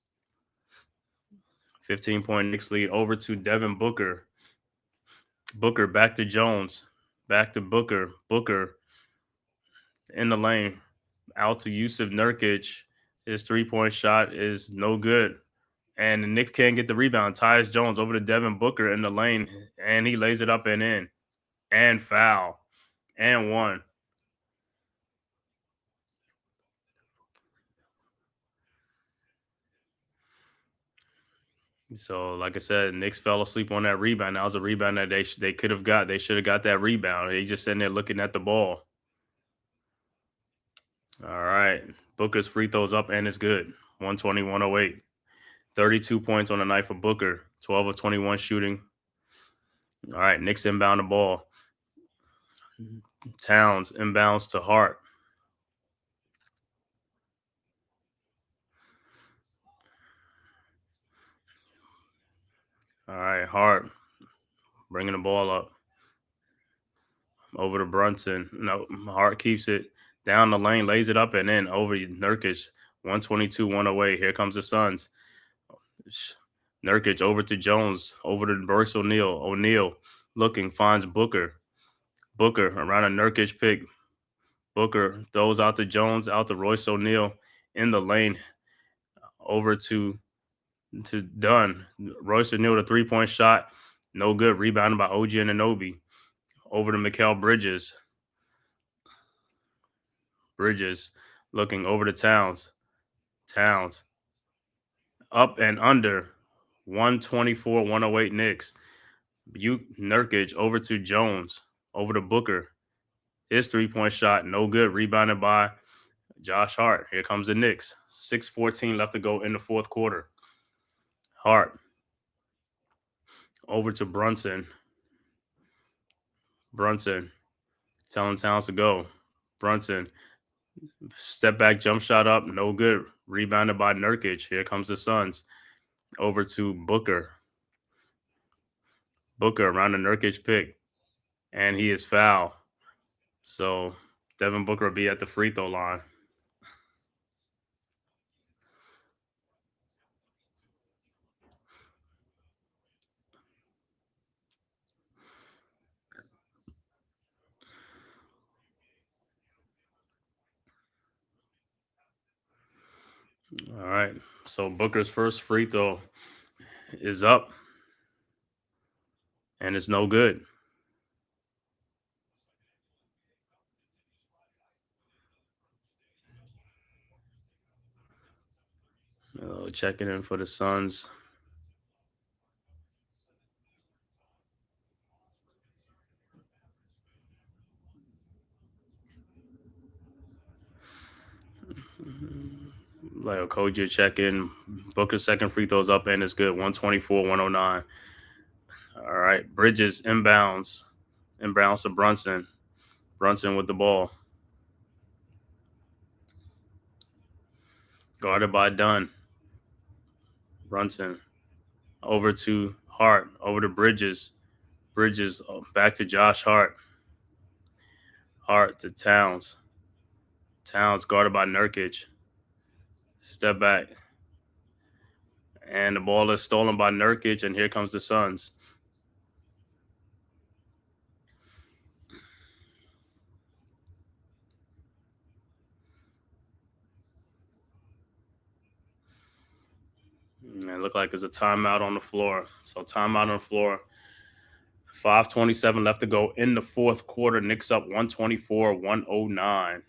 15-point Knicks lead over to Devin Booker. Booker back to Jones. Back to Booker. Booker in the lane. Out to Yusuf Nurkic. His 3-point shot is no good. And the Knicks can't get the rebound. Tyus Jones over to Devin Booker in the lane. And he lays it up and in. And foul. And one. So, like I said, Knicks fell asleep on that rebound. That was a rebound that they could have got. They should have got that rebound. They just sitting there looking at the ball. All right. Booker's free throws up and it's good. 120-108. 32 points on the night for Booker. 12 of 21 shooting. All right. Knicks inbound the ball. Towns inbounds to Hart. All right. Hart bringing the ball up. Over to Brunson. No, Hart keeps it down the lane, lays it up and in over Nurkic. 122-108. Here comes the Suns. Nurkic over to Jones, over to Royce O'Neal. O'Neal looking, finds Booker. Booker around a Nurkic pick. Booker throws out to Jones, out to Royce O'Neal in the lane. Over to Dunn. Royce O'Neal, the 3-point shot. No good. Rebounded by OG Anunoby. Over to Mikal Bridges. Bridges looking over to Towns. Towns up and under. 124-108 Knicks. Nurkic over to Jones. Over to Booker. His 3-point shot, no good. Rebounded by Josh Hart. Here comes the Knicks. 6:14 left to go in the fourth quarter. Hart over to Brunson. Brunson telling Towns to go. Brunson, step back, jump shot up, no good. Rebounded by Nurkic. Here comes the Suns. Over to Booker. Booker around the Nurkic pick. And he is fouled. So Devin Booker will be at the free throw line. All right. So Booker's first free throw is up. And it's no good. Checking in for the Suns. Like Okogie check in. Booker's second free throws up and it's good. 124-109. All right. Bridges inbounds. Inbounds to Brunson. Brunson with the ball. Guarded by Dunn. Brunson. Over to Hart. Over to Bridges. Bridges back to Josh Hart. Hart to Towns. Towns guarded by Nurkic. Step back. And the ball is stolen by Nurkic, and here comes the Suns. It looked like there's a timeout on the floor. So timeout on the floor. 5:27 left to go in the fourth quarter. Knicks up 124-109.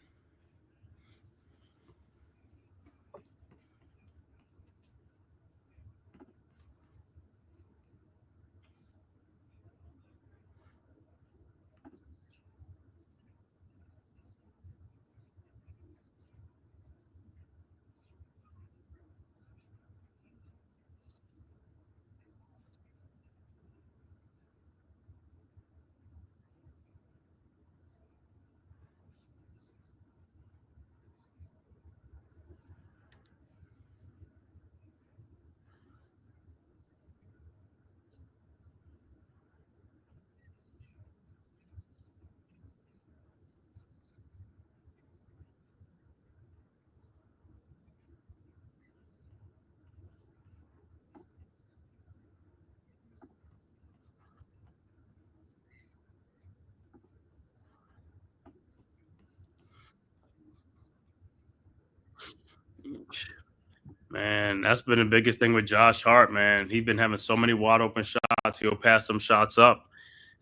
Man, that's been the biggest thing with Josh Hart, man. He's been having so many wide open shots. He'll pass some shots up.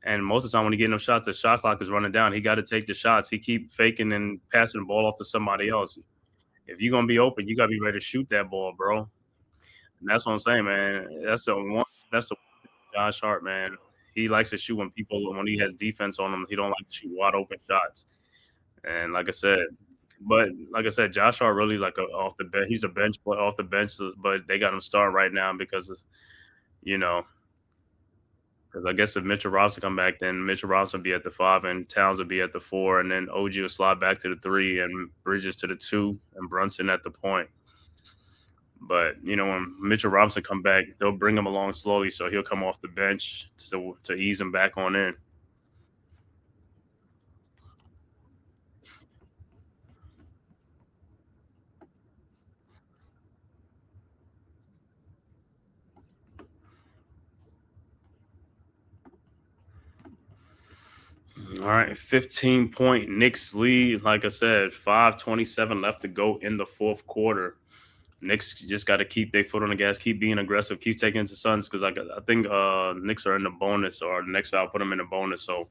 And most of the time when he getting them shots, the shot clock is running down. He got to take the shots. He keep faking and passing the ball off to somebody else. If you're going to be open, you got to be ready to shoot that ball, bro. And that's what I'm saying, man. That's the Josh Hart, man. He likes to shoot when he has defense on him. He don't like to shoot wide open shots. And like I said, Josh Hart really like off the bench. He's a bench player off the bench, but they got him starting right now because you know, because I guess if Mitchell Robinson come back, then Mitchell Robinson will be at the 5 and Towns will be at the 4, and then OG will slide back to the 3 and Bridges to the 2 and Brunson at the point. But when Mitchell Robinson come back, they'll bring him along slowly, so he'll come off the bench to ease him back on in. All right, 15-point Knicks lead. Like I said, 5:27 left to go in the fourth quarter. Knicks just got to keep their foot on the gas, keep being aggressive, keep taking it to Suns because I think Knicks are in the bonus, or the next round put them in the bonus. So,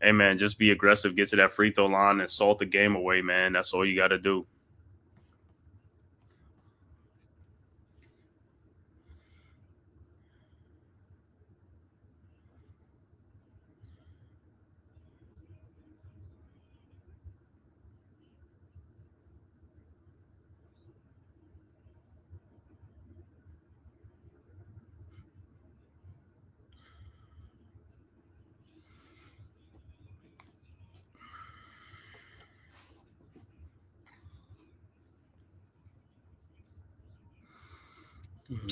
hey, man, just be aggressive, get to that free throw line and salt the game away, man. That's all you got to do.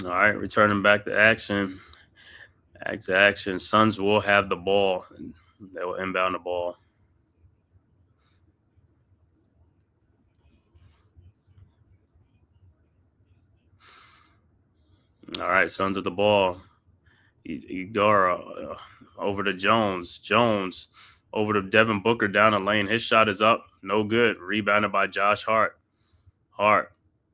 All right, returning back to action. Back to action. Suns will have the ball. They will inbound the ball. All right, Suns at the ball. Igara over to Jones. Jones over to Devin Booker down the lane. His shot is up. No good. Rebounded by Josh Hart. Hart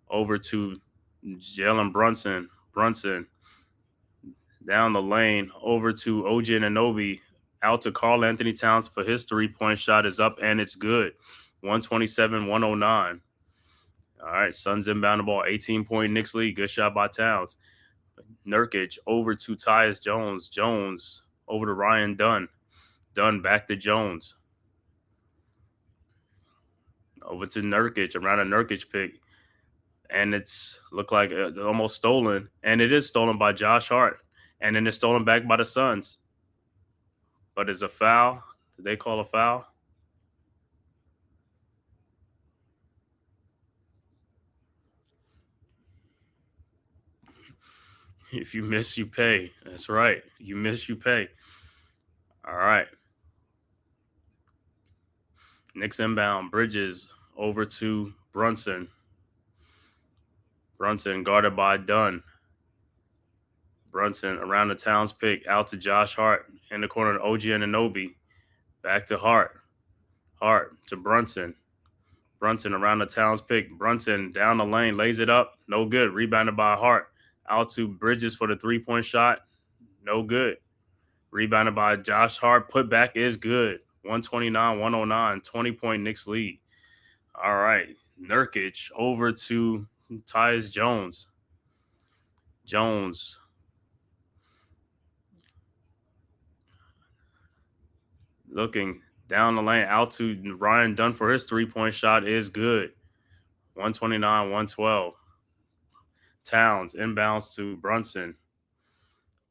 over to Jalen Brunson. Brunson down the lane over to OG Anunoby. Out to Karl Anthony Towns for his 3-point shot is up and it's good. 127-109. All right, Suns inbound the ball. 18-point Knicks lead. Good shot by Towns. Nurkic over to Tyus Jones. Jones over to Ryan Dunn. Dunn back to Jones. Over to Nurkic, around a Nurkic pick. And it's looked like almost stolen. And it is stolen by Josh Hart. And then it's stolen back by the Suns. But it's a foul. Did they call a foul? If you miss, you pay. That's right. You miss, you pay. All right. Knicks inbound. Bridges over to Brunson. Brunson guarded by Dunn. Brunson around the Towns pick. Out to Josh Hart. In the corner to OG Anunoby. Back to Hart. Hart to Brunson. Brunson around the Towns pick. Brunson down the lane. Lays it up. No good. Rebounded by Hart. Out to Bridges for the 3-point shot. No good. Rebounded by Josh Hart. Put back is good. 129-109. 20-point Knicks lead. All right. Nurkic over to Tyus Jones. Jones. Looking down the lane. Out to Ryan Dunn for his 3-point shot is good. 129-112. Towns inbounds to Brunson.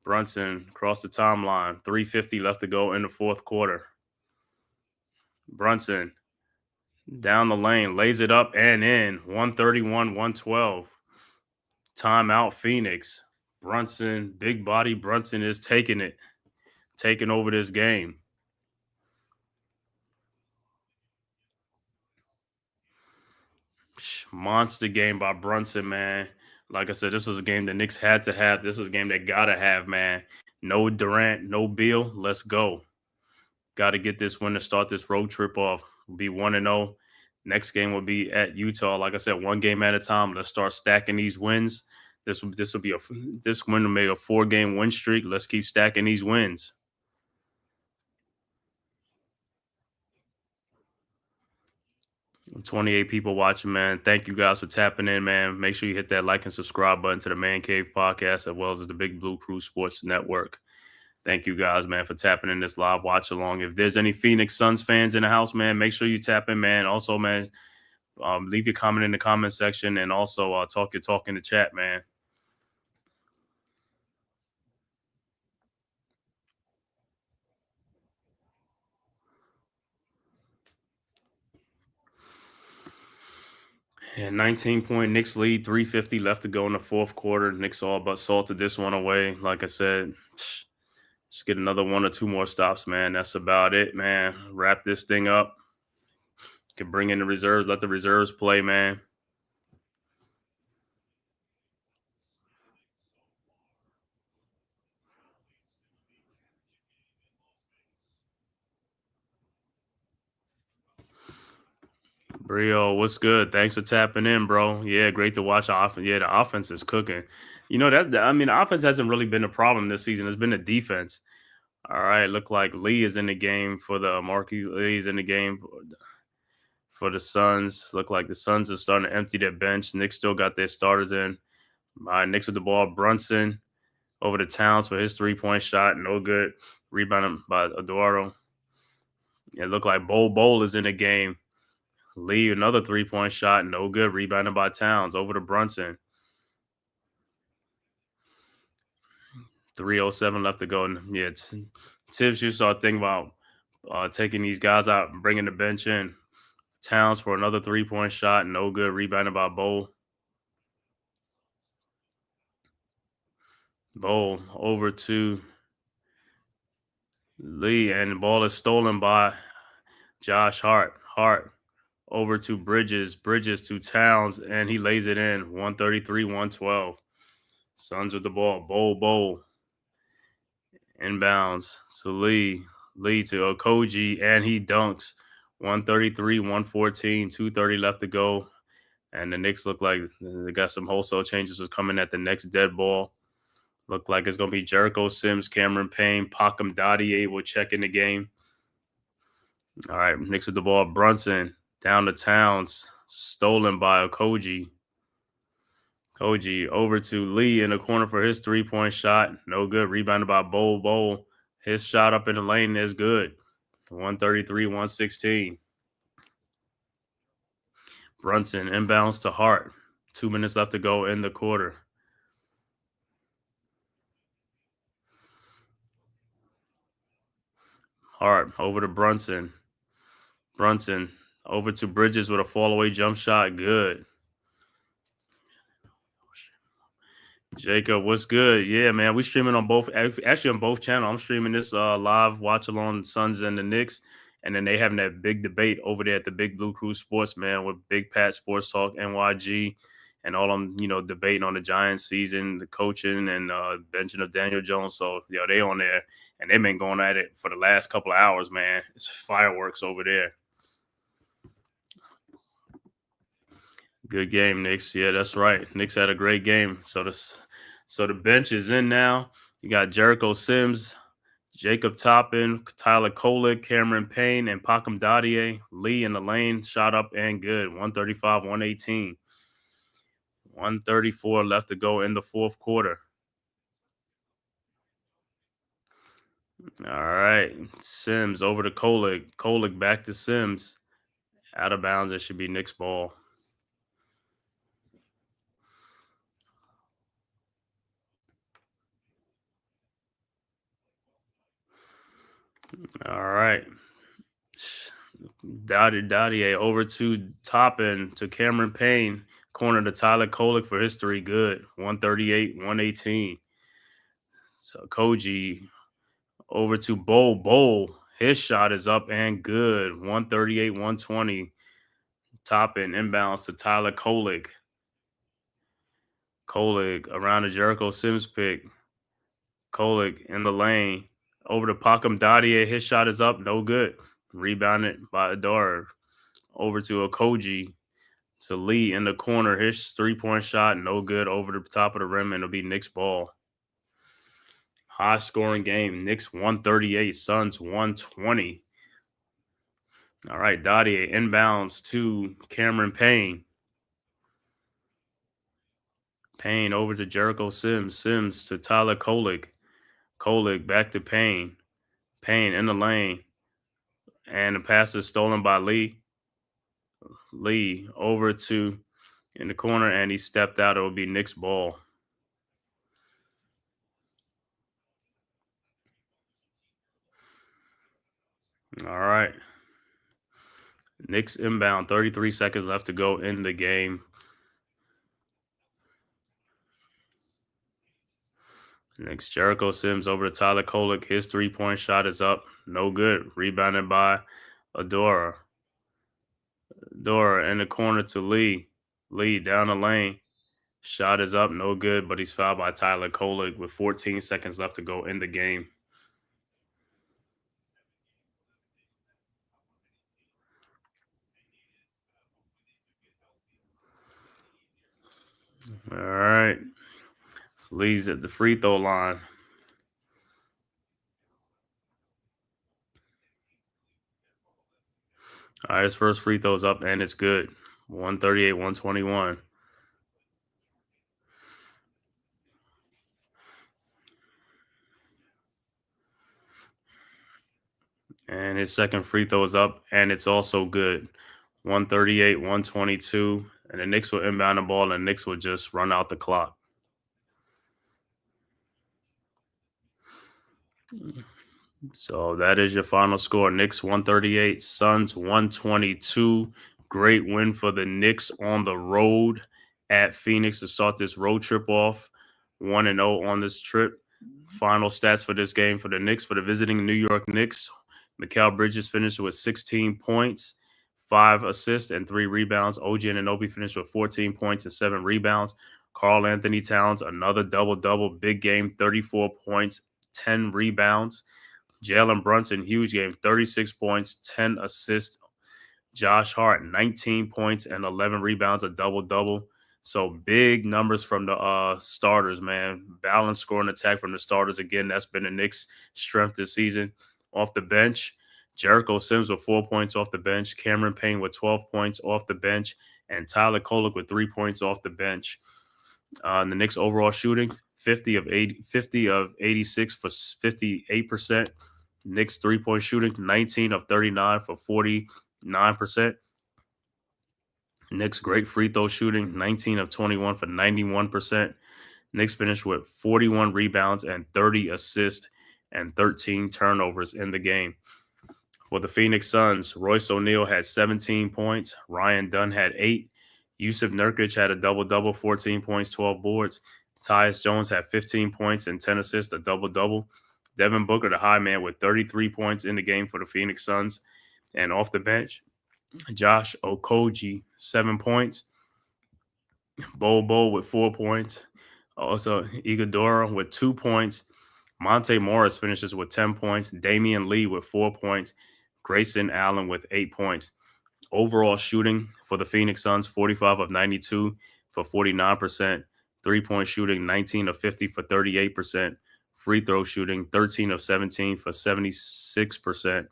Brunson across the timeline. 3:50 left to go in the fourth quarter. Brunson down the lane. Lays it up and in. 131-112. Timeout Phoenix. Brunson, big body Brunson is taking it. Taking over this game. Monster game by Brunson, man. Like I said, this was a game the Knicks had to have. This was a game they got to have, man. No Durant, no Beal. Let's go. Got to get this win to start this road trip off. Be 1-0. Next game will be at Utah. Like I said, one game at a time. Let's start stacking these wins. This win will make a 4-game win streak. Let's keep stacking these wins. And 28 people watching, man. Thank you guys for tapping in, man. Make sure you hit that like and subscribe button to the Man Cave podcast, as well as the Big Blue Crew Sports Network. Thank you guys, man, for tapping in this live watch along. If there's any Phoenix Suns fans in the house, man, make sure you tap in, man. Also, man, leave your comment in the comment section, and also talk your talk in the chat, man. And 19-point Knicks lead, 3:50 left to go in the fourth quarter. Knicks all but salted this one away. Like I said, just get another 1 or 2 more stops, man. That's about it, man. Wrap this thing up. Can bring in the reserves, let the reserves play, man. Brio, what's good? Thanks for tapping in, bro. Yeah, great to watch. Yeah, the offense is cooking. You know that the offense hasn't really been a problem this season. It's been the defense. All right, look like Lee is in the game for the Marquise. Lee's in the game for the Suns. Look like the Suns are starting to empty their bench. Knicks still got their starters in. All right, Knicks with the ball. Brunson over to Towns for his 3-point shot. No good. Rebounded by Eduardo. It looked like Bowl is in the game. Lee, another 3-point shot, no good. Rebounded by Towns over to Brunson. 3:07 left to go. Yeah, Tibbs, you start thinking about taking these guys out and bringing the bench in. Towns for another 3-point shot, no good. Rebounded by Bowl. Bowl over to Lee, and the ball is stolen by Josh Hart. Hart over to Bridges. Bridges to Towns, and he lays it in. 133-112. Suns with the ball. Bowl. Inbounds. So Lee to Okogie, and he dunks. 133-114. 2:30 left to go. And the Knicks look like they got some wholesale changes was coming at the next dead ball. Look like it's going to be Jericho Sims, Cameron Payne, Pacom Dadier will check in the game. All right, Knicks with the ball. Brunson down to Towns. Stolen by Okogie. Koji over to Lee in the corner for his 3-point shot. No good. Rebounded by Bowl. His shot up in the lane is good. 133-116. Brunson inbounds to Hart. 2 minutes left to go in the quarter. Hart over to Brunson. Brunson over to Bridges with a fall-away jump shot. Good. Jacob, what's good? Yeah, man, we streaming on both. Actually, on both channels. I'm streaming this live watch along Suns and the Knicks, and then they having that big debate over there at the Big Blue Crew Sports, man, with Big Pat Sports Talk, NYG, and all them, debating on the Giants season, the coaching, and benching of Daniel Jones. So, they on there, and they've been going at it for the last couple of hours, man. It's fireworks over there. Good game, Knicks. Yeah, that's right. Knicks had a great game. So the bench is in now. You got Jericho Sims, Jacob Toppin, Tyler Kolek, Cameron Payne, and Pacom Dadier. Lee in the lane, shot up and good. 135-118. 134 left to go in the fourth quarter. All right. Sims over to Kolek. Kolek back to Sims. Out of bounds. It should be Knicks ball. All right. Dadier over to Toppin to Cameron Payne. Corner to Tyler Kolek for his 3. Good. 138-118. So Koji over to Bowl. His shot is up and good. 138-120. Toppin inbounds to Tyler Kolek. Kolek around the Jericho Sims pick. Kolek in the lane. Over to Pacom Dadier. His shot is up. No good. Rebounded by Adar. over to Okogie to Lee in the corner. His 3-point shot, no good, over the top of the rim, and it'll be Knicks ball. High scoring game. Knicks 138, Suns 120. All right, Dottie inbounds to Cameron Payne. Payne over to Jericho Sims. Sims to Tyler Kolek. Kolek back to Payne. Payne in the lane. And the pass is stolen by Lee. Lee over to in the corner, and he stepped out. It will be Knicks ball. All right. Knicks inbound, 33 seconds left to go in the game. Next, Jericho Sims over to Tyler Kolek. His 3-point shot is up. No good. Rebounded by Adora. Adora in the corner to Lee. Lee down the lane. Shot is up. No good, but he's fouled by Tyler Kolek with 14 seconds left to go in the game. All right. Lee's at the free throw line. All right, his first free throw's up, and it's good. 138, 121. And his second free throw is up, and it's also good. 138, 122. And the Knicks will inbound the ball, and the Knicks will just run out the clock. So that is your final score. Knicks 138, Suns 122. Great win for the Knicks on the road at Phoenix to start this road trip off. 1-0 on this trip. Final stats for this game for the Knicks, for the visiting New York Knicks. Mikal Bridges finished with 16 points, 5 assists, and 3 rebounds. OG Anunoby finished with 14 points and 7 rebounds. Karl Anthony Towns, another double-double, big game, 34 points, 10 rebounds. Jalen Brunson, huge game, 36 points, 10 assists. Josh Hart, 19 points and 11 rebounds, a double-double. So big numbers from the starters, man. Balanced scoring attack from the starters. Again, that's been the Knicks' strength this season. Off the bench, Jericho Sims with 4 points off the bench. Cameron Payne with 12 points off the bench. And Tyler Kolek with 3 points off the bench. The Knicks overall shooting, 50 of 86 for 58%. Knicks 3-point shooting, 19 of 39 for 49%. Knicks great free throw shooting, 19 of 21 for 91%. Knicks finished with 41 rebounds and 30 assists and 13 turnovers in the game. For the Phoenix Suns, Royce O'Neal had 17 points. Ryan Dunn had 8. Yusuf Nurkic had a double-double, 14 points, 12 boards. Tyus Jones had 15 points and 10 assists, a double-double. Devin Booker, the high man, with 33 points in the game for the Phoenix Suns. And off the bench, Josh Okogie, 7 points. Bobo with 4 points. Also, Iguodala with 2 points. Monte Morris finishes with 10 points. Damian Lee with 4 points. Grayson Allen with 8 points. Overall shooting for the Phoenix Suns, 45 of 92 for 49%. 3-point shooting, 19 of 50 for 38%. Free throw shooting, 13 of 17 for 76%.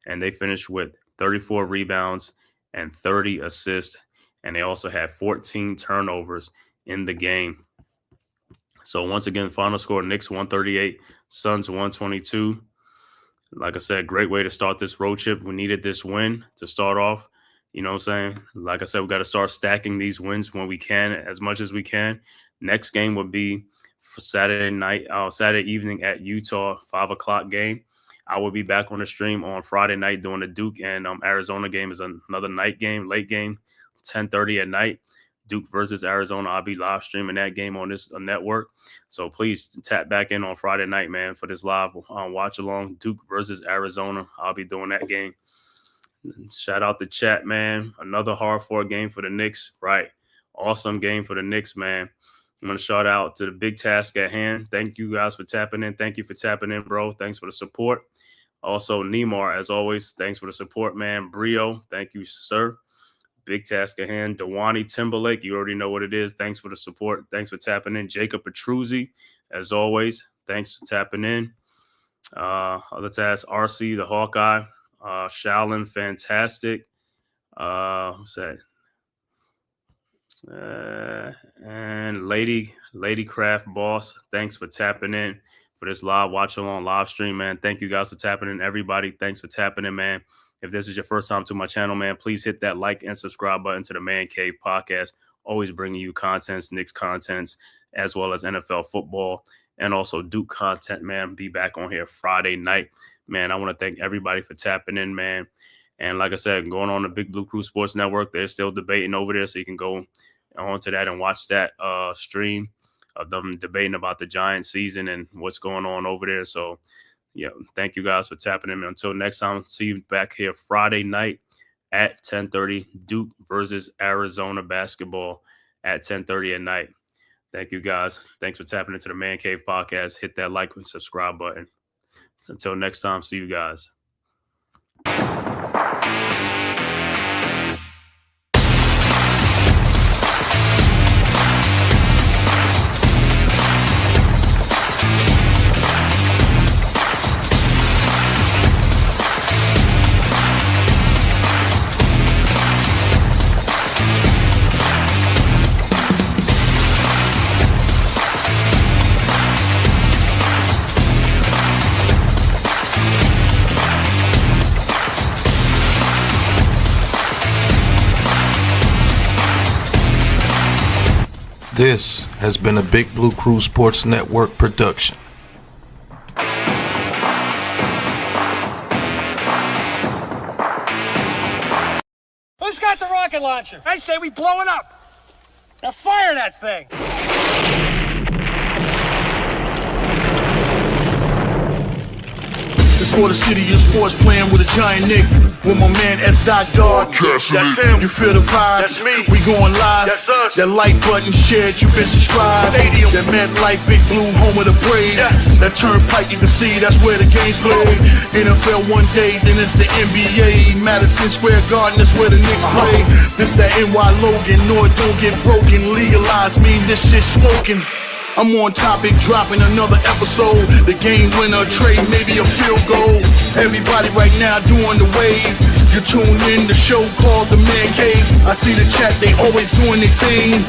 And they finished with 34 rebounds and 30 assists. And they also had 14 turnovers in the game. So once again, final score, Knicks 138, Suns 122. Like I said, great way to start this road trip. We needed this win to start off. You know what I'm saying? Like I said, we got to start stacking these wins when we can, as much as we can. Next game would be for Saturday evening at Utah, 5 o'clock game. I will be back on the stream on Friday night doing the Duke and Arizona game. Is another night game, late game, 10:30 at night. Duke versus Arizona. I'll be live streaming that game on this network. So please tap back in on Friday night, man, for this live watch along. Duke versus Arizona. I'll be doing that game. Shout out the chat, man. Another hard-fought game for the Knicks. Right. Awesome game for the Knicks, man. I'm going to shout out to the big task at hand. Thank you guys for tapping in. Thank you for tapping in, bro. Thanks for the support. Also, Neymar, as always, thanks for the support, man. Brio, thank you, sir. big task at hand. Dewani Timberlake, you already know what it is. Thanks for the support. Thanks for tapping in. Jacob Petruzzi, as always, thanks for tapping in. Other tasks, RC, the Hawkeye. Shaolin, fantastic. What's that? And Lady Craft Boss, thanks for tapping in for this watch along live stream, man. Thank you guys for tapping in. Everybody, thanks for tapping in, man. If this is your first time to my channel, man, please hit that like and subscribe button to the Man Cave podcast. Always bringing you contents, Knicks contents, as well as NFL football and also Duke content, man. Be back on here Friday night, man. I want to thank everybody for tapping in, man. And like I said, going on the Big Blue Crew Sports Network, they're still debating over there, so you can go on to that and watch that stream of them debating about the Giants season and what's going on over there. So, yeah, thank you guys for tapping in. Until next time, see you back here Friday night at 10:30, Duke versus Arizona basketball at 10:30 at night. Thank you guys. Thanks for tapping into the Man Cave podcast. Hit that like and subscribe button. Until next time, see you guys. This has been a Big Blue Crew Sports Network production. Who's got the rocket launcher? I say we blow it up. Now fire that thing. It's for the city of sports, playing with a giant Nick. With my man S. Guard. That's him. You feel the vibe? That's me. We going live. That's us. That like button shared, you been subscribed. Stadium. That MetLife, Big Blue, home of the Braves. Yeah. That turnpike, you can see that's where the game's played. NFL one day, then it's the NBA. Madison Square Garden, that's where the Knicks play. This that NY Logan, North don't get broken. Legalized mean this shit smoking. I'm on topic, dropping another episode. The game winner, trade, maybe a field goal. Everybody right now doing the wave. You tune in, the show called The Man-Cave. I see the chat, they always doing their thing.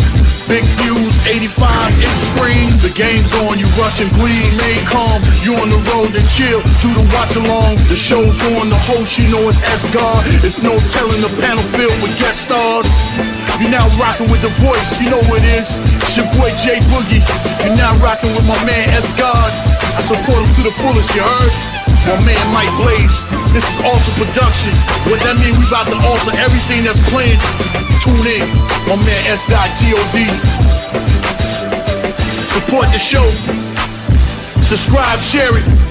Big views, 85 inch screen. The game's on, you rush and bleed. Remain calm, you on the road and chill. Do the watch along, the show's on. The host, you know it's S-Guard. It's no telling, the panel filled with guest stars. You now rocking with the voice, you know what it is. It's your boy J Boogie. You now rocking with my man S-Guard. I support him to the fullest, you heard? My man Mike Blaze. This is Alter Productions. What that mean? We about to alter everything that's playing. Tune in. My man S.G.O.D. Support the show. Subscribe, share it.